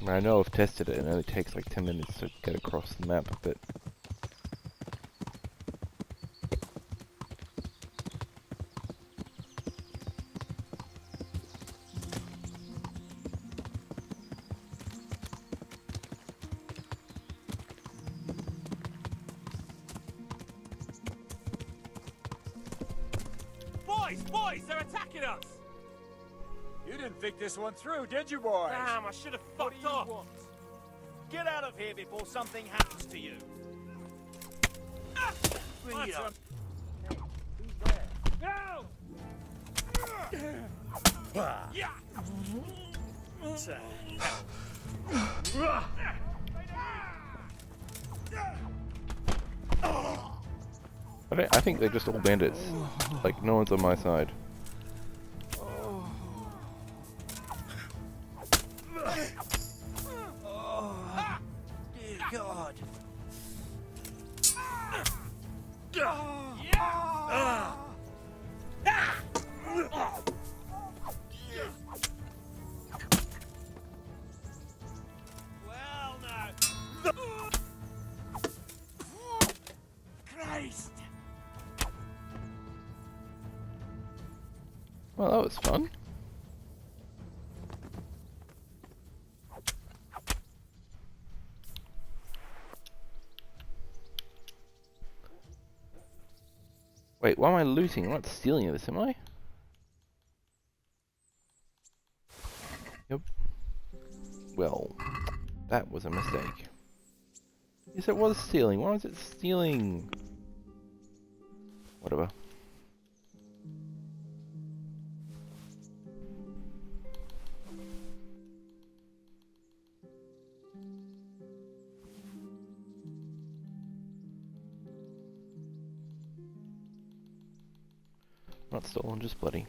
I mean, I know I've tested it and it only takes like 10 minutes to get across the map, but... Boys, they're attacking us! You didn't think this one through, did you, boys? Damn, I should have fucked up! Want? Get out of here before something happens to you! Bring it up! Hey, who's there? Go! Yeah! I think they're just all bandits. Like, no one's on my side. Dear God! Well, now! Christ! Well, that was fun. Wait, why am I looting? I'm not stealing this, am I? Yep. Well, that was a mistake. Yes, it was stealing. Why was it stealing? Whatever. Not stolen, just bloody.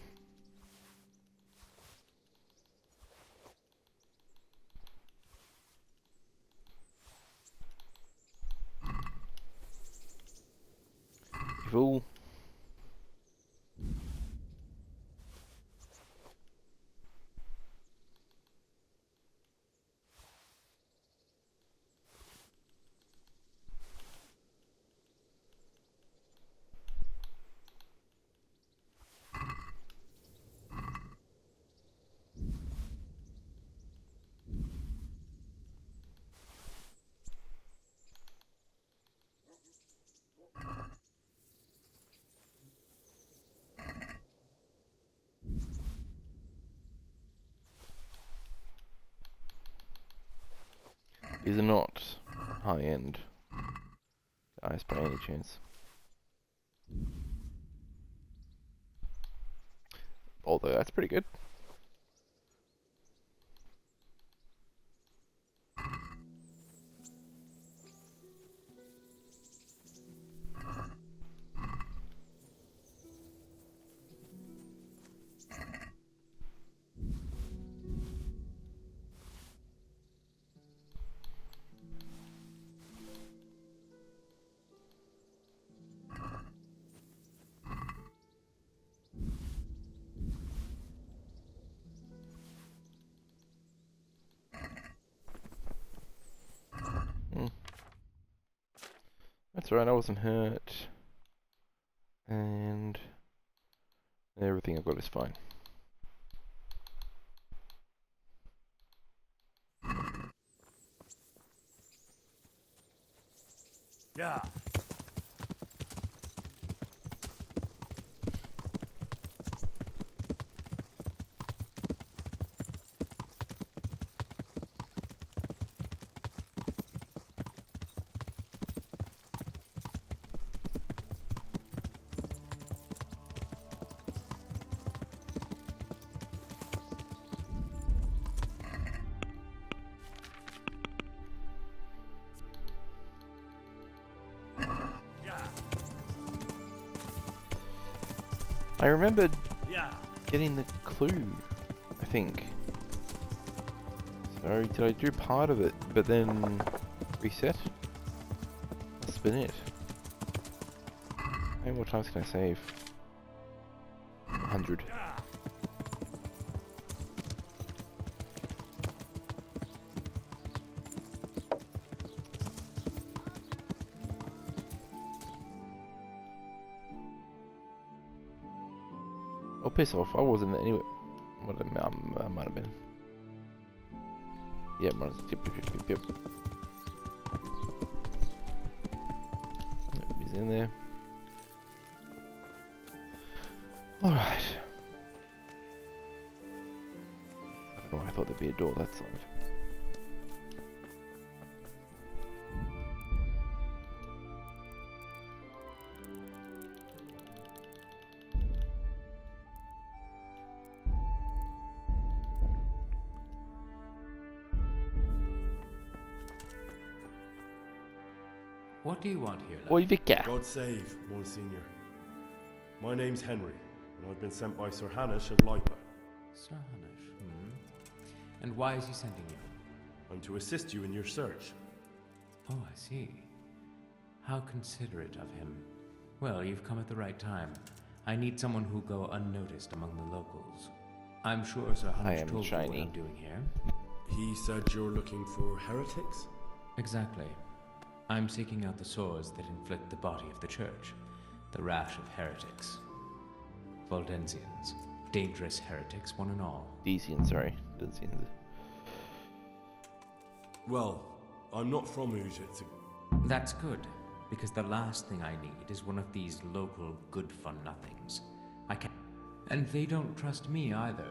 You fool. is not high-end guys by any chance. Although that's pretty good. That's right, I wasn't hurt. And everything I've got is fine. Yeah. I remembered getting the clue, I think. So did I do part of it, but then reset? That's been it. How many more times can I save? 100. Oh, piss off. I wasn't anyway. What I might have been. Yeah, yep. He's in there. Alright. I don't know why I thought there'd be a door that side. What do you want here, lad? Oi, Vicar. God save, Monsignor. My name's Henry, and I've been sent by Sir Hanish of Lipa. Sir Hanish, And why is he sending you? I'm to assist you in your search. Oh, I see. How considerate of him. Well, you've come at the right time. I need someone who'll go unnoticed among the locals. I'm sure Sir Hanish told you what I'm doing here. He said you're looking for heretics? Exactly. I'm seeking out the sores that inflict the body of the church. The rash of heretics. Valdensians. Dangerous heretics, one and all. Desians, sorry. Desians. Well, I'm not from Ujit. That's good, because the last thing I need is one of these local good-for-nothings. I can't... And they don't trust me either.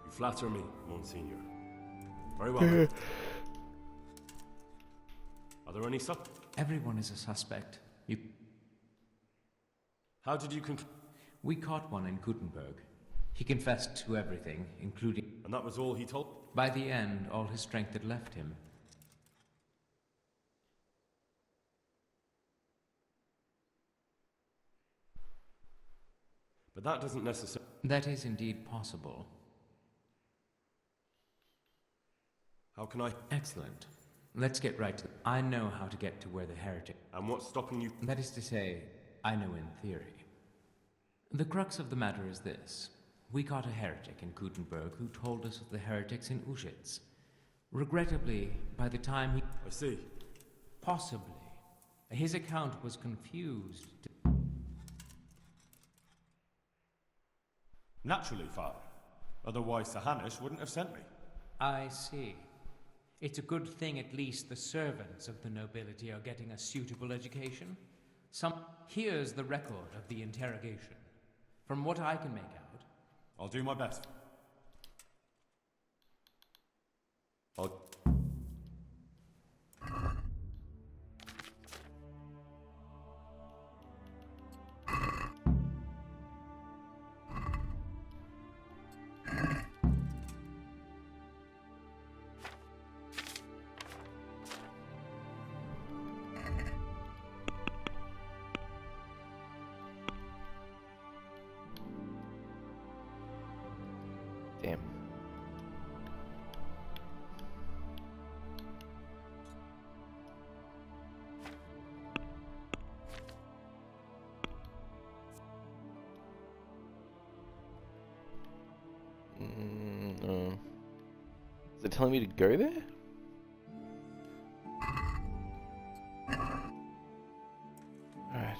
You flatter me, Monsignor. Very well, then. Are there any Everyone is a suspect. How did you We caught one in Gutenberg. He confessed to everything, including... And that was all he told? By the end, all his strength had left him. But that doesn't necessarily... That is indeed possible. How can I... Excellent. Let's get right to it. I know how to get to where the heretic... And what's stopping you? That is to say, I know in theory. The crux of the matter is this. We caught a heretic in Gutenberg who told us of the heretics in Ushitz. Regrettably, by the time he... I see. Possibly. His account was confused. Naturally, Father. Otherwise, Sir Hanish wouldn't have sent me. I see. It's a good thing at least the servants of the nobility are getting a suitable education. Here's the record of the interrogation. From what I can make out... I'll do my best. Damn. Is it telling me to go there? Alright.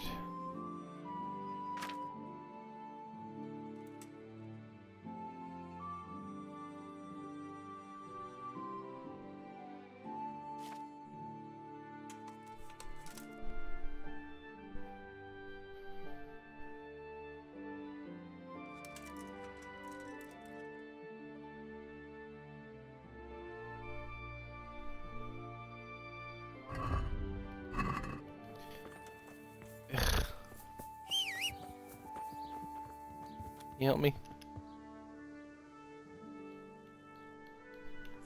Can you help me?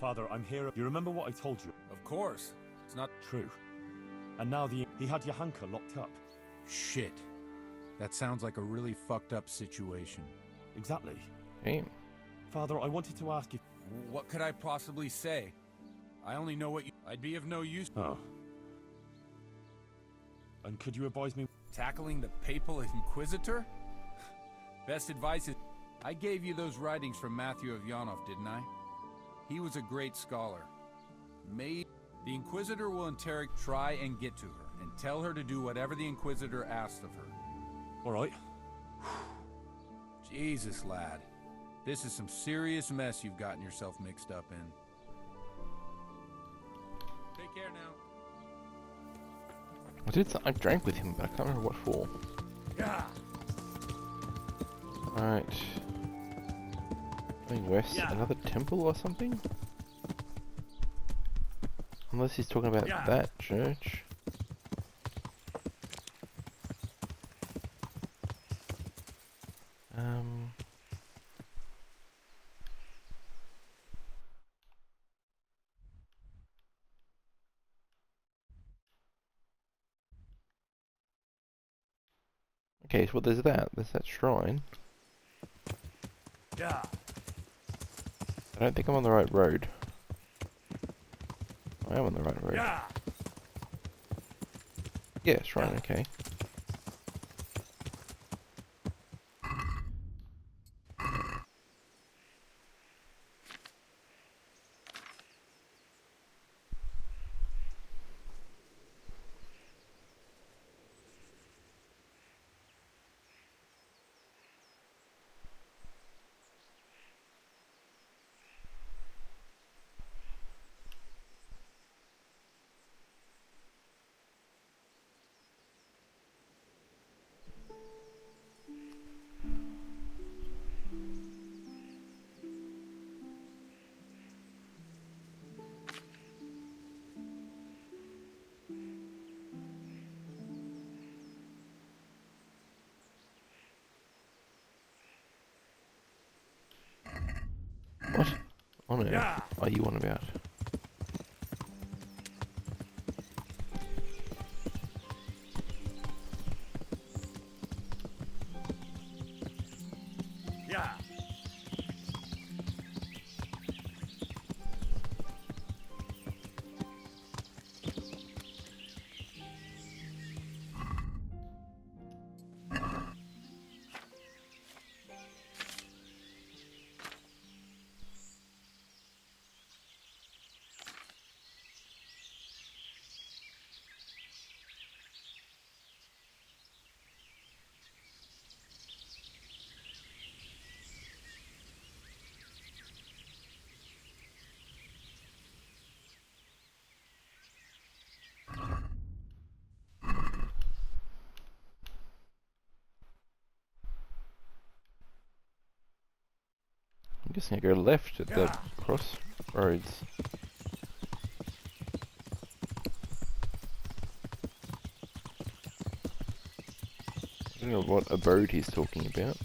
Father, I'm here. You remember what I told you? Of course. It's not True. And now he had Johanka locked up. shit. That sounds like a really fucked up situation. Exactly. Hey. Father, I wanted to ask if... What could I possibly say? I only know what you... I'd be of no use. Oh. And could you advise me... Tackling the papal inquisitor? Best advice is... I gave you those writings from Matthew of Yanov, didn't I? He was a great scholar. Maybe the Inquisitor will try and get to her, and tell her to do whatever the Inquisitor asks of her. All right. Jesus, lad. This is some serious mess you've gotten yourself mixed up in. Take care now. I drank with him, but I can't remember what for. Yeah. Alright. Going west, another temple or something? Unless he's talking about that church. Okay, so there's that shrine. Yeah. I don't think I'm on the right road. I am on the right road. Yeah, shrine, okay. What on earth are you on about? Yeah. I'm guessing I go left at the crossroads. I don't know what abode he's talking about.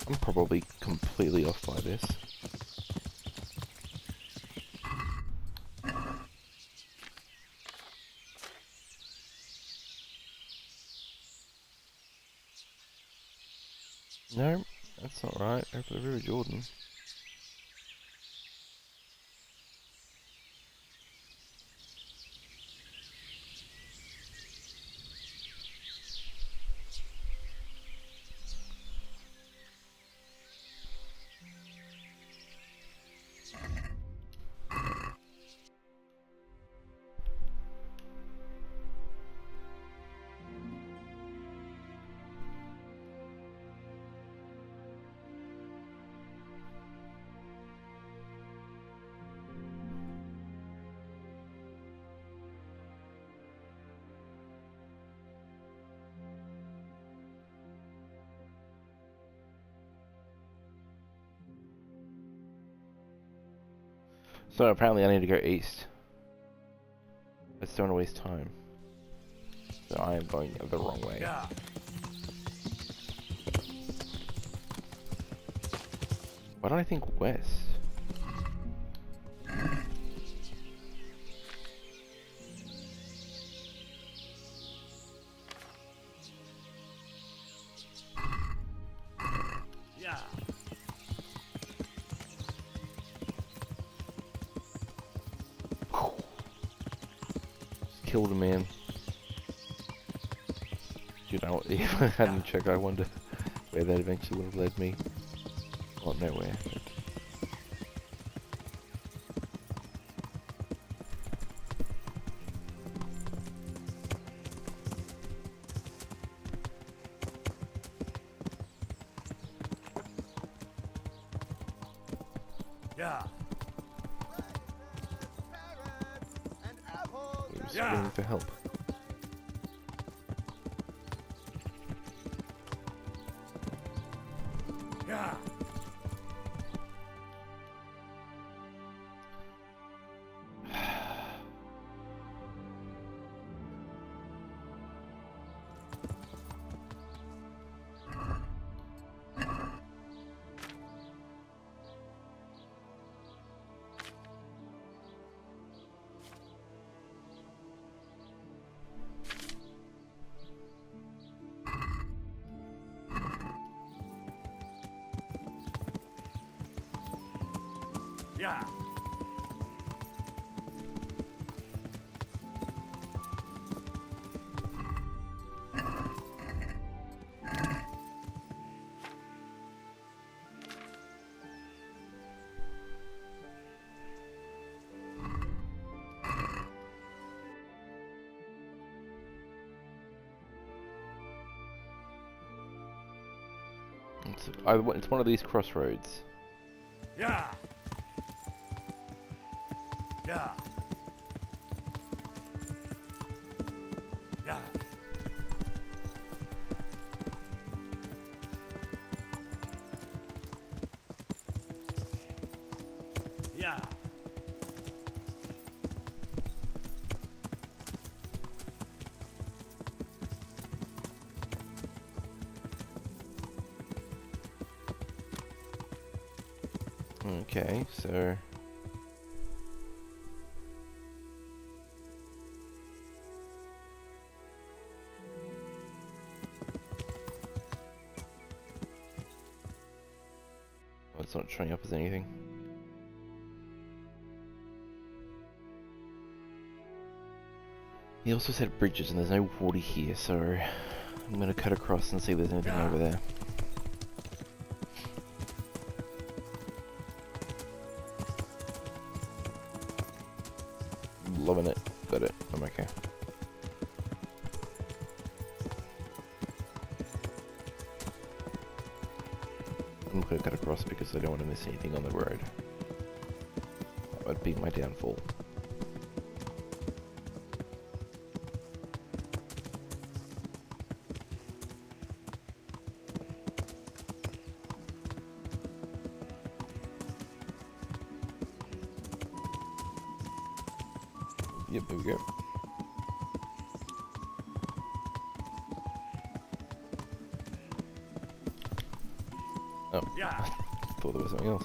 I'm probably completely off by this. No, that's not right. Over the River Jordan. So apparently I need to go east. Let's don't waste time. So I am going the wrong way. Yeah. Why don't I think west? Yeah. Just killed a man. Dude, if I hadn't checked, I wonder where that eventually would have led me. Well, nowhere. But... Yeah. Screaming for help. Yeah. Yeah. It's one of these crossroads. Yeah. Yeah. Yeah. Yeah. Okay, so... Oh, it's not showing up as anything. He also said bridges, and there's no water here, so I'm gonna cut across and see if there's anything over there. Loving it. Got it. I'm okay. I'm gonna cut across because I don't want to miss anything on the road. That would be my downfall. Yep, there we go. Oh, yeah. Thought there was something else.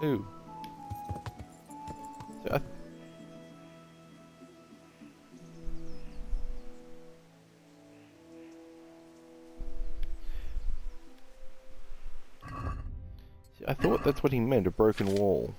Ooh. So I thought that's what he meant, a broken wall.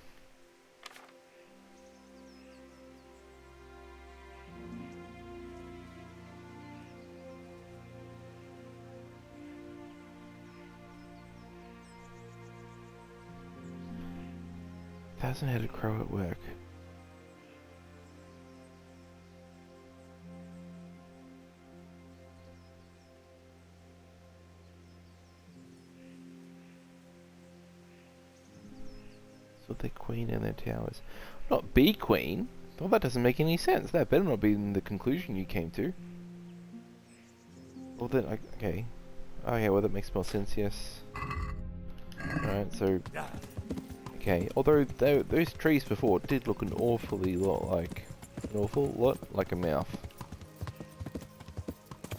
Thousand-headed crow at work. So the queen and their towers. Not be queen? Well, that doesn't make any sense. That better not be in the conclusion you came to. Well then, okay. Okay, well that makes more sense, yes. Alright, so... Okay, although those trees before did look an awful lot like a mouth.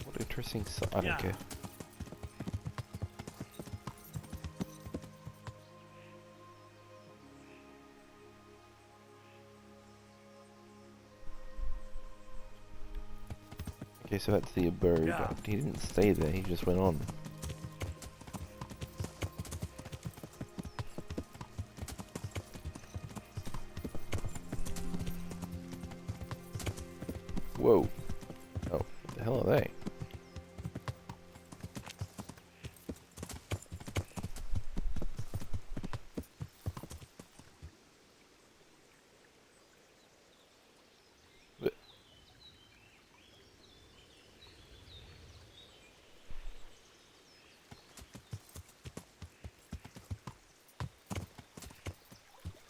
What interesting I don't care. Okay, so that's the abode. Yeah. He didn't stay there, he just went on. Whoa. Oh, what the hell are they?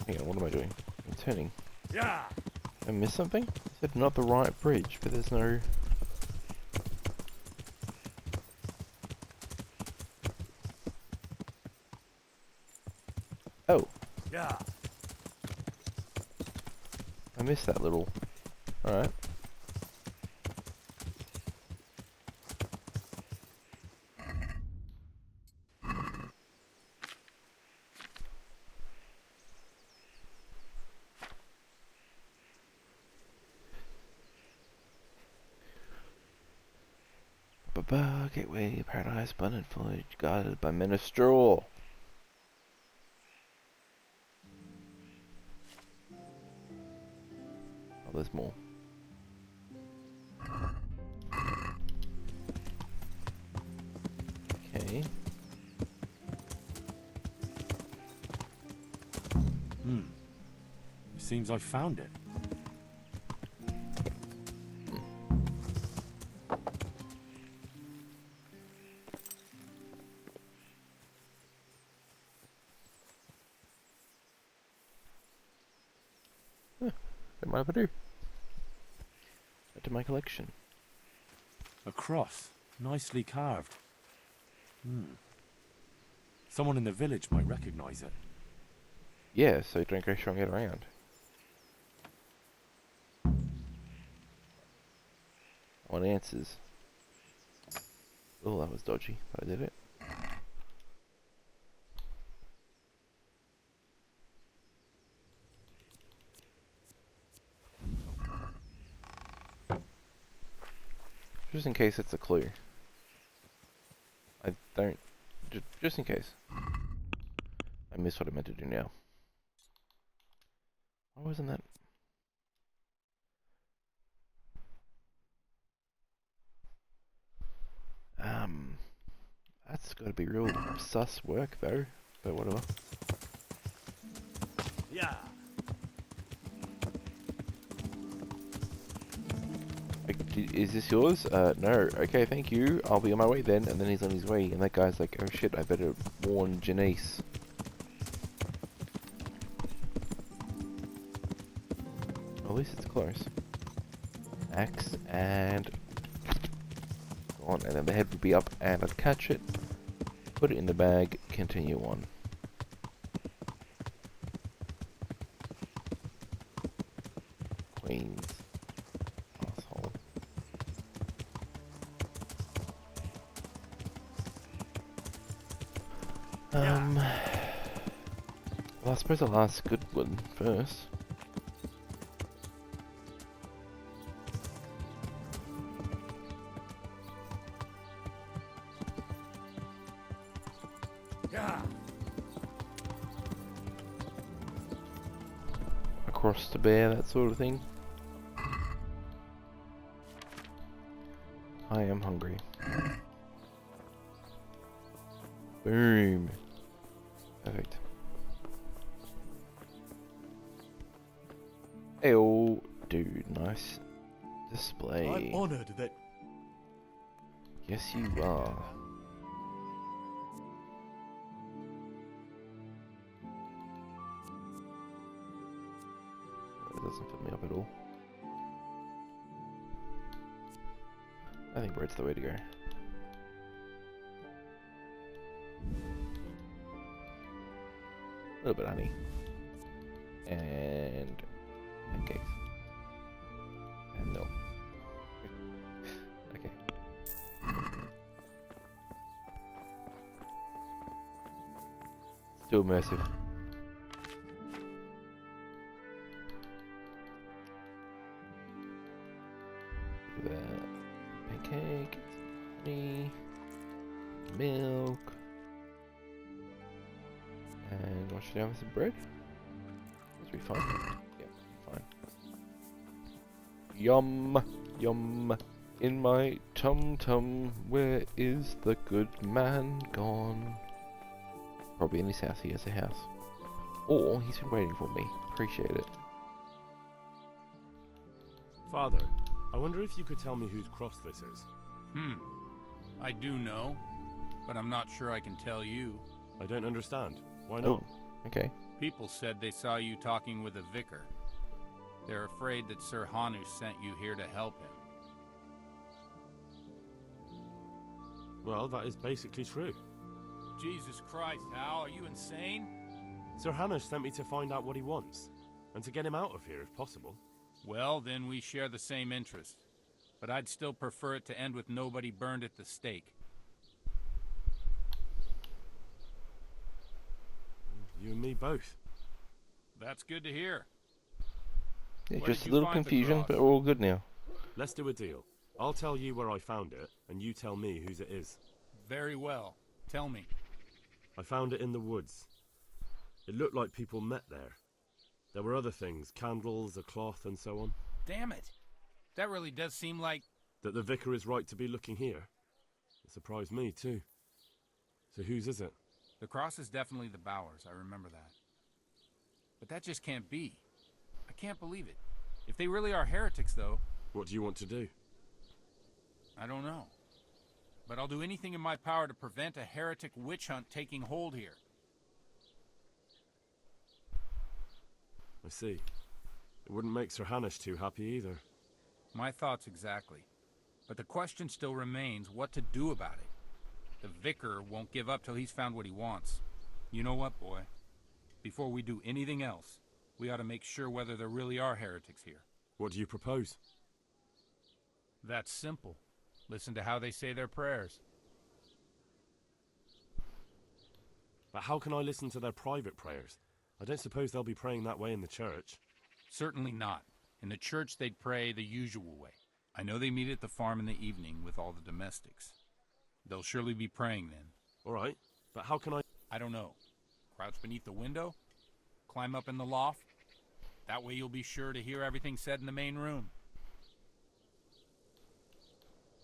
Hang on, what am I doing? I'm turning. Yeah. I missed something? I said not the right bridge, but there's no... Oh. Yeah. I missed that little... Alright. Ba-ba, gateway, paradise, abundant foliage, guarded by men of straw. Oh, there's more. Okay. It seems I found it. Don't mind if I do. Add to my collection. A cross, nicely carved. Someone in the village might recognize it. Yeah, so don't go strong it around. I want answers. Oh, that was dodgy, but I did it. Just in case it's a clue. I don't... Just in case. I missed what I meant to do now. Why wasn't that... That's gotta be real sus work though, but whatever. Yeah. Is this yours? No. Okay, thank you. I'll be on my way then. And then he's on his way, and that guy's like, oh shit, I better warn Janice. Well, at least it's close. Axe and... on, and then the head would be up, and I'd catch it, put it in the bag, continue on. Queens. Asshole. Well, I suppose I'll ask Goodwin first. Yeah. Across the bear, that sort of thing. I am hungry. Boom. Perfect. Ayo, dude, nice display. I'm honored that... Yes, you are. That doesn't fit me up at all. I think bread's the way to go. little bit of honey. And pancakes. And milk. Okay. Still immersive. Pancake, honey, milk, and wash it down with some bread. This will be fine. Yeah, fine. Yum, yum, in my tum-tum, where is the good man gone? Probably in his house. He has a house. Or he's been waiting for me. Appreciate it. Father, I wonder if you could tell me whose cross this is. I do know, but I'm not sure I can tell you. I don't understand. Why not? Oh, okay. People said they saw you talking with a vicar. They're afraid that Sir Hanu sent you here to help him. Well, that is basically true. Jesus Christ, Hal, are you insane? Sir Hanu sent me to find out what he wants, and to get him out of here if possible. Well, then we share the same interest. But I'd still prefer it to end with nobody burned at the stake. You and me both. That's good to hear. Yeah, Where just did a you little find the confusion, cross? but we're all good now. Let's do a deal. I'll tell you where I found it, and you tell me whose it is. Very well. Tell me. I found it in the woods. It looked like people met there. There were other things, candles, a cloth, and so on. Damn it. That really does seem like... That the vicar is right to be looking here. It surprised me, too. So whose is it? The cross is definitely the Bowers, I remember that. But that just can't be. I can't believe it. If they really are heretics, though... What do you want to do? I don't know. But I'll do anything in my power to prevent a heretic witch hunt taking hold here. I see. It wouldn't make Sir Hanush too happy either. My thoughts exactly. But the question still remains what to do about it. The vicar won't give up till he's found what he wants. You know what, boy? Before we do anything else, we ought to make sure whether there really are heretics here. What do you propose? That's simple. Listen to how they say their prayers. But how can I listen to their private prayers? I don't suppose they'll be praying that way in the church. Certainly not. In the church they'd pray the usual way. I know they meet at the farm in the evening with all the domestics. They'll surely be praying then. All right, but how can I... I don't know. Crouch beneath the window? Climb up in the loft? That way you'll be sure to hear everything said in the main room.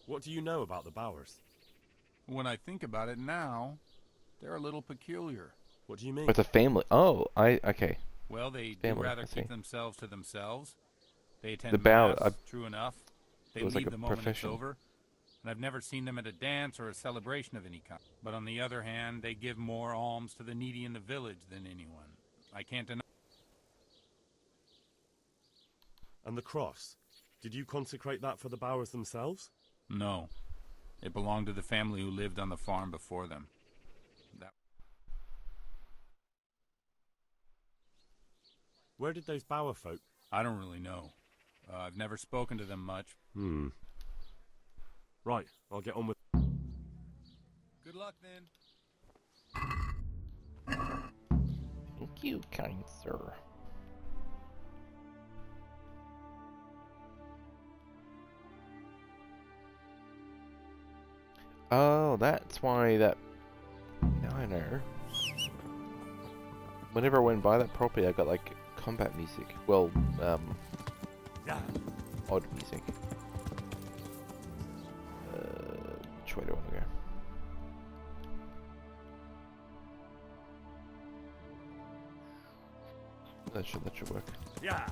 What do you know about the Bowers? When I think about it now, they're a little peculiar. What do you mean? With a family. Oh, okay. Well, they family, do rather I see. keep themselves to themselves. They attend The Bower- mass, true enough. They it was leave like a the moment profession. it's over. And I've never seen them at a dance or a celebration of any kind. But on the other hand, they give more alms to the needy in the village than anyone. I can't deny. And the cross? Did you consecrate that for the Bowers themselves? No. It belonged to the family who lived on the farm before them. Where did those Bower folk... I don't really know. I've never spoken to them much. Right, I'll get on with... Good luck then. Thank you, kind sir. Oh, that's why that... Now I know. Whenever I went by that property, I got like combat music. Well, odd music. Which way do I want to go? That should work. Yeah.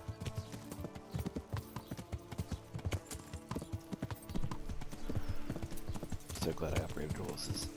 So glad I upgraded horses.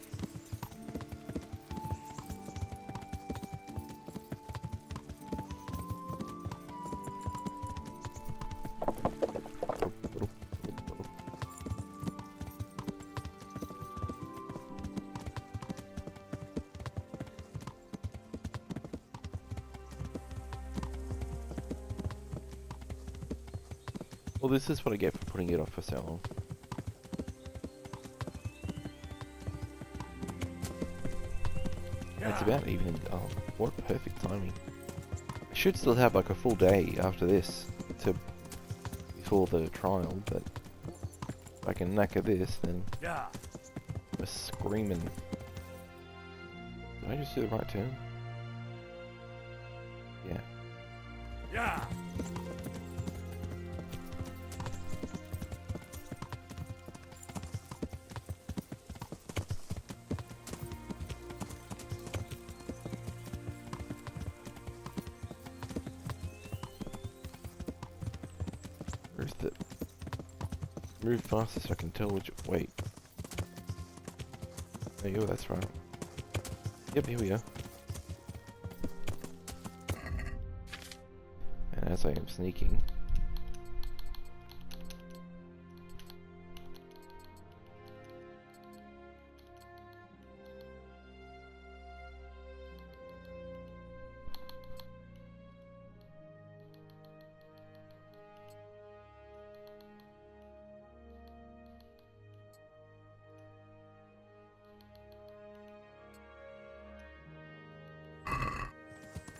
Well, this is what I get for putting it off for so long. It's about even. Oh, what perfect timing. I should still have like a full day after this before the trial, but if I can knacker this, then we're screaming. Did I just do the right turn? Yeah. Yeah. Where's the... Move faster so I can tell which... Wait. There you go, that's right. Yep, here we go. And as I am sneaking...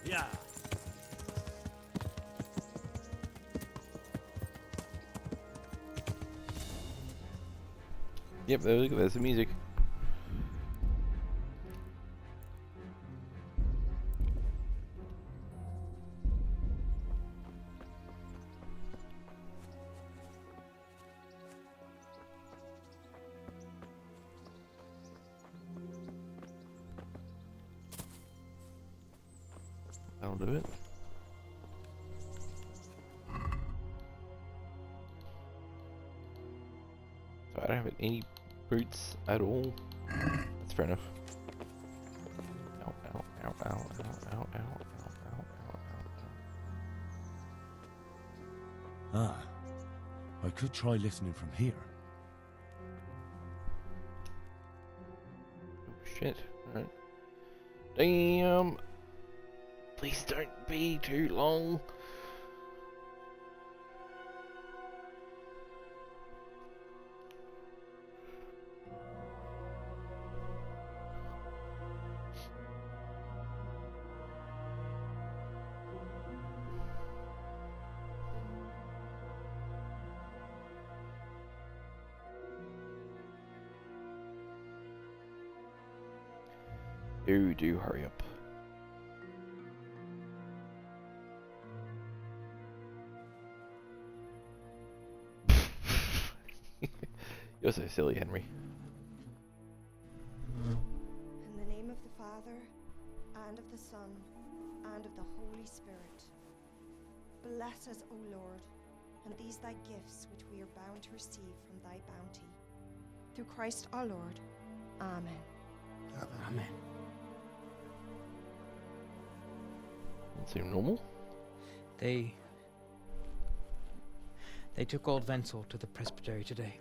Yeah. Yep, there's the music. That'll do it. So I don't have any boots at all. That's fair enough. Ow, ow, ow, ow, ow, ow, ow, ow, ow, ow, ow. Ah. I could try listening from here. Oh shit. Alright. Damn! Please don't be too long. Do hurry up. You're so silly, Henry. In the name of the Father, and of the Son, and of the Holy Spirit. Bless us, O Lord, and these thy gifts which we are bound to receive from thy bounty. Through Christ our Lord. Amen. Amen. Doesn't seem normal. They took old Wenzel to the presbytery today.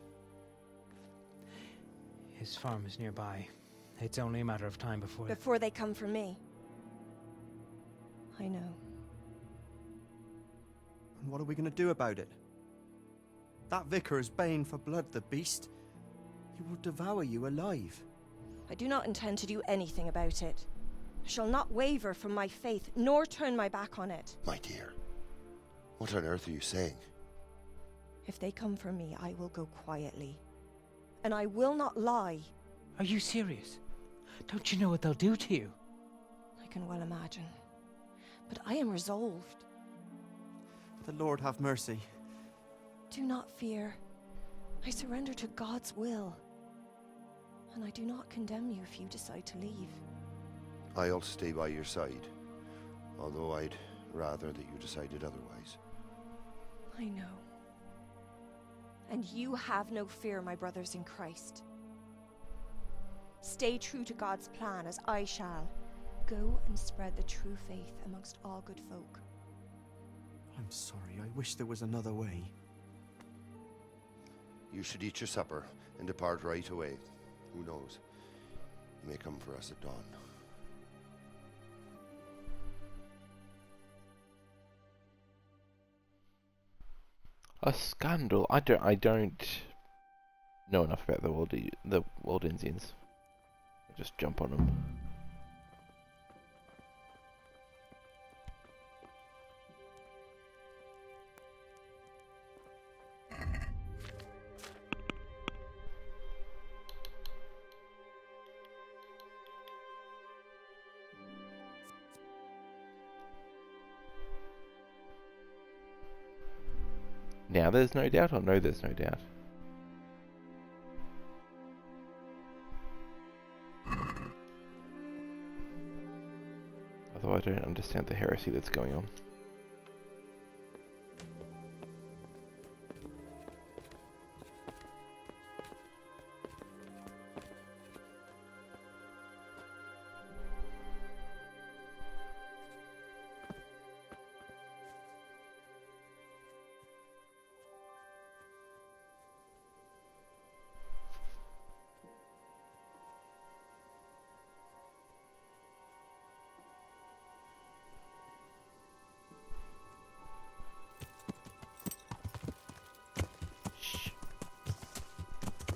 His farm is nearby. It's only a matter of time before... Before they come for me. I know. And what are we going to do about it? That vicar is baying for blood, the beast. He will devour you alive. I do not intend to do anything about it. I shall not waver from my faith, nor turn my back on it. My dear, what on earth are you saying? If they come for me, I will go quietly. And I will not lie. Are you serious? Don't you know what they'll do to you? I can well imagine. But I am resolved. The Lord have mercy. Do not fear. I surrender to God's will. And I do not condemn you if you decide to leave. I'll stay by your side, although I'd rather that you decided otherwise. I know. And you have no fear, my brothers in Christ. Stay true to God's plan, as I shall. Go and spread the true faith amongst all good folk. I'm sorry, I wish there was another way. You should eat your supper and depart right away. Who knows? You may come for us at dawn. A scandal. I don't know enough about the Waldensians. I'll just jump on them. Now there's no doubt, or no there's no doubt? Although I don't understand the heresy that's going on.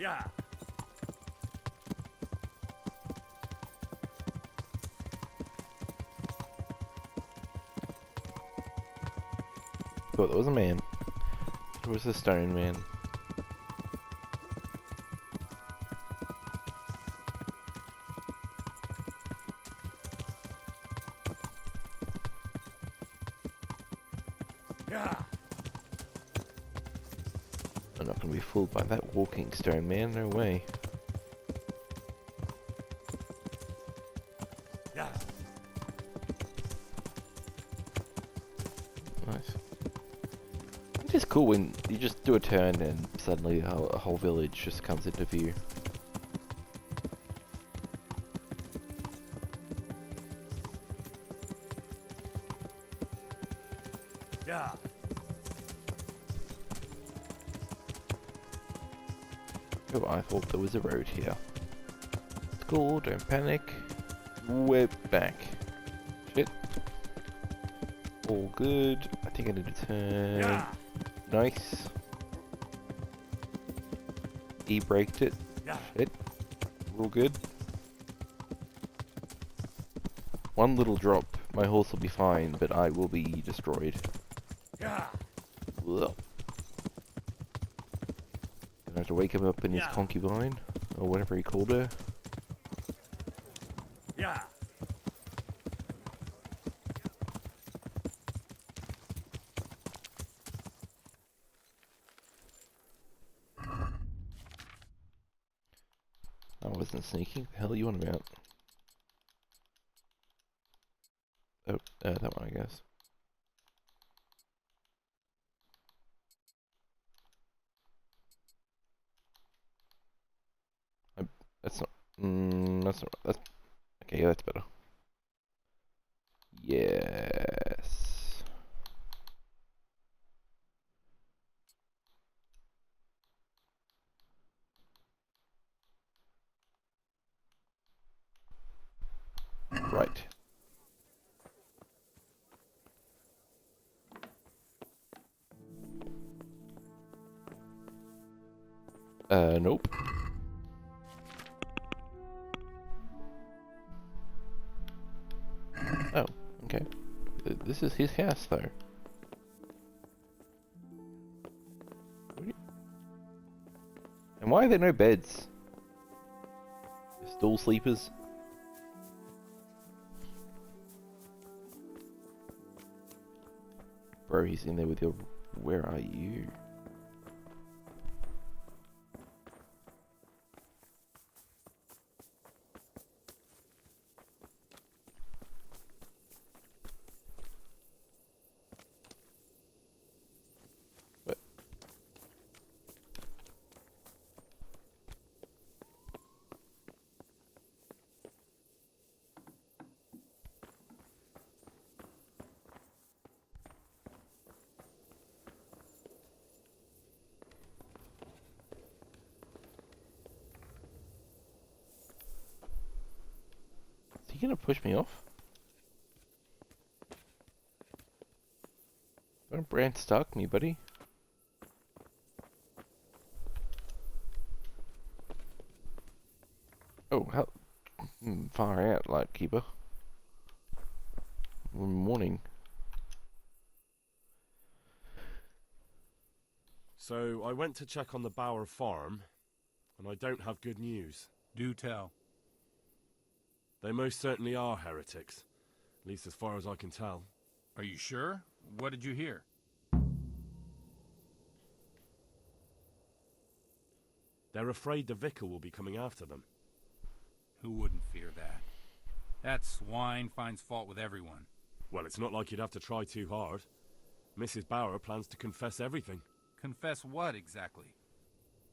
Yeah. Thought there was a man. It was a stone man. Yeah. I'm not going to be fooled by that walking stone man, no way. Yeah. Nice. It is cool when you just do a turn and suddenly a whole village just comes into view. Yeah. Oh, I thought there was a road here. It's cool, don't panic. We're back. Shit. All good. I think I need to turn. Yeah. Nice. E-braked it. Yeah. Shit. All good. One little drop. My horse will be fine, but I will be destroyed. Yeah. Ugh. Gonna have to wake him up in his concubine, or whatever he called her. Yeah. I wasn't sneaking. The hell are you on about? Oh, that one, I guess. That's not. That's not. That's okay. Yeah, that's better. Yes. Right. Nope. Oh, okay. This is his house, though. And why are there no beds? Stool sleepers? Bro, he's in there with your... Where are you? What? Is he gonna push me off? Don't brand stalk me, buddy. Far out, Lightkeeper. Morning. So, I went to check on the Bower farm, and I don't have good news. Do tell. They most certainly are heretics, at least as far as I can tell. Are you sure? What did you hear? They're afraid the vicar will be coming after them. Who wouldn't fear that? That swine finds fault with everyone. Well, it's not like you'd have to try too hard. Mrs. Bower plans to confess everything. Confess what, exactly?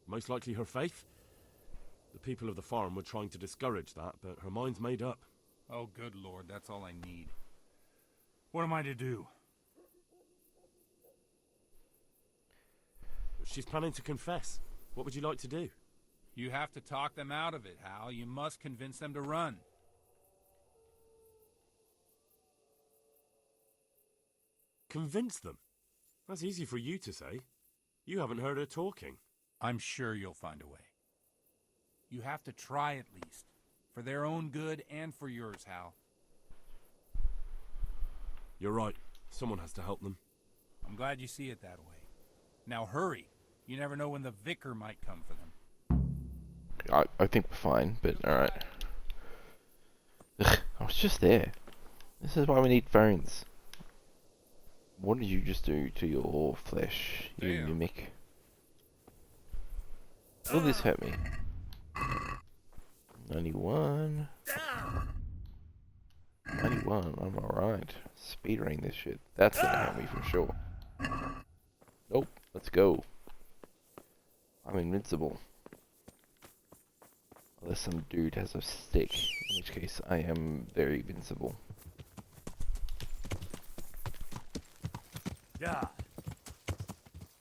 Most likely her faith. The people of the farm were trying to discourage that, but her mind's made up. Oh, good Lord, that's all I need. What am I to do? She's planning to confess. What would you like to do? You have to talk them out of it, Hal. You must convince them to run. Convince them? That's easy for you to say. You haven't heard her talking. I'm sure you'll find a way. You have to try at least. For their own good and for yours, Hal. You're right. Someone has to help them. I'm glad you see it that way. Now hurry. You never know when the vicar might come for them. I think we're fine, but alright. I was just there. This is why we need phones. What did you just do to your flesh, you mimic? Will this hurt me? 91. 91, I'm alright. Speedrunning this shit. That's gonna hurt me for sure. Nope, let's go. I'm invincible. Unless some dude has a stick, in which case I am very invincible. Yeah.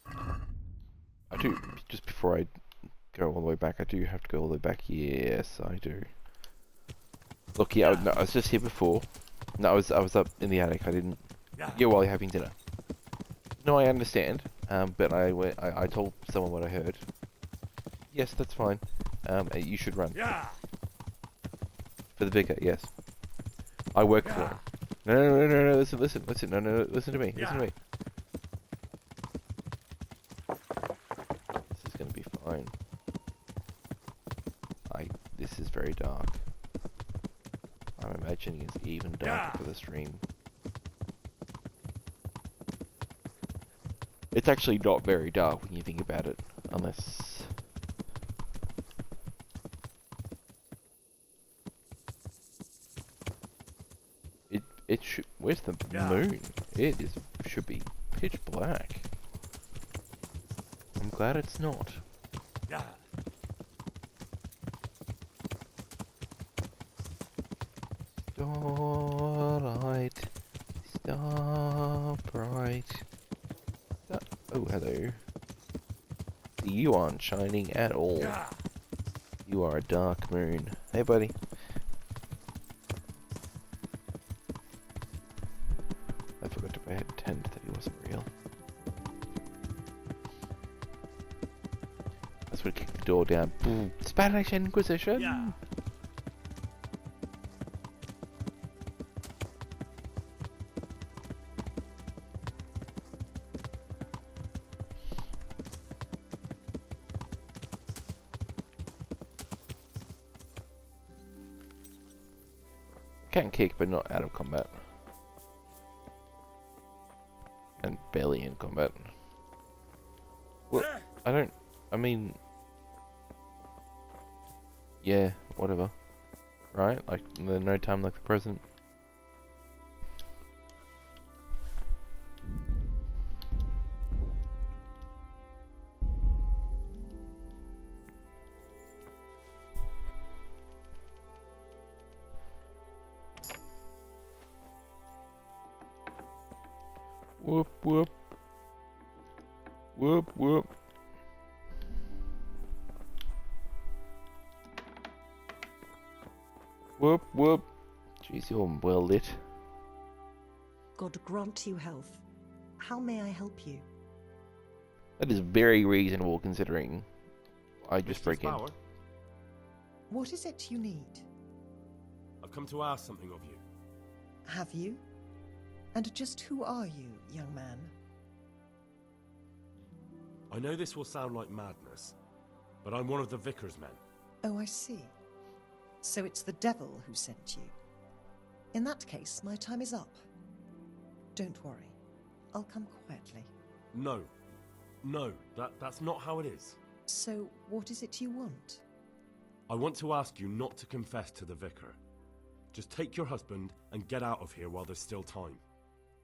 I do, just before I go all the way back, I do have to go all the way back. Yes, I do. Look, yeah, no, I was just here before. No, I was up in the attic. I didn't. Yeah, while you're having dinner. No, I understand. But I told someone what I heard. Yes, that's fine. You should run. Yeah. For the vicar, yes. I work for him. No, listen, no, listen to me, listen to me. This is gonna be fine. This is very dark. I'm imagining it's even darker for the stream. It's actually not very dark when you think about it, unless... It should... Where's the moon? It should be pitch black. I'm glad it's not. Starlight, star bright. Oh, hello. You aren't shining at all. You are a dark moon. Hey, buddy. I forgot to pretend that he wasn't real. That's what kicked the door down. Boom. Spanish Inquisition! Can kick, but not out of combat. And barely in combat. Well, I mean... Yeah, whatever. Right? Like, no time like the present. Whoop, whoop. Whoop, whoop. Whoop, whoop. Jeez, you're well lit. God grant you health. How may I help you? That is very reasonable considering I just break in. What is it you need? I've come to ask something of you. Have you? And just who are you, young man? I know this will sound like madness, but I'm one of the vicar's men. Oh, I see. So it's the devil who sent you. In that case, my time is up. Don't worry. I'll come quietly. No. No, that's not how it is. So, what is it you want? I want to ask you not to confess to the vicar. Just take your husband and get out of here while there's still time.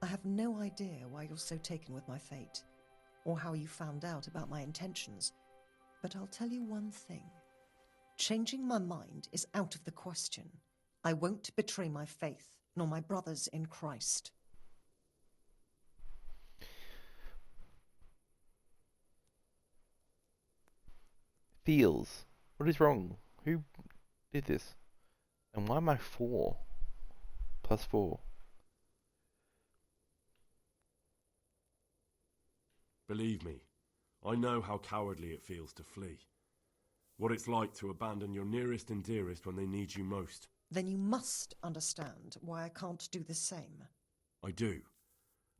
I have no idea why you're so taken with my fate, or how you found out about my intentions, but I'll tell you one thing. Changing my mind is out of the question. I won't betray my faith, nor my brothers in Christ. Feels. What is wrong? Who did this? And why am I 4? Plus 4. Believe me, I know how cowardly it feels to flee. What it's like to abandon your nearest and dearest when they need you most. Then you must understand why I can't do the same. I do.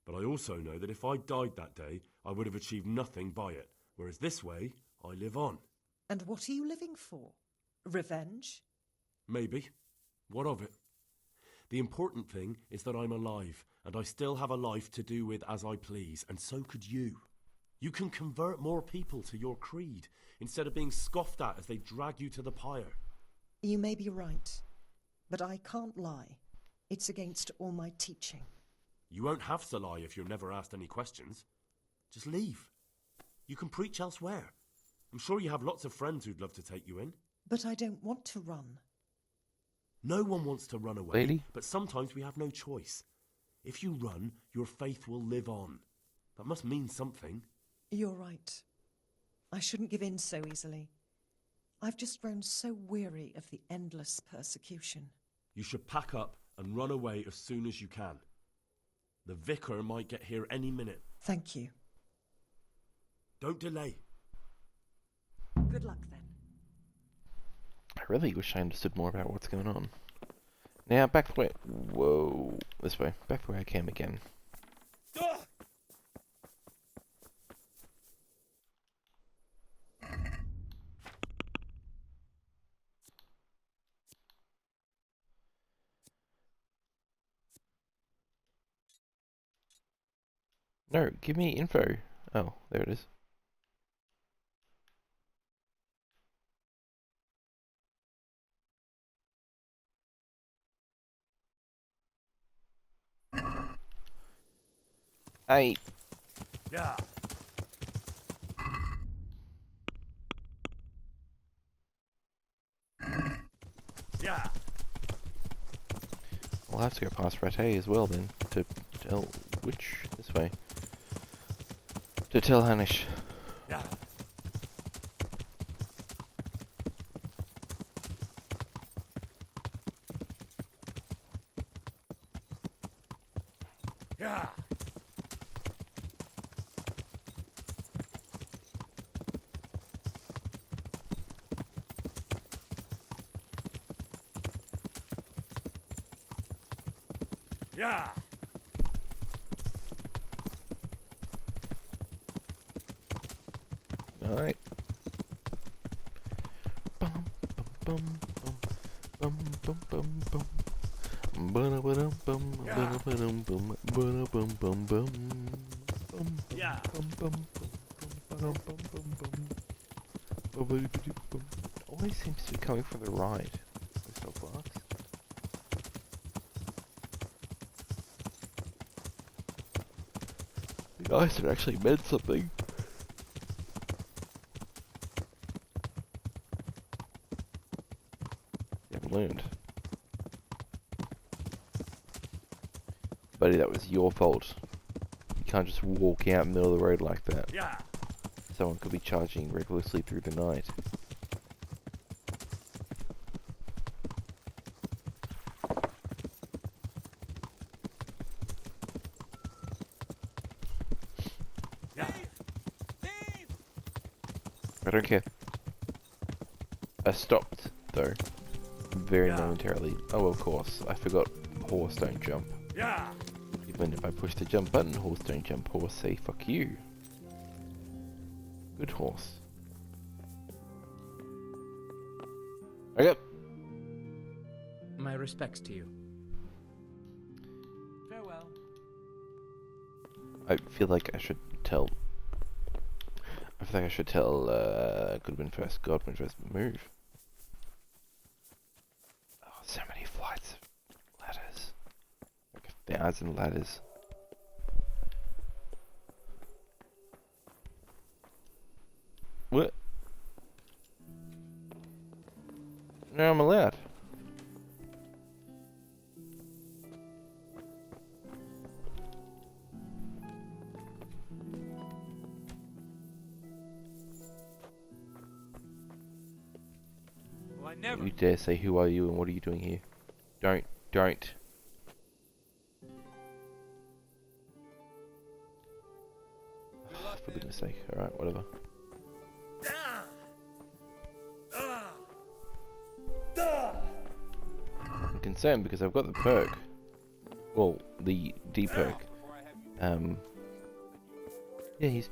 But I also know that if I died that day, I would have achieved nothing by it. Whereas this way, I live on. And what are you living for? Revenge? Maybe. What of it? The important thing is that I'm alive, and I still have a life to do with as I please, and so could you. You can convert more people to your creed, instead of being scoffed at as they drag you to the pyre. You may be right, but I can't lie. It's against all my teaching. You won't have to lie if you're never asked any questions. Just leave. You can preach elsewhere. I'm sure you have lots of friends who'd love to take you in. But I don't want to run. No one wants to run away, Lady? but sometimes we have no choice. If you run, your faith will live on. That must mean something. You're right. I shouldn't give in so easily. I've just grown so weary of the endless persecution. You should pack up and run away as soon as you can. The vicar might get here any minute. Thank you. Don't delay. Good luck then. I really wish I understood more about what's going on. Now, back the way. Whoa. This way. Back the way I came again. No, give me info. Oh, there it is. Hey. Yeah. Yeah. I'll have to go past Rattay as well then to tell which this way. To tell Hanish. Yeah. Yeah. Yeah. Alright. Bum bum bum bum bum bum bum bum bum bum bum bum bum bum bum. Yeah. Always seems to be coming from the right. This dog barks. The guys have actually meant something. You haven't learned. Buddy, that was your fault. You can't just walk out in the middle of the road like that. Yeah. Someone could be charging recklessly through the night. I don't care. I stopped, though. very momentarily. Oh, of course, I forgot horse don't jump. Yeah. Even if I push the jump button, horse don't jump. Horse say fuck you. Good horse. Okay. My respects to you. Farewell. I feel like I should tell. Goodwin first. Godwin first. Move. Oh, so many flights of ladders. Like 1,000 ladders. What? No, I'm allowed. Well, I never. You dare say who are you and what are you doing here? Don't. For goodness sake. Alright, whatever. I'm concerned because I've got the perk. Well, the D perk. Yeah, he's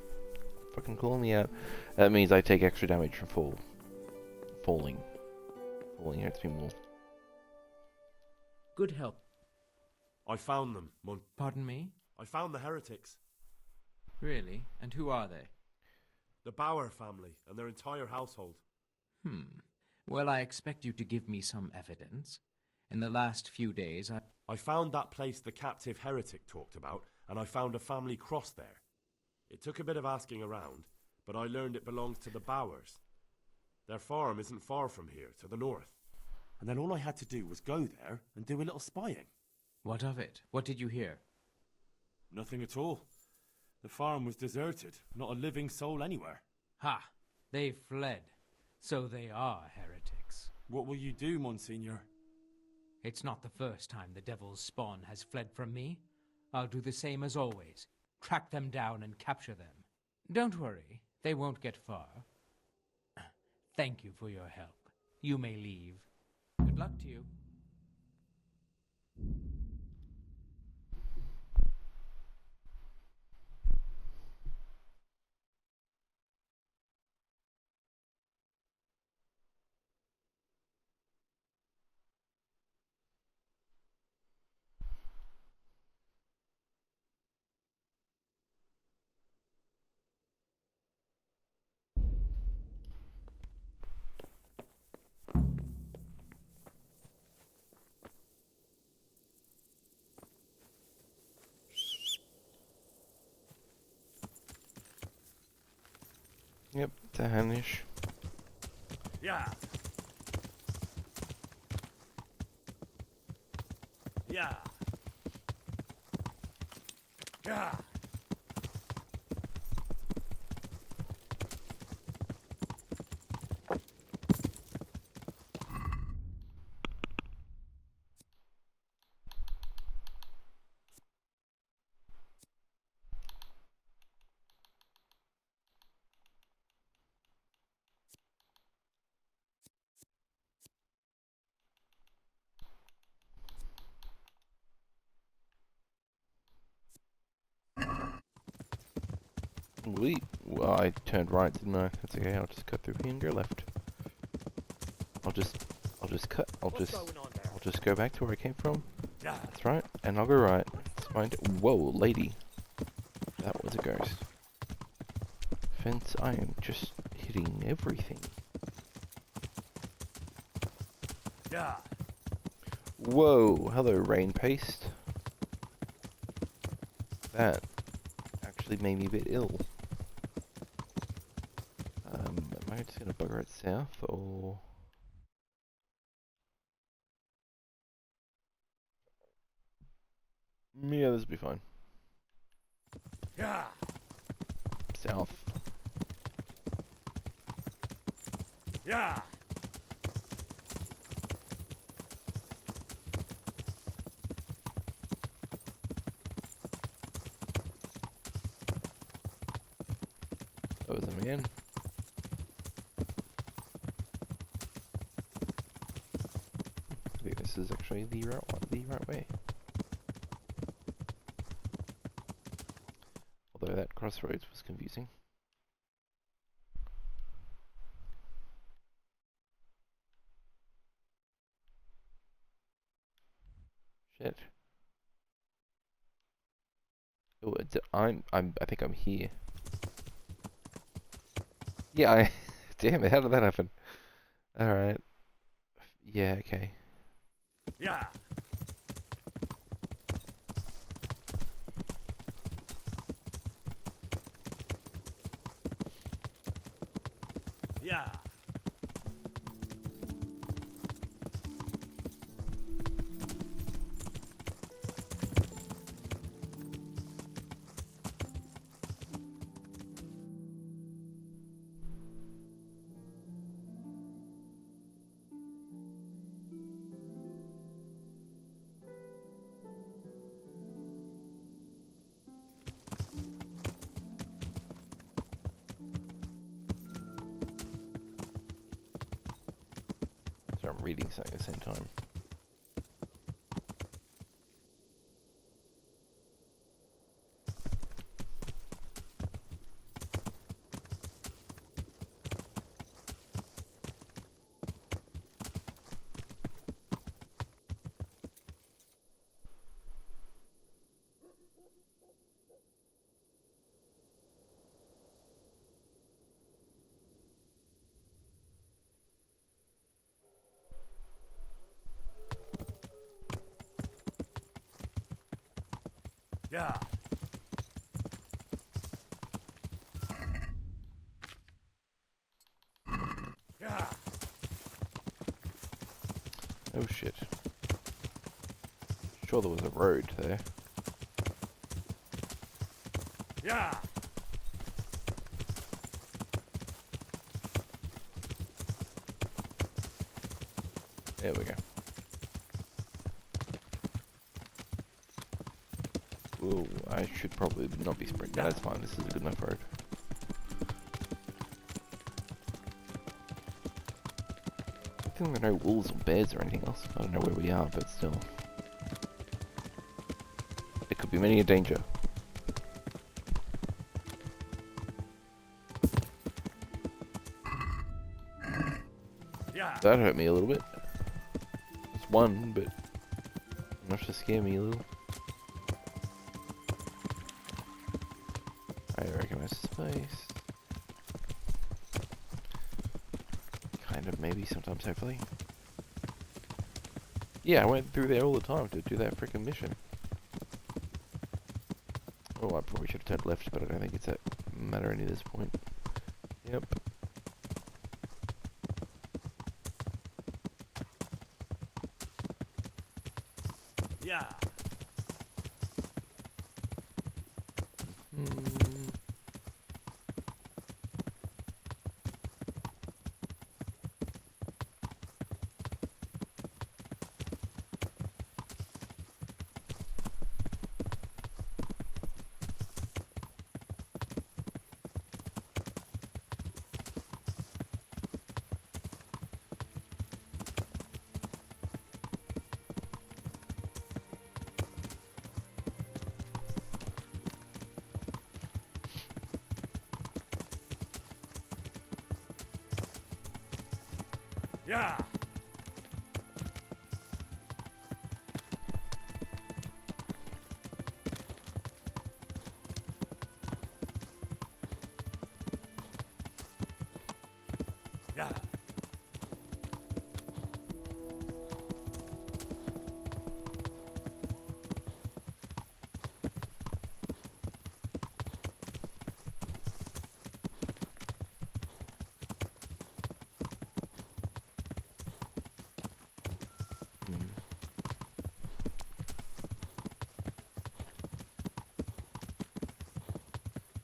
fucking calling me out. That means I take extra damage from falling. Falling hurts me more. Good help. I found them, Pardon me? I found the heretics. Really? And who are they? The Bauer family and their entire household. Well, I expect you to give me some evidence. In the last few days, I found that place the captive heretic talked about, and I found a family cross there. It took a bit of asking around, but I learned it belongs to the Bauers. Their farm isn't far from here, to the north. And then all I had to do was go there and do a little spying. What of it? What did you hear? Nothing at all. The farm was deserted, not a living soul anywhere. Ha! They fled. So they are heretics. What will you do, Monsignor? It's not the first time the devil's spawn has fled from me. I'll do the same as always. Track them down and capture them. Don't worry, they won't get far. Thank you for your help. You may leave. Good luck to you. Yep, it's a Hanish. Yeah. Yeah. Yeah. Well, I turned right, didn't I? That's okay. I'll just cut through here and go left. I'll just go back to where I came from. That's right, and I'll go right. It's fine. Whoa, lady. That was a ghost. Fence, I am just hitting everything. Yeah. Whoa, hello, rain paste. That actually made me a bit ill. Am I just gonna bugger it south, or...? Yeah, this will be fine. Yeah. South. Yeah. That was him again. this is actually the right way. Although that crossroads was confusing. Shit. Oh, I think I'm here. Yeah, damn it, how did that happen? Alright. Yeah, okay. Yeah. Yeah. So I'm reading something at the same time. Yeah. Yeah. Oh shit. Sure there was a road there. Yeah. There we go. Ooh, I should probably not be sprinting. No, that's fine. This is a good enough road. I think there are no wolves or bears or anything else. I don't know where we are, but still. There could be many a danger. Yeah. That hurt me a little bit. It's one, but enough to scare me a little. I recognize this place. Kind of, maybe, sometimes, hopefully. Yeah, I went through there all the time to do that freaking mission. Oh, I probably should have turned left, but I don't think it's that matter any at this point. Yep. Yeah. Yeah. Yeah.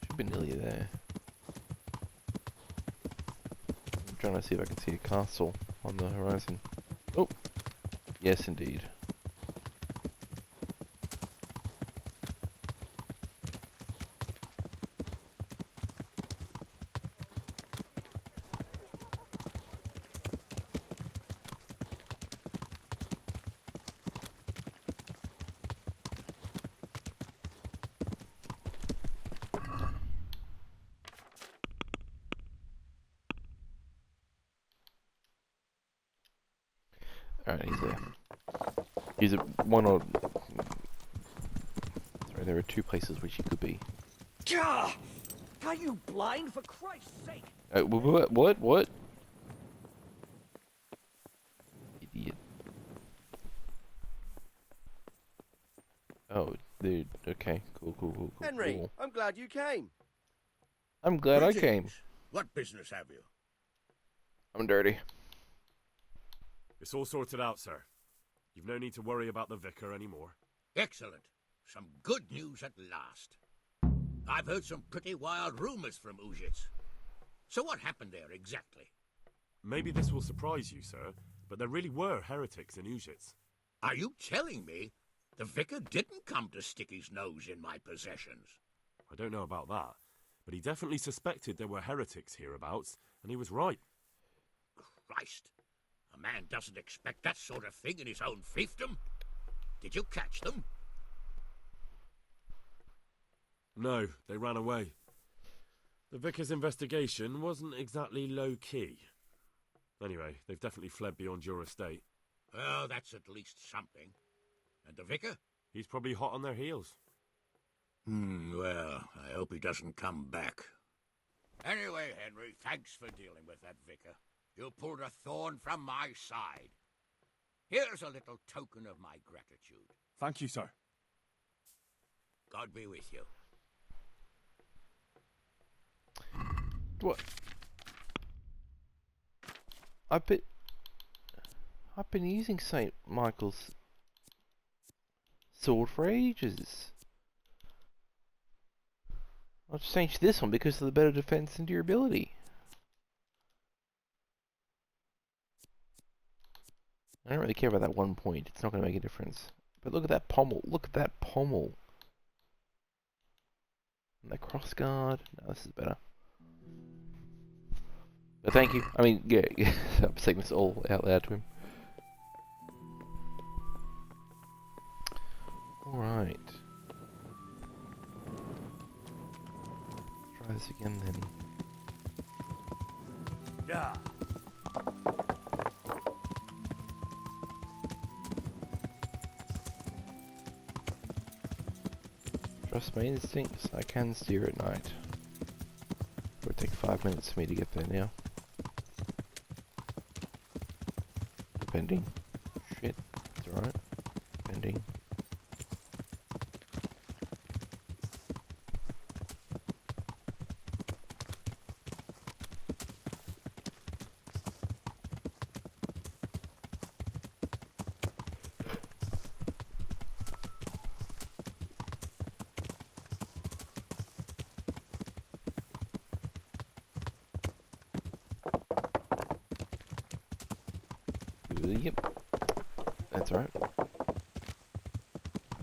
Should be nearly there. I'm trying to see if I can see a castle on the horizon. Oh! Yes, indeed. Alright, he's there. He's at one or... Sorry, there are two places which he could be. Gah! Are you blind, for Christ's sake? What? Idiot. Oh, dude. Okay. Cool. Henry, I'm glad you came. I'm glad I came. What business have you? I'm dirty. It's all sorted out, sir. You've no need to worry about the vicar anymore. Excellent. Some good news at last. I've heard some pretty wild rumors from Uzhitz. So what happened there exactly? Maybe this will surprise you, sir, but there really were heretics in Uzhitz. Are you telling me the vicar didn't come to stick his nose in my possessions? I don't know about that, but he definitely suspected there were heretics hereabouts, and he was right. Christ. A man doesn't expect that sort of thing in his own fiefdom. Did you catch them? No, they ran away. The vicar's investigation wasn't exactly low-key. Anyway, they've definitely fled beyond your estate. Well, that's at least something. And the vicar? He's probably hot on their heels. Well, I hope he doesn't come back. Anyway, Henry, thanks for dealing with that vicar. You pulled a thorn from my side. Here's a little token of my gratitude. Thank you, sir. God be with you. What? I've been using St. Michael's sword for ages. I'll just change this one because of the better defense and durability. I don't really care about that 1 point. It's not going to make a difference. But look at that pommel. Look at that pommel. And the crossguard. No, this is better. But thank you. I mean, yeah. I'm saying this all out loud to him. Alright. Try this again then. Yeah. Trust my instincts, I can steer at night. It would take 5 minutes for me to get there now. Pending. Shit, it's alright. Pending. Yep, that's right. I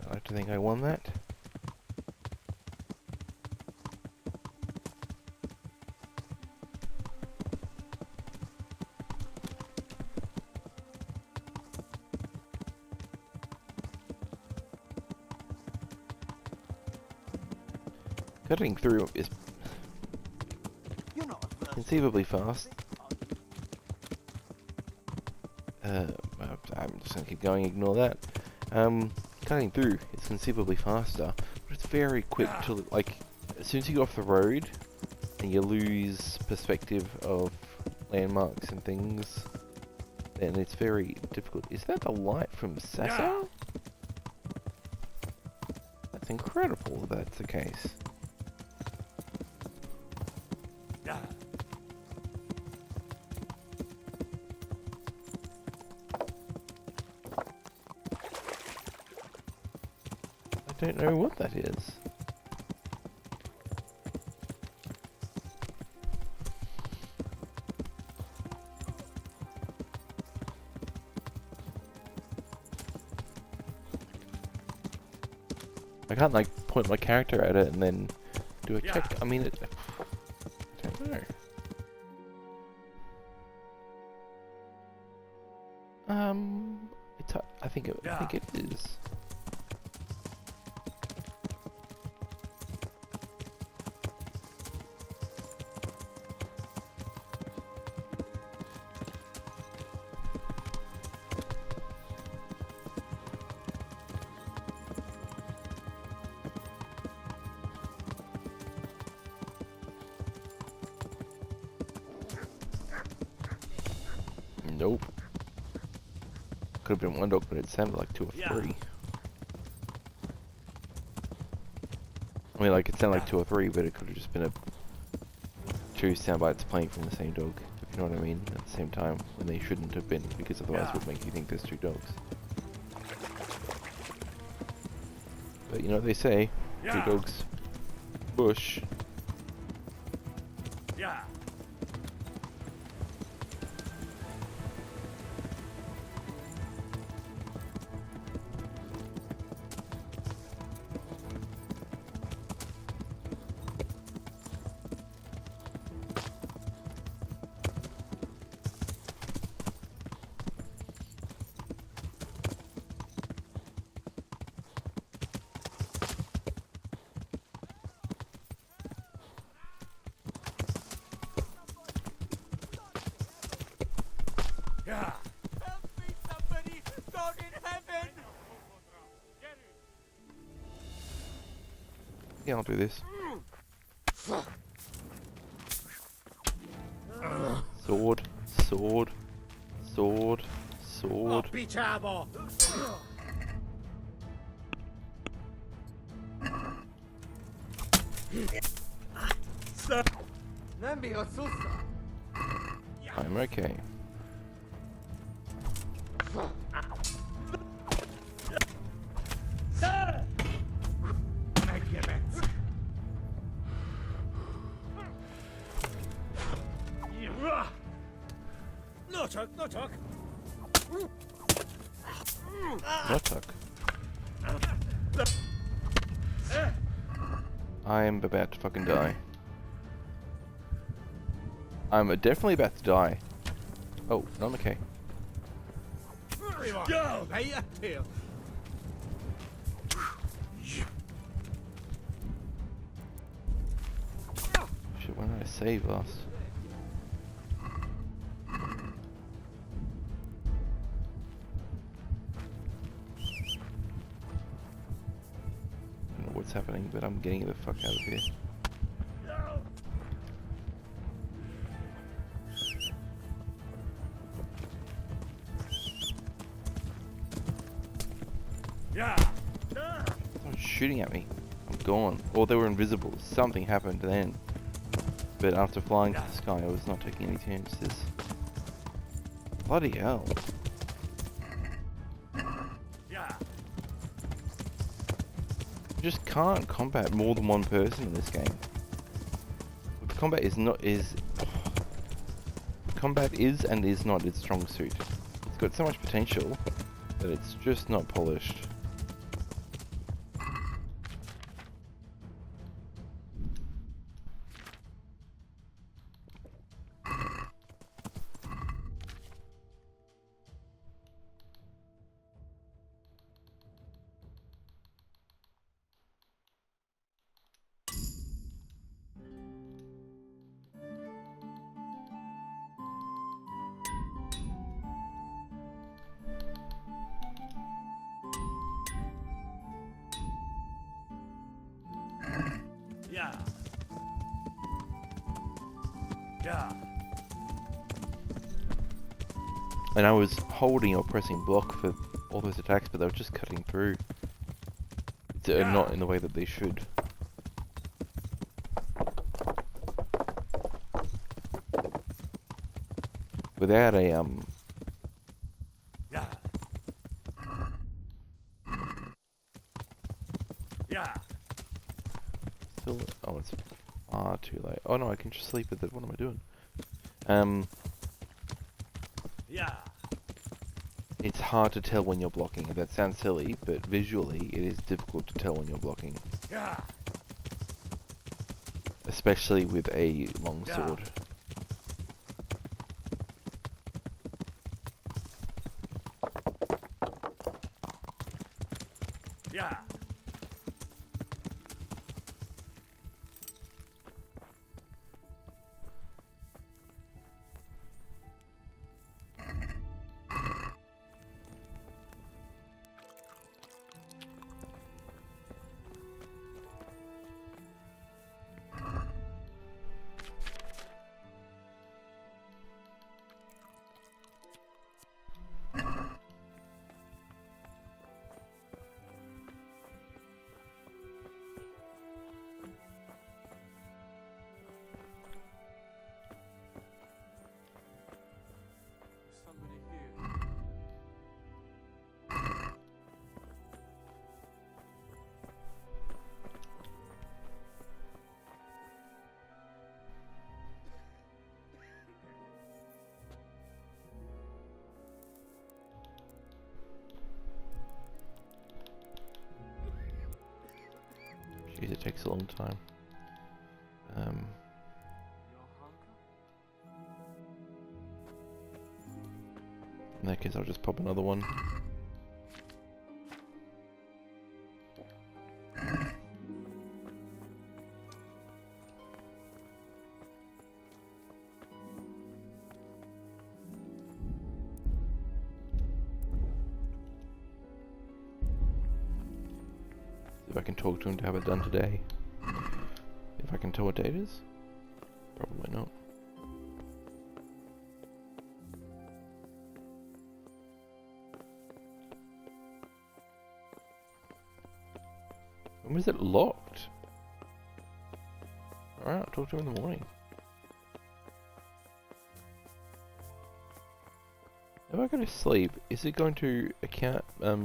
like to think I won that. Cutting through is conceivably fast. I'm just going to keep going, ignore that. Cutting through is conceivably faster, but it's very quick to, like, as soon as you get off the road and you lose perspective of landmarks and things, then it's very difficult. Is that the light from Sasa? That's incredible if that's the case. I don't know what that is. I can't like point my character at it and then do a check. I mean, I don't know. I think it is. Nope. Could have been one dog, but it sounded like 2 or 3. I mean, like, it sounded like 2 or 3, but it could have just been 2 sound bites playing from the same dog, if you know what I mean, at the same time, when they shouldn't have been, because otherwise it would make you think there's 2 dogs. But you know what they say, 2 dogs, bush. Yeah. Yeah. Help me, somebody! God in heaven! Yeah, I'll do this. Sword, sword, sword, sword. Pichabo! I'm okay. No talk, no talk. No tuck. I am about to fucking die. I'm definitely about to die. Oh, no, I'm okay. Go! Lay up here. Shit, when did I save last? I don't know what's happening, but I'm getting the fuck out of here. Yeah. Someone's shooting at me. I'm gone. Or they were invisible. Something happened then. But after flying to the sky, I was not taking any chances. Bloody hell. Yeah. You just can't combat more than one person in this game. The combat is not combat is and is not its strong suit. It's got so much potential, but it's just not polished. Yeah. Yeah. And I was holding or pressing block for all those attacks, but they were just cutting through. Not in the way that they should. Without a Yeah. Yeah. Still, oh, it's far too late. Oh no, I can just sleep with it. What am I doing? Yeah. It's hard to tell when you're blocking. That sounds silly, but visually it is difficult to tell when you're blocking. Yeah. Especially with a long sword. Yeah. Jeez, it takes a long time. In that case, I'll just pop another one. If I can talk to him to have it done today. If I can tell what date it is? Probably not. When was it locked? Alright, I'll talk to him in the morning. If I go to sleep, is it going to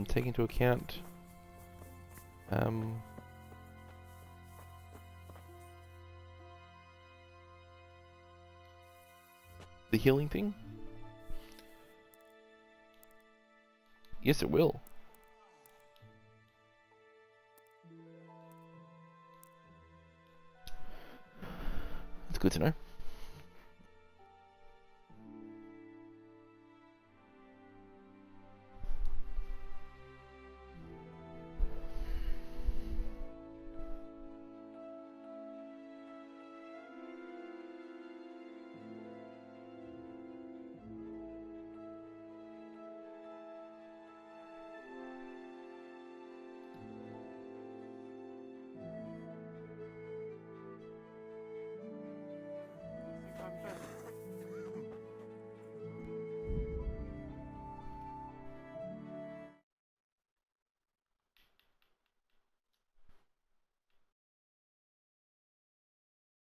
take into account the healing thing? Yes, it will. That's good to know.